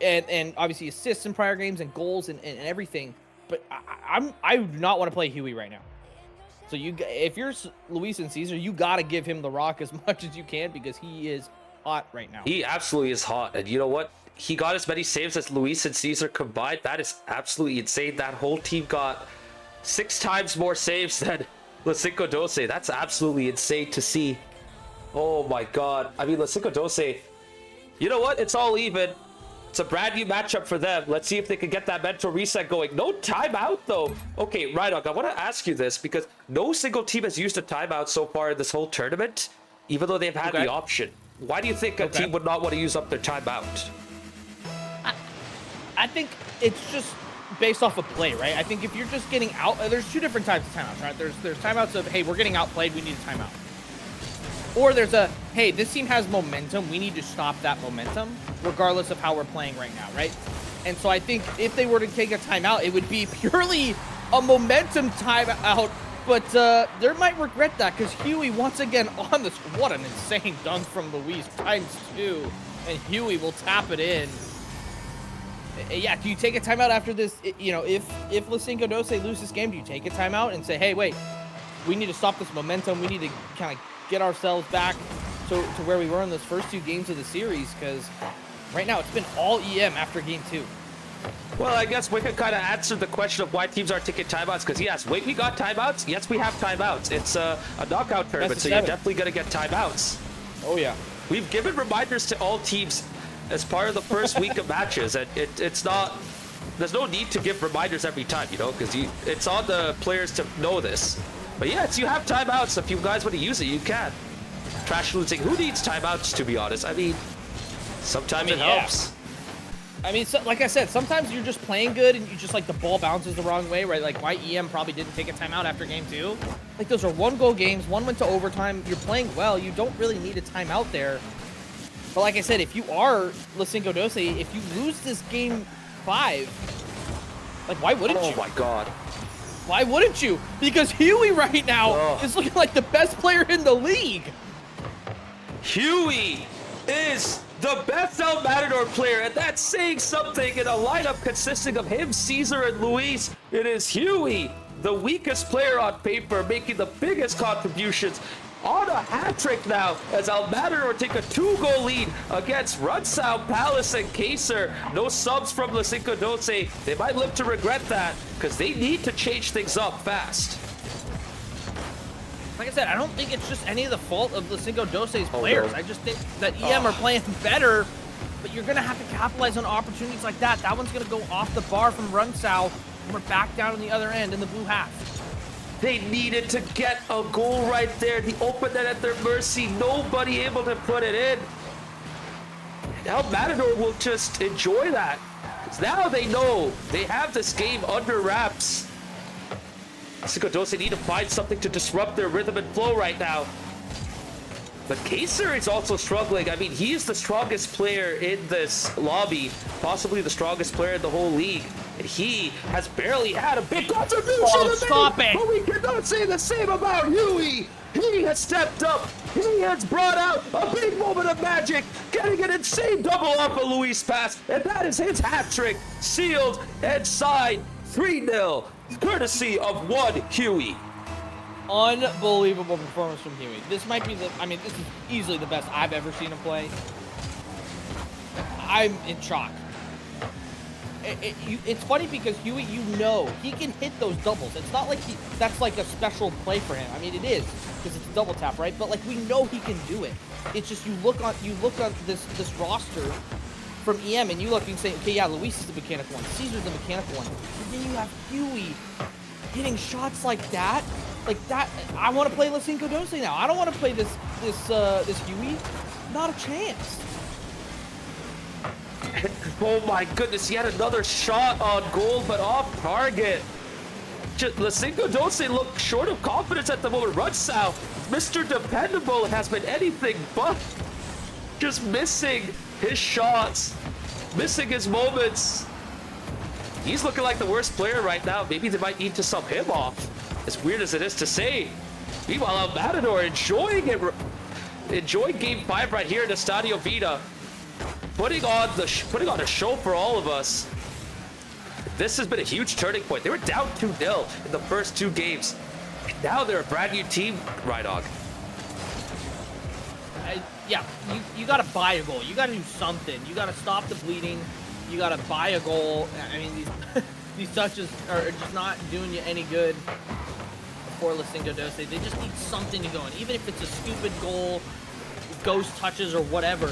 And obviously assists in prior games and goals and everything. But I do not want to play Huey right now. So if you're Luis and Caesar, you got to give him the rock as much as you can because he is hot right now. He absolutely is hot. And you know what? He got as many saves as Luis and Caesar combined. That is absolutely insane. That whole team got 6 times more saves than LaCinco12. That's absolutely insane to see. Oh my God. I mean, LaCinco12, you know what? It's all even. It's a brand new matchup for them. Let's see if they can get that mental reset going. No timeout though. Okay, Rhydog, I want to ask you this because no single team has used a timeout so far in this whole tournament, even though they've had the option. Why do you think a team would not want to use up their timeout? I think it's just based off of play, right? I think if you're just getting out, there's 2 different types of timeouts, right? There's timeouts of, hey, we're getting outplayed, we need a timeout. Or there's a, hey, this team has momentum, we need to stop that momentum, regardless of how we're playing right now, right? And so I think if they were to take a timeout, it would be purely a momentum timeout, but they might regret that because Huey, once again, on this, what an insane dunk from Luis, ×2, and Huey will tap it in. Yeah, do you take a timeout after this? You know, if LaCinco12 lose this game, do you take a timeout and say, hey, wait, we need to stop this momentum. We need to kind of get ourselves back to where we were in those first 2 games of the series? Because right now it's been all EM after game 2. Well, I guess we could kind of answer the question of why teams aren't taking timeouts, because yes, wait, we got timeouts. Yes, we have timeouts. It's a knockout tournament, so you're definitely going to get timeouts. Oh, yeah. We've given reminders to all teams as part of the first week of matches, and it's not... There's no need to give reminders every time, you know, because it's on the players to know this. But yes, you have timeouts. If you guys want to use it, you can. Trash losing. Who needs timeouts, to be honest? I mean, sometimes it helps. I mean, so, like I said, sometimes you're just playing good and you just like the ball bounces the wrong way, right? Like why EM probably didn't take a timeout after game 2. Like those are 1-goal games. One went to overtime. You're playing well. You don't really need a timeout there. But like I said, if you are LaCinco12, if you lose this game 5, like why wouldn't you? Oh my God. Why wouldn't you? Because Huey right now is looking like the best player in the league. Huey is the best El Matador player, and that's saying something in a lineup consisting of him, Caesar, and Luis. It is Huey, the weakest player on paper, making the biggest contributions on a hat-trick now as El Matador take a 2-goal lead against Runsau, Palace, and Kaser. No subs from LaCinco12. They might live to regret that because they need to change things up fast. Like I said, I don't think it's just any of the fault of LaCinco12's players. I just think that EM are playing better, but you're going to have to capitalize on opportunities like that. That one's going to go off the bar from Runsau, and we're back down on the other end in the blue half. They needed to get a goal right there. The open net at their mercy. Nobody able to put it in. Now Matador will just enjoy that. Because now they know they have this game under wraps. LaCinco12 need to find something to disrupt their rhythm and flow right now. But Kaser is also struggling. I mean, he is the strongest player in this lobby, possibly the strongest player in the whole league. And he has barely had a big contribution. Oh, stop it! But we cannot say the same about Huey. He has stepped up. He has brought out a big moment of magic, getting an insane double off a Luis pass. And that is his hat trick, sealed and signed 3-0, courtesy of one Huey. Unbelievable performance from Huey. This might be I mean, this is easily the best I've ever seen him play. I'm in shock. It's funny because Huey, you know, he can hit those doubles. It's not like that's like a special play for him. I mean, it is because it's a double tap, right? But like we know he can do it. It's just you look on this roster from EM and you look and say, okay, yeah, Luis is the mechanical one, Caesar's the mechanical one, and then you have Huey hitting shots like that. Like that, I want to play LaCinco12 now. I don't want to play this Huey. Not a chance. Oh my goodness, he had another shot on goal, but off target. LaCinco12 look short of confidence at the moment. Runsau, Mr. Dependable, has been anything but. Just missing his shots, missing his moments. He's looking like the worst player right now. Maybe they might need to sub him off. As weird as it is to say. Meanwhile, El Matador enjoying Game 5 right here in Estadio Vida. Putting on a show for all of us. This has been a huge turning point. They were down 2-0 in the first 2 games. And now they're a brand new team, Rydog. Yeah, you got to buy a goal. You got to do something. You got to stop the bleeding. You got to buy a goal. I mean, these touches are just not doing you any good for LaCinco12. They just need something to go in. Even if it's a stupid goal, ghost touches or whatever,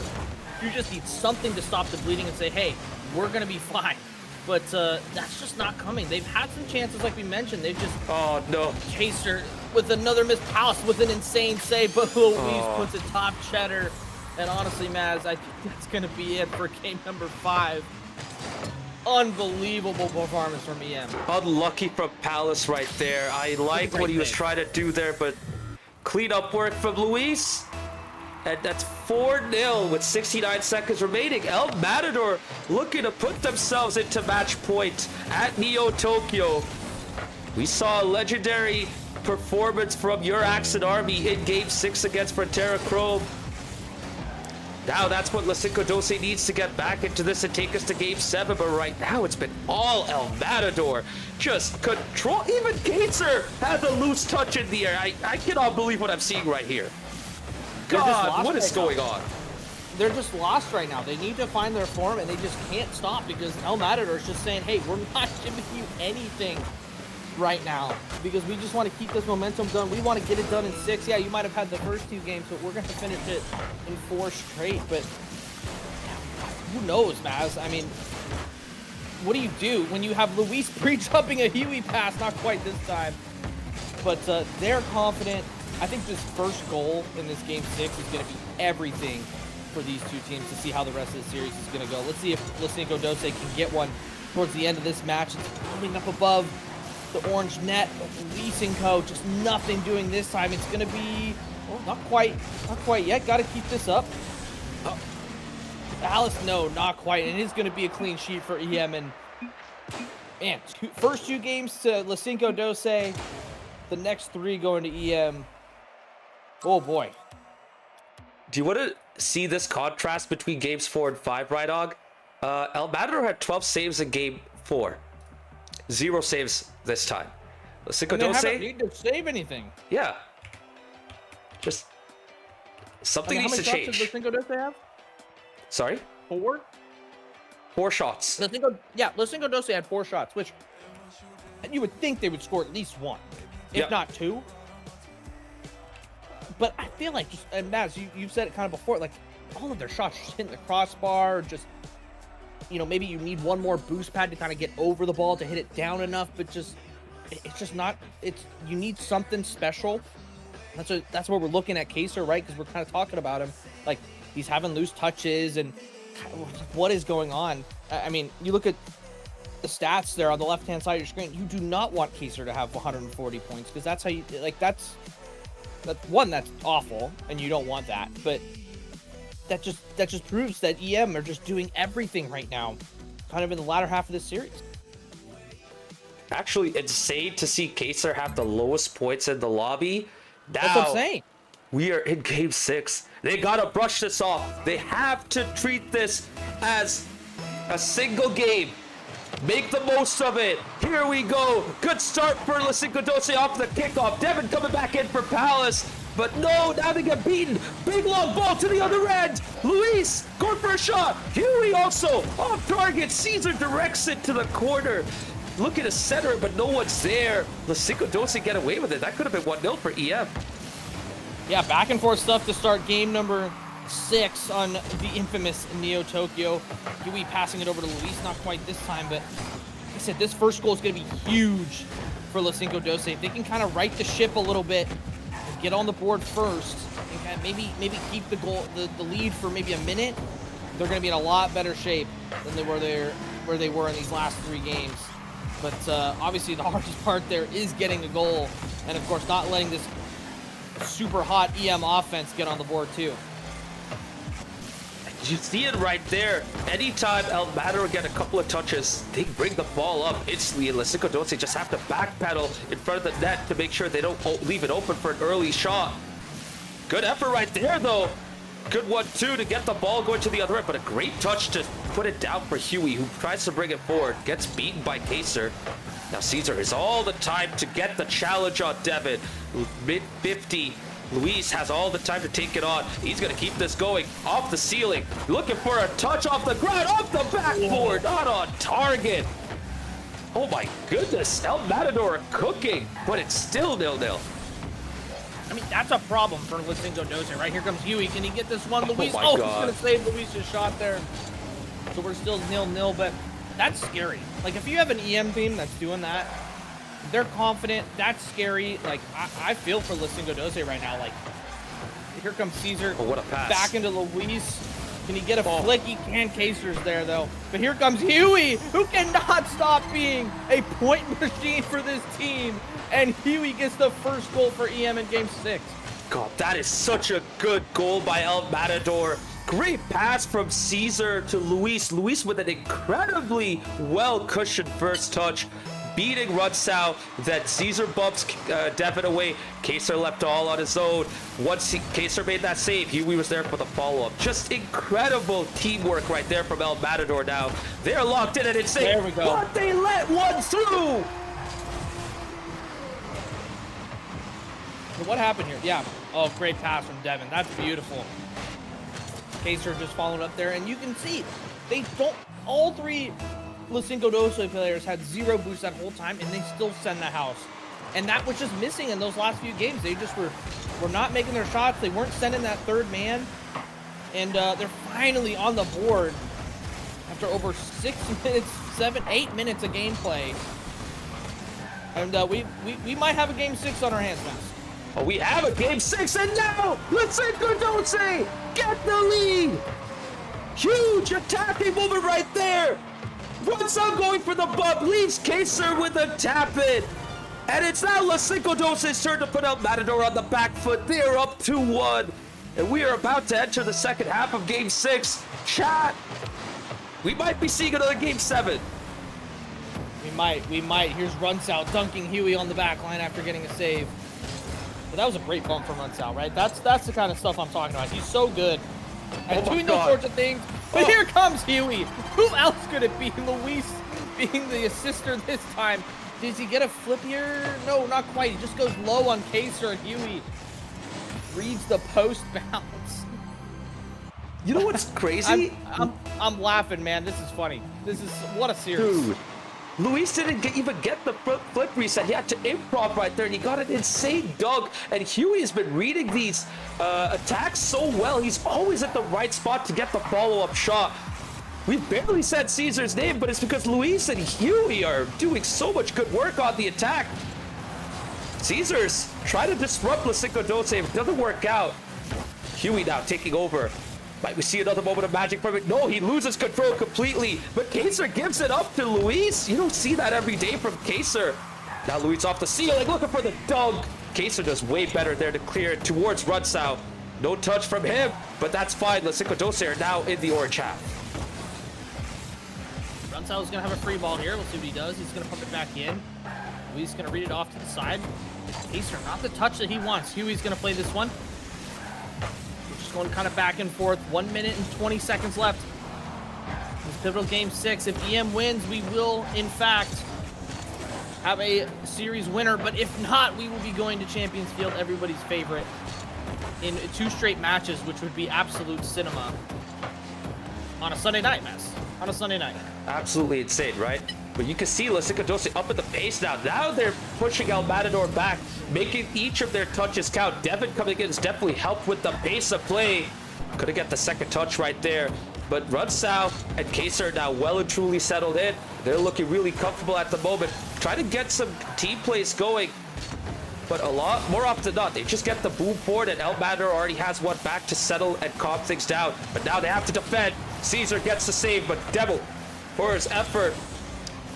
you just need something to stop the bleeding and say, hey, we're going to be fine. But that's just not coming. They've had some chances, like we mentioned. They've just... Oh, no. Kaser with another missed Palace with an insane save, but Luis puts it top cheddar. And honestly, Maz, I think that's going to be it for game number 5. Unbelievable performance from EM. Unlucky from Palace right there. I like what he was trying to do there, but clean up work from Luis. And that's 4-0 with 69 seconds remaining. El Matador looking to put themselves into match point at Neo Tokyo. We saw a legendary performance from your Accent Army in Game 6 against Frontera Chrome. Now that's what LaCinco12 needs to get back into this and take us to Game 7. But right now it's been all El Matador. Just control. Even Gazer has a loose touch in the air. I cannot believe what I'm seeing right here. God, what is going on? they're just lost right now. They need to find their form, and they just can't stop because El Matador is just saying, hey, we're not giving you anything right now because we just want to keep this momentum going. We want to get it done in 6. Yeah, you might have had the first 2 games, but we're going to finish it in 4 straight. But who knows, Maz? I mean, what do you do when you have Luis pre-jumping a Huey pass? Not quite this time, but they're confident. I think this first goal in this game 6 is going to be everything for these 2 teams to see how the rest of the series is going to go. Let's see if LaCinco12 can get one towards the end of this match. It's building up above the orange net, but LaCinco just nothing doing this time. It's going to be, oh, not quite yet. Got to keep this up. Alice, no, not quite. It is going to be a clean sheet for EM. And man, first 2 games to LaCinco12, the next 3 going to EM. Oh boy. Do you want to see this contrast between games 4 and 5, Rydog? El Matador had 12 saves in game 4. 0 saves this time. LaCinco12 haven't needed to save anything. Yeah. Just something needs to change. How many shots does LaCinco12 have? Sorry? 4? 4 shots. LaCinco12 had 4 shots, which you would think they would score at least 1, if not 2. But I feel like, just, and Maz, you've said it kind of before, like, all of their shots just hitting the crossbar, just, you know, maybe you need one more boost pad to kind of get over the ball to hit it down enough, but just, it's just not, you need something special. That's what we're looking at Kaser, right? Because we're kind of talking about him, like, he's having loose touches, and what is going on? I mean, you look at the stats there on the left-hand side of your screen, you do not want Kaser to have 140 points, because that's how you, like, that's awful, and you don't want that. But that just proves that EM are just doing everything right now, kind of in the latter half of this series. Actually, insane to see Kaser have the lowest points in the lobby. Now, that's what I'm saying. We are in game 6. They gotta brush this off. They have to treat this as a single game. Make the most of it. Here we go. Good start for LaCinco12 off the kickoff. Devin coming back in for Palace. But no, now they get beaten. Big long ball to the other end. Luis going for a shot. Huey also off target. Caesar directs it to the corner. Looking to center it, but no one's there. LaCinco12 get away with it. That could have been 1-0 for EM. Yeah, back and forth stuff to start game number 6 on the infamous Neo Tokyo. Huey passing it over to Luis, not quite this time, but like I said, this first goal is going to be huge for LaCinco12. If they can kind of right the ship a little bit and get on the board first, and kind of maybe keep the lead for maybe a minute, they're going to be in a lot better shape than they were there where they were in these last 3 games. But obviously the hardest part there is getting a goal, and of course not letting this super hot EM offense get on the board too. You see it right there. Anytime El Matador get a couple of touches, they bring the ball up instantly, and LaCinco12 just have to backpedal in front of the net to make sure they don't leave it open for an early shot. Good effort right there, though. Good one, too, to get the ball going to the other end, but a great touch to put it down for Huey, who tries to bring it forward. Gets beaten by Kaser. Now Caesar is all the time to get the challenge on Devin. Mid-50. Luis has all the time to take it on. He's going to keep this going. Off the ceiling. Looking for a touch off the ground. Off the backboard. Not on target. Oh my goodness. El Matador cooking. But it's still 0-0. I mean, that's a problem for LaCinco12. Right, here comes Huey. Can he get this one? Luis. My God. He's God. going to save Luis's shot there. So we're still 0-0, but that's scary. Like, if you have an EM team that's doing that, they're confident. That's scary. Like, I feel for LaCinco12 right now. Like, here comes Caesar. Oh, what a pass. Back into Luis. Can he get a flick? He can. Kaser's there, though. But here comes Huey, who cannot stop being a point machine for this team. And Huey gets the first goal for EM in Game 6. God, that is such a good goal by El Matador. Great pass from Caesar to Luis. Luis with an incredibly well-cushioned first touch. Beating Rutsau, then Caesar bumps Devin away. Kaser left all on his own. Once Kaser made that save, Huey was there for the follow-up. Just incredible teamwork right there from El Matador now. They're locked in and it's safe. There we go. But they let one through. So what happened here? Yeah. Oh, great pass from Devin. That's beautiful. Kaser just followed up there, and you can see they don't. All three LaCinco12 players had 0 boost that whole time, and they still send the house. And that was just missing in those last few games. They just were not making their shots. They weren't sending that third man, and they're finally on the board after over 6 minutes, 7, 8 minutes of gameplay. And we might have a game 6 on our hands now. Oh, we have a game 6, and now LaCinco12 get the lead. Huge attacking movement right there. Runsell going for the bump, leaves Kaser with a tap in. And it's now LaCinco12's turn to put out Matador on the back foot. They're up 2-1. And we are about to enter the second half of game 6. Chat, we might be seeing another game 7. We might. Here's Runsell dunking Huey on the back line after getting a save. But that was a great bump from Runsell, right? That's the kind of stuff I'm talking about. He's so good at doing those sorts of things. But here comes Huey. Who else could it be? Luis being the assister this time. Does he get a flip here? No, not quite. He just goes low on Kaser. Huey reads the post bounce. You know what's crazy? I'm laughing, man. This is funny. This is what a series. Dude, Luis didn't even get the flip reset. He had to improv right there, and he got an insane dunk. And Huey has been reading these attacks so well. He's always at the right spot to get the follow-up shot. We barely said Caesar's name, but it's because Luis and Huey are doing so much good work on the attack. Caesar's trying to disrupt LaCinco12. It doesn't work out. Huey now taking over. Might we see another moment of magic from it? No, he loses control completely. But Kaser gives it up to Luis. You don't see that every day from Kaser. Now Luis off the ceiling, looking for the dunk. Kaser does way better there to clear it towards Runsell. No touch from him, but that's fine. LaCinco12 are now in the orange half. Runsell is going to have a free ball here. We'll see what he does. He's going to pump it back in. Huey's going to read it off to the side. Kaser, not the touch that he wants. Huey's going to play this one. We're just going kind of back and forth. 1 minute and 20 seconds left. This pivotal game 6. If EM wins, we will, in fact, have a series winner. But if not, we will be going to Champions Field, everybody's favorite, in 2 straight matches, which would be absolute cinema on a Sunday night, Mess. On a Sunday night. Absolutely insane, right? But you can see LaCinco12 up at the pace now. Now they're pushing El Matador back, making each of their touches count. Devin coming in has definitely helped with the pace of play. Couldn't get the second touch right there. But Runsell and Kaser are now well and truly settled in. They're looking really comfortable at the moment. Trying to get some team plays going. But a lot more often than not, they just get the boom forward, and El Matador already has one back to settle and calm things down. But now they have to defend. Caesar gets the save, but Devil, for his effort.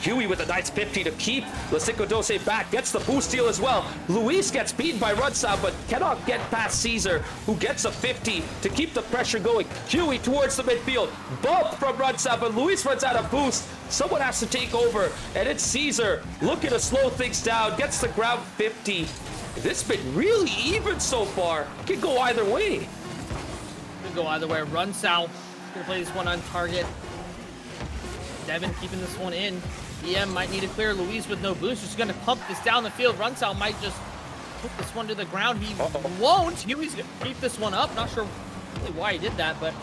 Huey with a nice 50 to keep LaCinco12 back, gets the boost steal as well. Luis gets beaten by Runsell, but cannot get past Caesar, who gets a 50 to keep the pressure going. Huey towards the midfield, bump from Runsell, but Luis runs out of boost. Someone has to take over, and it's Caesar looking to slow things down, gets the ground 50. This has been really even so far. Can go either way. Can go either way. Runsell gonna play this one on target. Devin keeping this one in. EM might need to clear. Luis with no boost. Just gonna pump this down the field. Runsell might just put this one to the ground. He won't. Huey's gonna keep this one up. Not sure really why he did that, but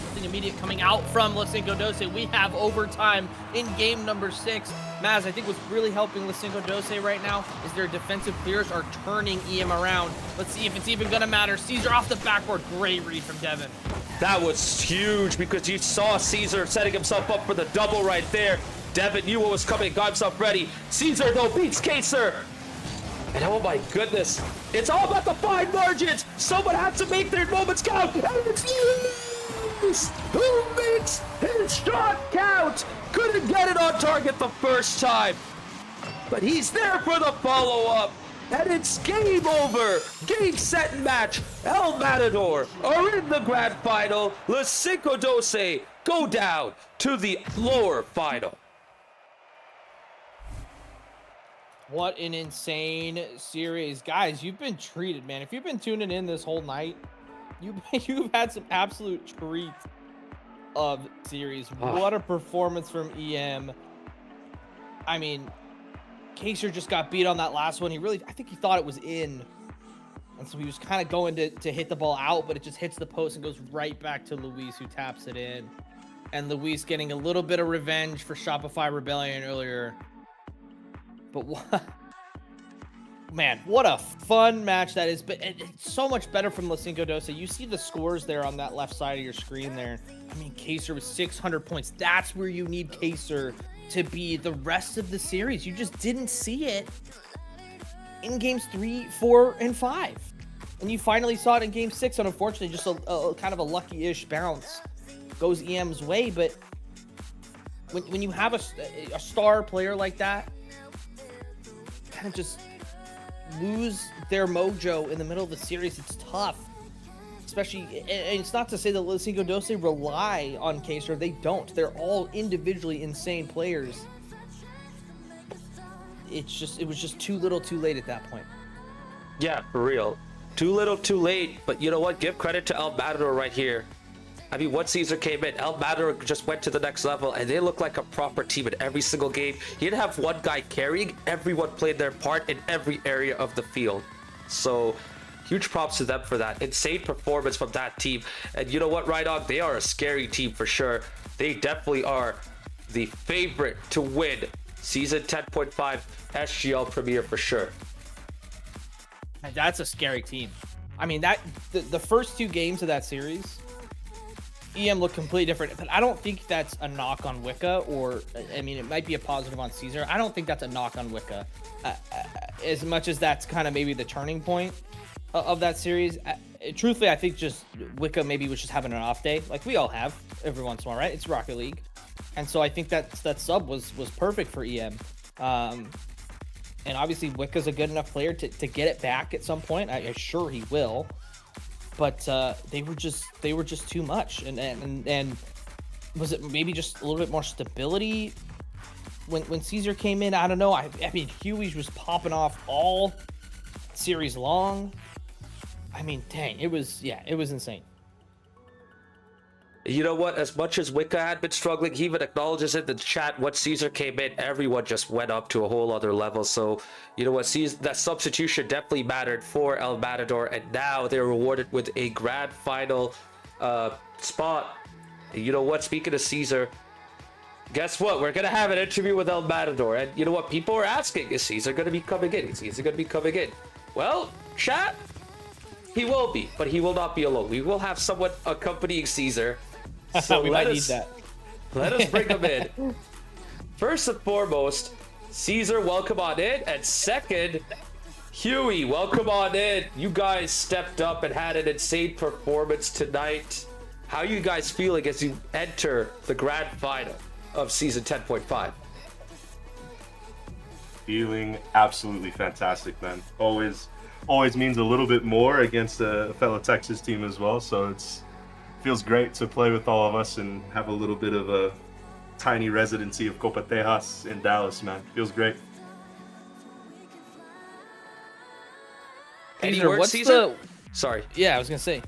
something immediate coming out from LaCinco12. We have overtime in game number 6. Maz, I think what's really helping LaCinco12 right now is their defensive clears are turning EM around. Let's see if it's even gonna matter. Caesar off the backboard. Great read from Devin. That was huge because you saw Caesar setting himself up for the double right there. Devin knew what was coming, got himself ready. Caesar, though, beats Kaser. And oh my goodness, it's all about the fine margins. Someone has to make their moments count. And it's Luis who makes his shot count. Couldn't get it on target the first time, but he's there for the follow-up. And it's game over. Game, set, and match. El Matador are in the grand final. LaCinco12 go down to the lower final. What an insane series. Guys, you've been treated, man. If you've been tuning in this whole night, you've had some absolute treat of series. What a performance from EM. I mean, Kaser just got beat on that last one. I think he thought it was in. And so he was kind of going to hit the ball out, but it just hits the post and goes right back to Luis, who taps it in. And Luis getting a little bit of revenge for Shopify Rebellion earlier. But what? Man, what a fun match that is. But it's so much better from LaCinco12. You see the scores there on that left side of your screen there. I mean, Kaser was 600 points. That's where you need Kaser to be the rest of the series. You just didn't see it in games 3, 4, and 5. And you finally saw it in game 6, and unfortunately, just a kind of a lucky-ish bounce goes EM's way. But when you have a star player like that, kind of just lose their mojo in the middle of the series, it's tough. Especially, and it's not to say that LaCinco12 rely on Kaser. They don't. They're all individually insane players. It was just too little too late at that point. Yeah, for real. Too little too late, but you know what? Give credit to El Matador right here. I mean, once Caesar came in, El Matador just went to the next level, and they look like a proper team in every single game. He didn't have one guy carrying. Everyone played their part in every area of the field. So, huge props to them for that. Insane performance from that team. And you know what, Rydog? They are a scary team for sure. They definitely are the favorite to win Season 10.5 SGL Premier for sure. That's a scary team. I mean, the first 2 games of that series, EM looked completely different. But I don't think that's a knock on Wicca, or, I mean, it might be a positive on Caesar. I don't think that's a knock on Wicca. As much as that's kind of maybe the turning point of that series. Truthfully, I think just Wicca maybe was just having an off day, like we all have every once in a while, right? It's Rocket League. And so I think that sub was perfect for EM. And obviously Wicca's a good enough player to get it back at some point. I'm sure he will. But they were just too much. And was it maybe just a little bit more stability when Caesar came in? I don't know. I mean, Huey was popping off all series long. I mean, dang, it was insane. You know what? As much as Wicca had been struggling, he even acknowledges in the chat once Caesar came in, everyone just went up to a whole other level. So, you know what? That substitution definitely mattered for El Matador, and now they're rewarded with a grand final spot. And you know what? Speaking of Caesar, guess what? We're going to have an interview with El Matador. And you know what? People are asking, is Caesar going to be coming in? Is Caesar going to be coming in? Well, chat, he will be, but he will not be alone. We will have someone accompanying Caesar. So we might need that. Let us bring him in. First and foremost, Caesar, welcome on in. And second, Huey, welcome on in. You guys stepped up and had an insane performance tonight. How are you guys feeling as you enter the grand final of Season 10.5? Feeling absolutely fantastic, man. Always means a little bit more against a fellow Texas team as well. So feels great to play with all of us and have a little bit of a tiny residency of Copa Tejas in Dallas, man. Feels great. Any Caesar, words, Caesar? Sorry. Yeah, I was gonna say,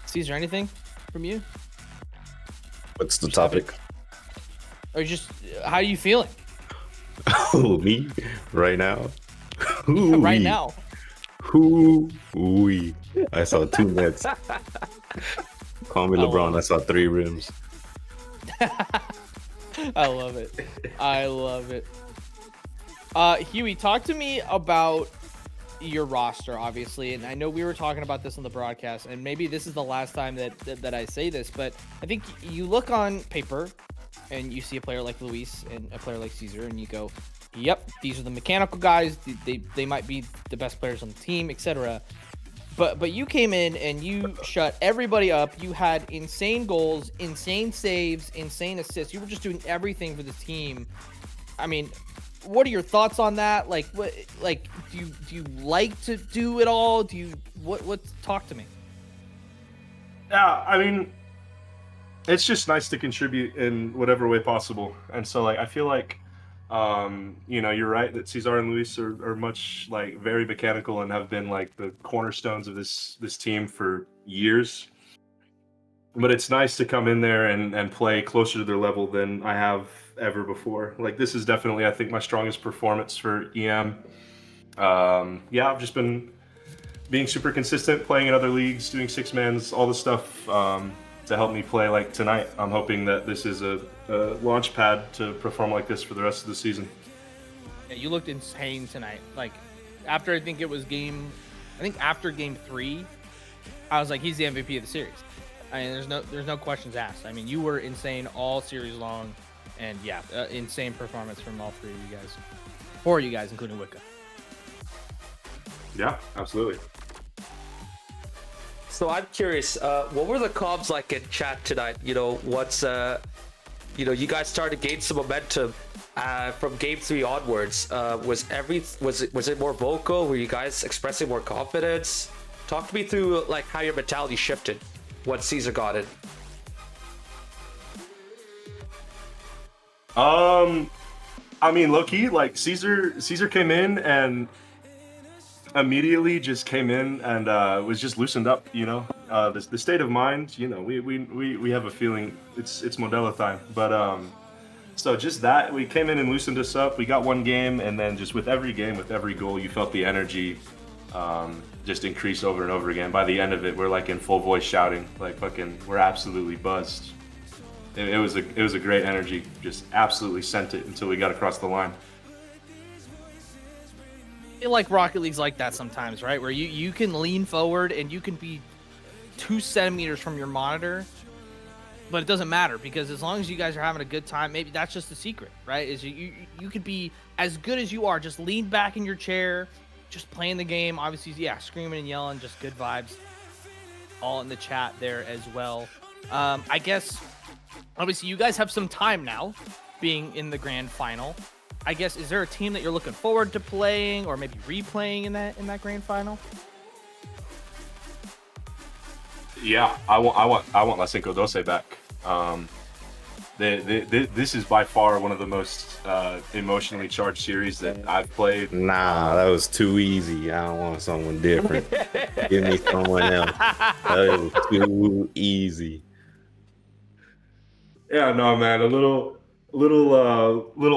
Caesar, anything from you? What's the topic? Or just how are you feeling? Oh, me? Right now? Right now. Hoo-wee. I saw 2 nets. Call me LeBron. I saw 3 rims. I love it. I love it. Huey, talk to me about your roster, obviously. And I know we were talking about this on the broadcast, and maybe this is the last time that I say this, but I think you look on paper and you see a player like Luis and a player like Caesar, and you go, yep, these are the mechanical guys. They might be the best players on the team, etc. But you came in and you shut everybody up. You had insane goals, insane saves, insane assists. You were just doing everything for the team. I mean, what are your thoughts on that? Like, what? Like, do you like to do it all? What? Talk to me. Yeah, I mean, it's just nice to contribute in whatever way possible. And so, like, I feel like, you're right that Cesar and Luis are much like very mechanical and have been like the cornerstones of this team for years. But it's nice to come in there and play closer to their level than I have ever before. Like, this is definitely, I think, my strongest performance for EM. I've just been being super consistent, playing in other leagues, doing 6-mans, all the stuff to help me play like tonight. I'm hoping that this is a launch pad to perform like this for the rest of the season. Yeah, you looked insane tonight. Like after after game 3, I was like, he's the MVP of the series. I mean, there's no questions asked. I mean, you were insane all series long, and yeah, insane performance from all 4 of you guys, including Wicca. Yeah, absolutely. So I'm curious, what were the comms like in chat tonight? You know, you guys started to gain some momentum from game 3 onwards. Was it more vocal? Were you guys expressing more confidence? Talk to me through like how your mentality shifted once Caesar got in. I mean, low key, like Caesar came in and immediately just came in and was just loosened up. You know, the state of mind. You know, we have a feeling it's Modelo time, but so just that we came in and loosened us up. We got one game, and then just with every game, with every goal, you felt the energy just increase over and over again. By the end of it, we're like in full voice shouting, like fucking, we're absolutely buzzed. It was a great energy. Just absolutely sent it until we got across the line. I feel like Rocket League's like that sometimes, right? Where you can lean forward and you can be 2 centimeters from your monitor, but it doesn't matter because as long as you guys are having a good time, maybe that's just the secret, right? Is you could be as good as you are, just lean back in your chair, just playing the game. Obviously, yeah, screaming and yelling, just good vibes. All in the chat there as well. I guess obviously you guys have some time now, being in the grand final. I guess, is there a team that you're looking forward to playing or maybe replaying in that grand final? Yeah, I want LaCinco12 back. This is by far one of the most emotionally charged series that I've played. Nah, that was too easy. I don't want someone different. Give me someone else. That was too easy. Yeah, no, man, a little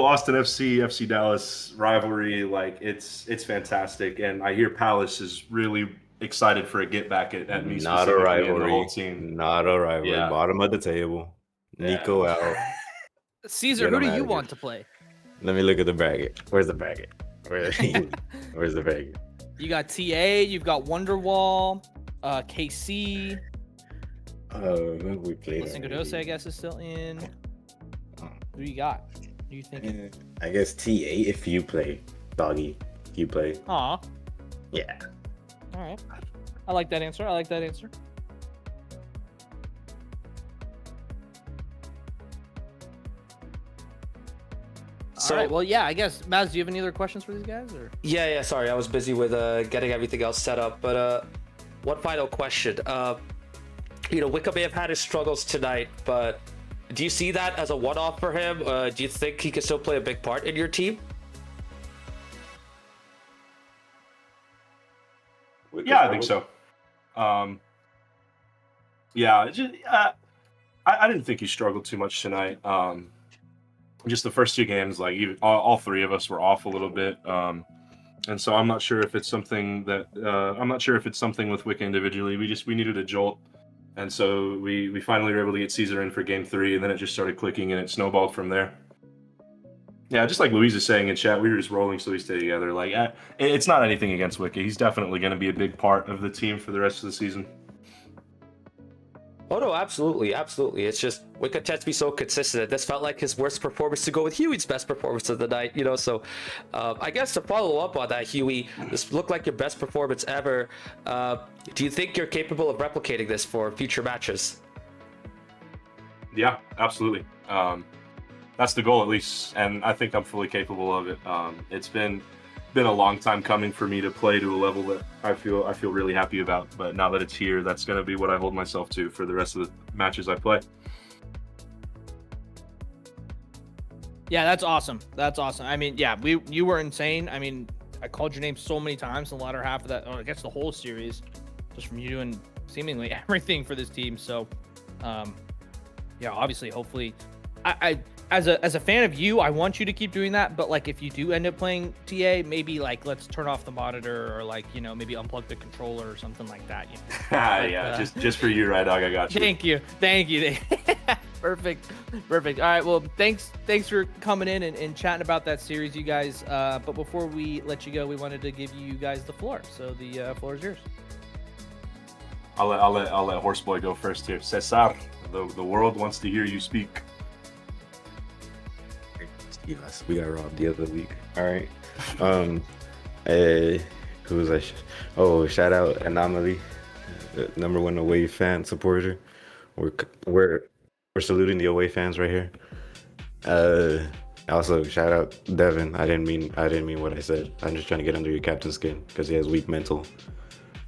Austin FC Dallas rivalry, like it's fantastic, and I hear Palace is really excited for a get back at me. Not a specifically, and the rivalry. whole team. Not a rivalry. Yeah. Bottom of the table. Nico out. Caesar, Get who him do outta you here. want to play? Let me look at the bracket. Where's the bracket? Where's the bracket? You got TA, you've got Wonderwall, KC, Who we played? LaCinco12, I guess, is still in. Who you got? Who you thinking? I guess TA if you play. Doggy, if you play. Aw, Yeah. all right. I like that answer. So, all right. Well, yeah. I guess Maz, do you have any other questions for these guys? Or yeah. Sorry, I was busy with getting everything else set up. But one final question. Wicca may have had his struggles tonight, but do you see that as a one-off for him? Do you think he can still play a big part in your team? Yeah, I think so. Yeah, I didn't think he struggled too much tonight. Just the first 2 games, like all 3 of us were off a little bit, and so I'm not sure if it's something with Wicca individually. We needed a jolt, and so we finally were able to get Caesar in for game 3, and then it just started clicking and it snowballed from there. Yeah, just like Louise is saying in chat, we were just rolling so we stay together. Like, it's not anything against Wicca. He's definitely going to be a big part of the team for the rest of the season. Oh no, absolutely. It's just Wicca tends to be so consistent. This felt like his worst performance to go with Huey's best performance of the night. So I guess to follow up on that, Huey, this looked like your best performance ever. Do you think you're capable of replicating this for future matches? Yeah, absolutely. That's the goal, at least, and I think I'm fully capable of it. It's been a long time coming for me to play to a level that I feel really happy about. But now that it's here, that's going to be what I hold myself to for the rest of the matches I play. yeah, that's awesome. I mean, yeah, you were insane. I mean, I called your name so many times in the latter half of that. I guess the whole series, just from you doing seemingly everything for this team. So, yeah, obviously, hopefully, as a fan of you, I want you to keep doing that. But like, if you do end up playing TA, maybe like let's turn off the monitor or like maybe unplug the controller or something like that. Yeah, just for you, right, dog. I got you. Thank you. Perfect. All right. Well, thanks for coming in and chatting about that series, you guys. But before we let you go, we wanted to give you guys the floor. So the floor is yours. I'll let Horseboy go first here. Cesar, the world wants to hear you speak. Yes, we got robbed the other week. All right. Who was I? Oh, shout out Anomaly, number one away fan supporter. We're saluting the away fans right here. Also shout out Devin. I didn't mean what I said. I'm just trying to get under your captain skin because he has weak mental.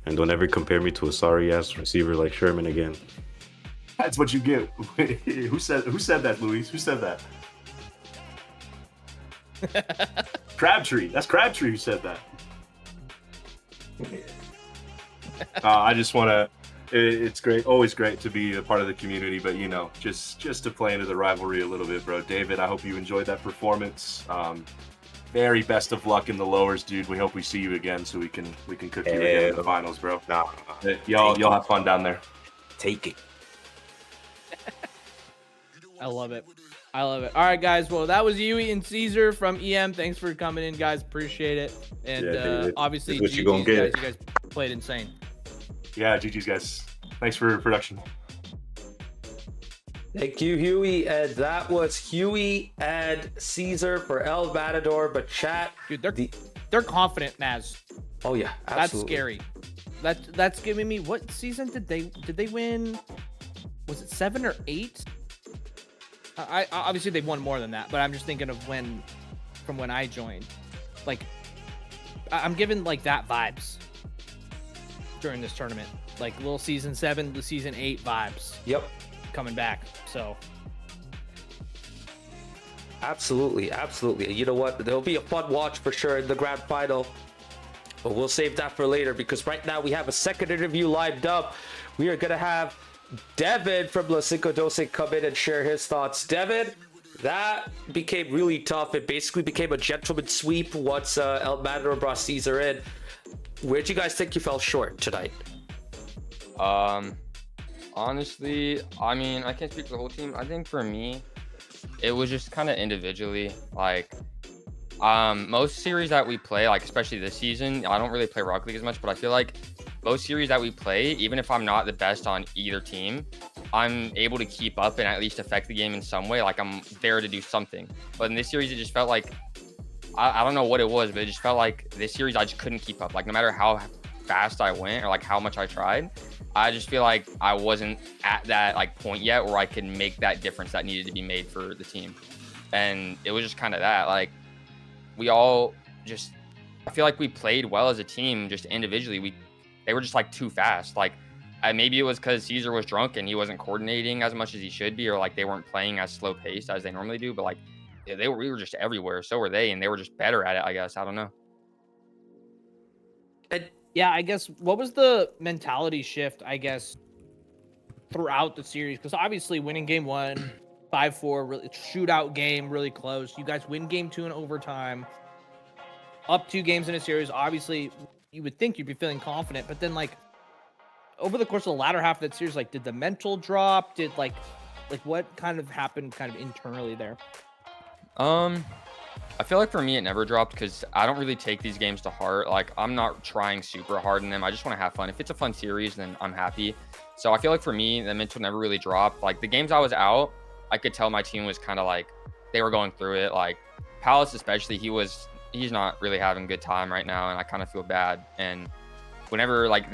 And don't ever compare me to a sorry ass receiver like Sherman again. That's what you get. Who said that, Luis? Who said that? Crabtree. That's Crabtree who said that. I just want to. It's great, always great to be a part of the community, but just to play into the rivalry a little bit, bro. David, I hope you enjoyed that performance. Very best of luck in the lowers, dude. We hope we see you again so we can cook you again in the finals, bro. Nah, y'all have fun down there. take it. I love it. All right, guys. Well, that was Yui and Caesar from EM. Thanks for coming in, guys. Appreciate it. And obviously, what you gonna get. You guys played insane. Yeah, GG's, guys. Thanks for production. Thank you, Huey. And that was Huey and Caesar for El Matador. But chat, Dude, they're confident, Naz. Oh yeah, absolutely. That's scary. That's giving me, what season did they win? Was it 7 or 8? I obviously they won more than that, but I'm just thinking of from when I joined. Like, I'm given like that vibes during this tournament, like little season 7 to season 8 vibes. Yep. Coming back. So absolutely. You know what? There'll be a fun watch for sure in the grand final, but we'll save that for later because right now we have a second interview lined up. We are gonna have Devin from LaCinco12 come in and share his thoughts. Devin, that became really tough. It basically became a gentleman's sweep once El Matador brought Caesar in. Where'd you guys think you fell short tonight? Honestly, I mean, I can't speak for the whole team. I think for me, it was just kind of individually. Like, most series that we play, like especially this season, I don't really play Rocket League as much, but I feel like most series that we play, even if I'm not the best on either team, I'm able to keep up and at least affect the game in some way. Like, I'm there to do something. But in this series, it just felt like, I don't know what it was, but it just felt like this series, I just couldn't keep up. Like, no matter how fast I went or like how much I tried, I just feel like I wasn't at that like point yet where I could make that difference that needed to be made for the team. And it was just kind of that, like, we all just, I feel like we played well as a team, just individually. They were just like too fast. Like, maybe it was because Caesar was drunk and he wasn't coordinating as much as he should be, or like they weren't playing as slow paced as they normally do. But like, we were just everywhere. So were they, and they were just better at it, I guess. I don't know. yeah, I guess, what was the mentality shift, I guess, throughout the series? Because obviously winning game 1, 5-4, really shootout game, really close. You guys win game 2 in overtime, up 2 games in a series. Obviously, you would think you'd be feeling confident, but then like over the course of the latter half of that series, like, did the mental drop? Did like what kind of happened kind of internally there? I feel like for me, it never dropped because I don't really take these games to heart. Like, I'm not trying super hard in them. I just want to have fun. If it's a fun series, then I'm happy. So I feel like for me, the mental never really dropped. Like, the games I was out, I could tell my team was kind of like, they were going through it. Like, Palace especially, he's not really having a good time right now, and I kind of feel bad. And whenever, like,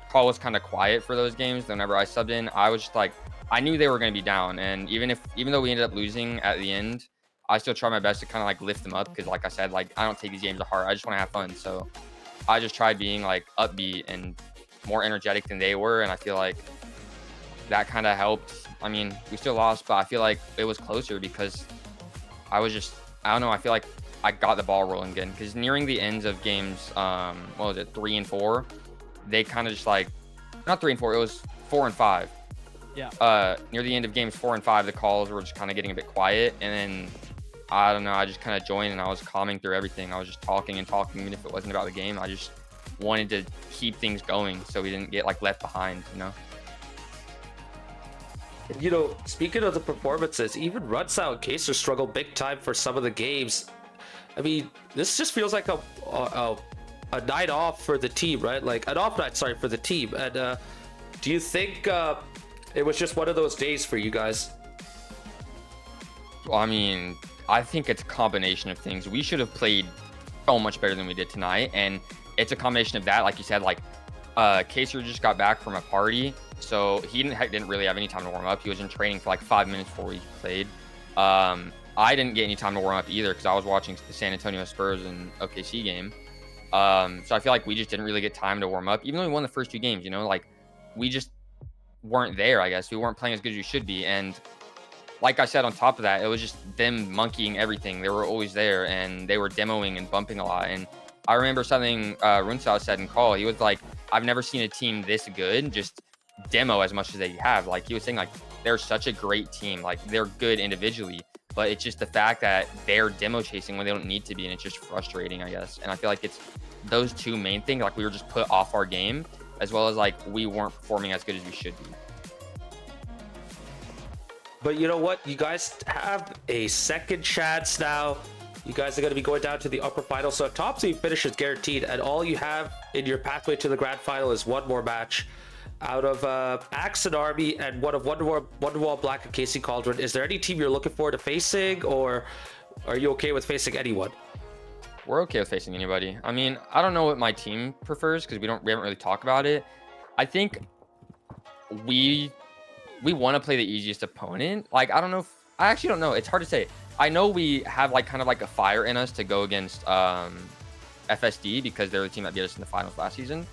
Paul was kind of quiet for those games, whenever I subbed in, I was just like, I knew they were going to be down. And even though we ended up losing at the end, I still try my best to kind of like lift them up because, like I said, like, I don't take these games to heart. I just want to have fun. So I just tried being like upbeat and more energetic than they were, and I feel like that kind of helped. I mean, we still lost, but I feel like it was closer because I don't know. I feel like I got the ball rolling again because nearing the ends of games, what was it, 3 and 4, they kind of just like, not 3 and 4, it was 4 and 5. near the end of games 4 and 5, the calls were just kind of getting a bit quiet, and then I don't know, I just kind of joined and I was calming through everything. I was just talking and talking, even if it wasn't about the game. I just wanted to keep things going so we didn't get like left behind, you know. You know, speaking of the performances, even Runsao and Kaser struggled big time for some of the games. I mean, this just feels like a night off for the team, right? Like an off night, sorry, for the team. And do you think it was just one of those days for you guys? Well, I mean, I think it's a combination of things. We should have played so much better than we did tonight, and it's a combination of that. Like you said, like Kaser just got back from a party, so he didn't really have any time to warm up. He was in training for like 5 minutes before we played. I didn't get any time to warm up either because I was watching the San Antonio Spurs and OKC game. So I feel like we just didn't really get time to warm up, even though we won the first 2 games. You know, like we just weren't there. I guess we weren't playing as good as we should be, and like I said, on top of that, it was just them monkeying everything. They were always there, and they were demoing and bumping a lot. And I remember something Runsao said in call. He was like, I've never seen a team this good just demo as much as they have. Like, he was saying, like, they're such a great team. Like, they're good individually, but it's just the fact that they're demo chasing when they don't need to be, and it's just frustrating, I guess. And I feel like it's those 2 main things. Like, we were just put off our game, as well as, like, we weren't performing as good as we should be. But you know what? You guys have a second chance now. You guys are going to be going down to the upper final. So top seed finish is guaranteed. And all you have in your pathway to the grand final is one more match out of Axon Army and one of Wonderwall Black and Casey Cauldron. Is there any team you're looking forward to facing, or are you okay with facing anyone? We're okay with facing anybody. I mean, I don't know what my team prefers because we haven't really talked about it. I think we want to play the easiest opponent. Like, I don't know I actually don't know. It's hard to say. I know we have like kind of like a fire in us to go against FSD because they're the team that beat us in the finals last season,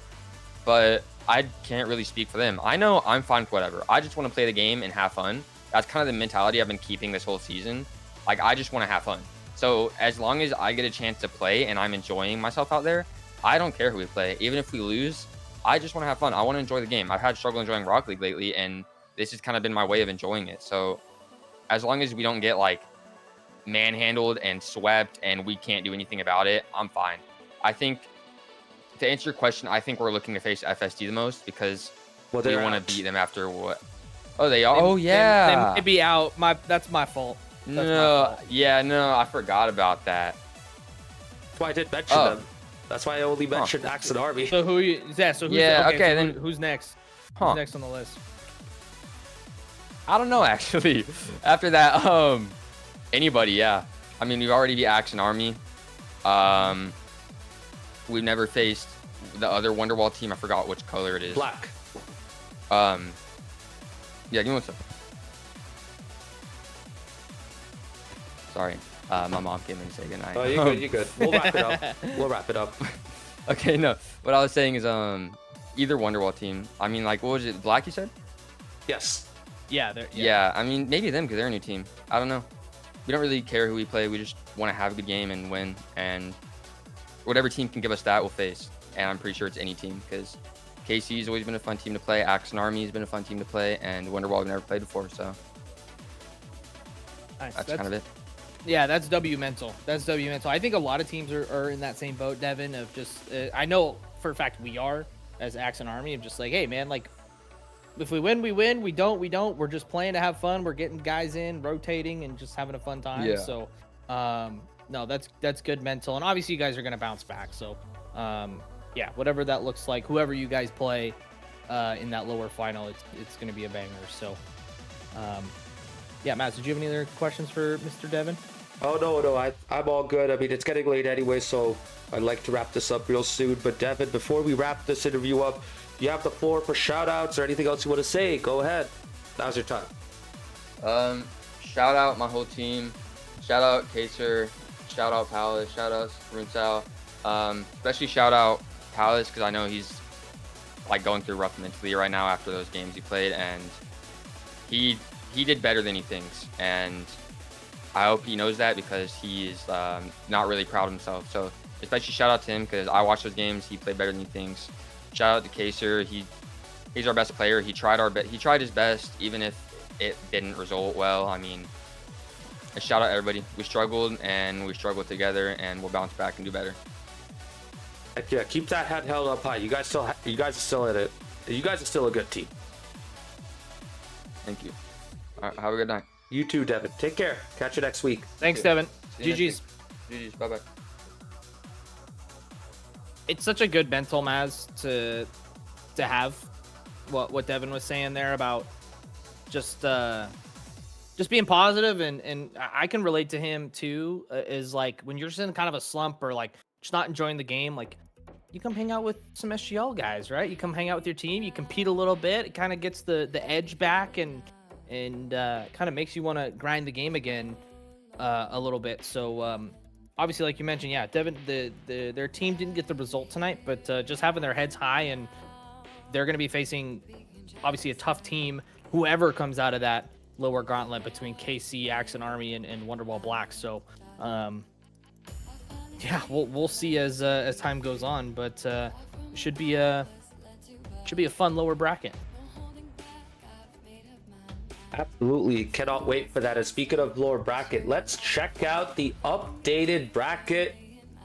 but I can't really speak for them. I know I'm fine with whatever. I just want to play the game and have fun. That's kind of the mentality I've been keeping this whole season. Like, I just want to have fun. So as long as I get a chance to play and I'm enjoying myself out there, I don't care who we play. Even if we lose, I just want to have fun. I want to enjoy the game. I've had struggle enjoying Rocket League lately, and this has kind of been my way of enjoying it. So as long as we don't get like manhandled and swept and we can't do anything about it, I'm fine. I think, to answer your question, I think we're looking to face FSD the most because we want to beat them after what? Oh, they are? Oh, yeah. They might be out. That's my fault. Yeah, no, I forgot about that. That's why I did mention them. That's why I only mentioned Axon Army. So who's then who's next? Who's next on the list? I don't know, actually. After that, anybody, yeah. I mean, we've already beat Axon Army. We've never faced the other Wonderwall team. I forgot which color it is. Black. Yeah, give me one second. Sorry. My mom came in to say goodnight. Oh, you're good, you're good. We'll wrap it up. Okay, no. What I was saying is either Wonderwall team. I mean, like, what was it? Black, you said? Yes. Yeah, I mean, maybe them because they're a new team. I don't know. We don't really care who we play. We just want to have a good game and win. And whatever team can give us that, we'll face. And I'm pretty sure it's any team because KC's always been a fun team to play. Axon Army has been a fun team to play. And Wonderwall we've never played before. So nice. That's kind of it. Yeah, that's W mental. That's W mental. I think a lot of teams are in that same boat, Devin, of just, I know for a fact we are as Axon Army of just like, hey, man, like, if we win, we win. We don't, we don't. We're just playing to have fun. We're getting guys in, rotating, and just having a fun time. Yeah. So, no, that's good mental. And obviously, you guys are going to bounce back. So, yeah, whatever that looks like, whoever you guys play in that lower final, it's going to be a banger. So, yeah, Matt, did you have any other questions for Mr. Devin? Oh, no, I'm all good. I mean, it's getting late anyway, so I'd like to wrap this up real soon. But Devin, before we wrap this interview up, you have the floor for shout-outs or anything else you want to say. Go ahead. Now's your time. Shout out my whole team. Shout out Kaser. Shout out Palace. Shout out Runsao. Especially shout out Palace because I know he's like going through rough mentally right now after those games he played, and he did better than he thinks, and I hope he knows that because he is not really proud of himself. So especially shout out to him because I watched those games. He played better than he thinks. Shout out to Kaser. He He's our best player. He tried his best, even if it didn't result well. I mean, a shout out everybody. We struggled and we struggled together, and we'll bounce back and do better. Heck yeah, keep that head held up high. You guys are still at it. You guys are still a good team. Thank you. All right, have a good night. You too, Devin. Take care. Catch you next week. Thanks, Devin. See you GG's. next week. GG's. Bye bye. It's such a good mental, Maz, to have what Devin was saying there about just being positive, and I can relate to him too. Is like when you're just in kind of a slump or like just not enjoying the game, like you come hang out with some SGL guys, right? You come hang out with your team, you compete a little bit, it kind of gets the edge back and kind of makes you want to grind the game again a little bit. So obviously, like you mentioned, yeah, Devin, their team didn't get the result tonight, but just having their heads high, and they're going to be facing obviously a tough team, whoever comes out of that lower gauntlet between KC, Accent Army, and Wonderwall Black. So yeah, we'll see as time goes on, but should be a fun lower bracket. Absolutely. Cannot wait for that. And speaking of lower bracket, let's check out the updated bracket.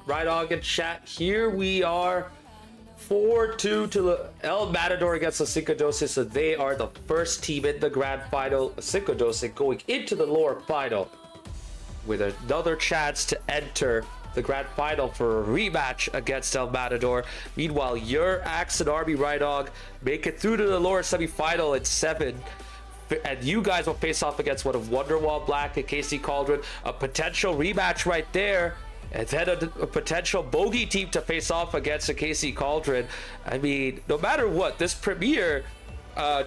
Right on in chat. Here we are. 4-2 to El Matador against LaCinco12. So they are the first team in the grand final. LaCinco12 going into the lower final with another chance to enter the grand final for a rematch against El Matador. Meanwhile, your Accent Army Right Dog make it through to the lower semifinal at 7. And you guys will face off against one of Wonderwall Black and KC Cauldron. A potential rematch right there. And then a potential bogey team to face off against a KC Cauldron. I mean, no matter what, this premier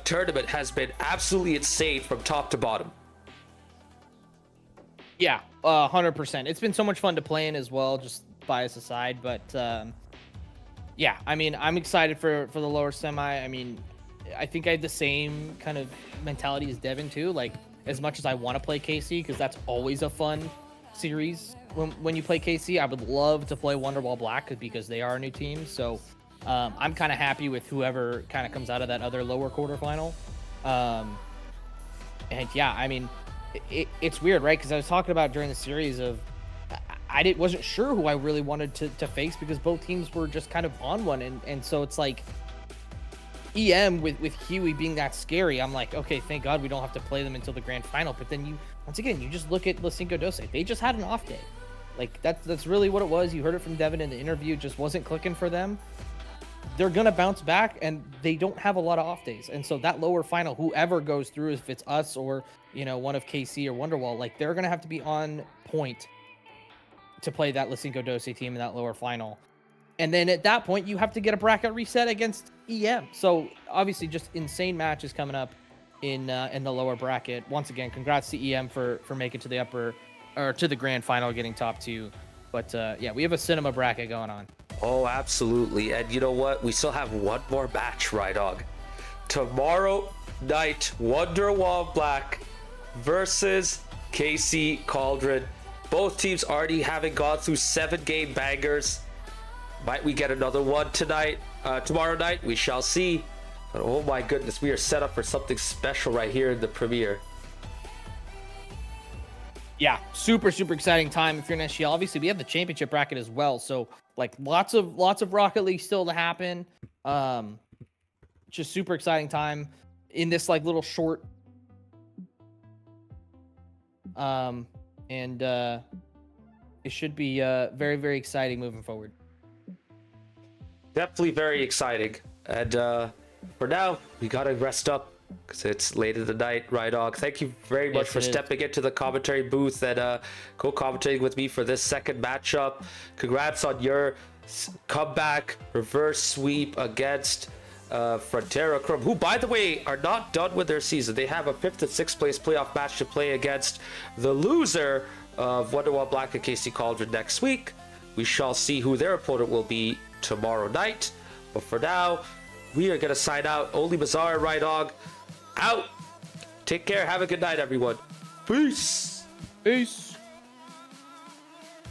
tournament has been absolutely insane from top to bottom. Yeah, 100%. It's been so much fun to play in as well, just bias aside. But yeah, I mean, I'm excited for the lower semi. I mean, I think I had the same kind of mentality as Devin too. Like, as much as I want to play KC, because that's always a fun series when you play KC, I would love to play Wonderwall Black because they are a new team. So I'm kind of happy with whoever kind of comes out of that other lower quarterfinal. And yeah, I mean, it's weird, right? Because I was talking about during the series of wasn't sure who I really wanted to face because both teams were just kind of on one, and so it's like EM with Huey being that scary. I'm like, okay, thank God we don't have to play them until the grand final. But then you just look at LaCinco12. They just had an off day. Like that's really what it was. You heard it from Devin in the interview. It just wasn't clicking for them. They're gonna bounce back, and they don't have a lot of off days. And so that lower final, whoever goes through, if it's us or one of KC or Wonderwall, like they're gonna have to be on point to play that LaCinco12 team in that lower final. And then at that point, you have to get a bracket reset against EM. So obviously, just insane matches coming up in the lower bracket. Once again, congrats to EM for making to the upper or to the grand final, getting top 2. But yeah, we have a cinema bracket going on. Oh, absolutely. And you know what? We still have one more match, Right Dog. Tomorrow night, Wonderwall Black versus KC Cauldron. Both teams already having gone through 7-game bangers. Might we get another one tonight? Tomorrow night? We shall see. But oh my goodness, we are set up for something special right here in the premiere. Yeah, super exciting time if you're an SGL. Obviously, we have the championship bracket as well, so like lots of Rocket League still to happen. Just super exciting time in this like little short. And it should be very exciting moving forward. Definitely very exciting. And for now, we gotta rest up because it's late in the night. Right, Dog. Thank you very much for stepping into the commentary booth and co-commentating with me for this second matchup. Congrats on your comeback reverse sweep against Frontera Chrome, who, by the way, are not done with their season. They have a 5th and 6th place playoff match to play against the loser of Wonderwall Black and KC Cauldron next week. We shall see who their opponent will be tomorrow night. But for now, we are going to sign out. Only Bazaar, Right Dog, out. Take care. Have a good night, everyone. Peace. Peace.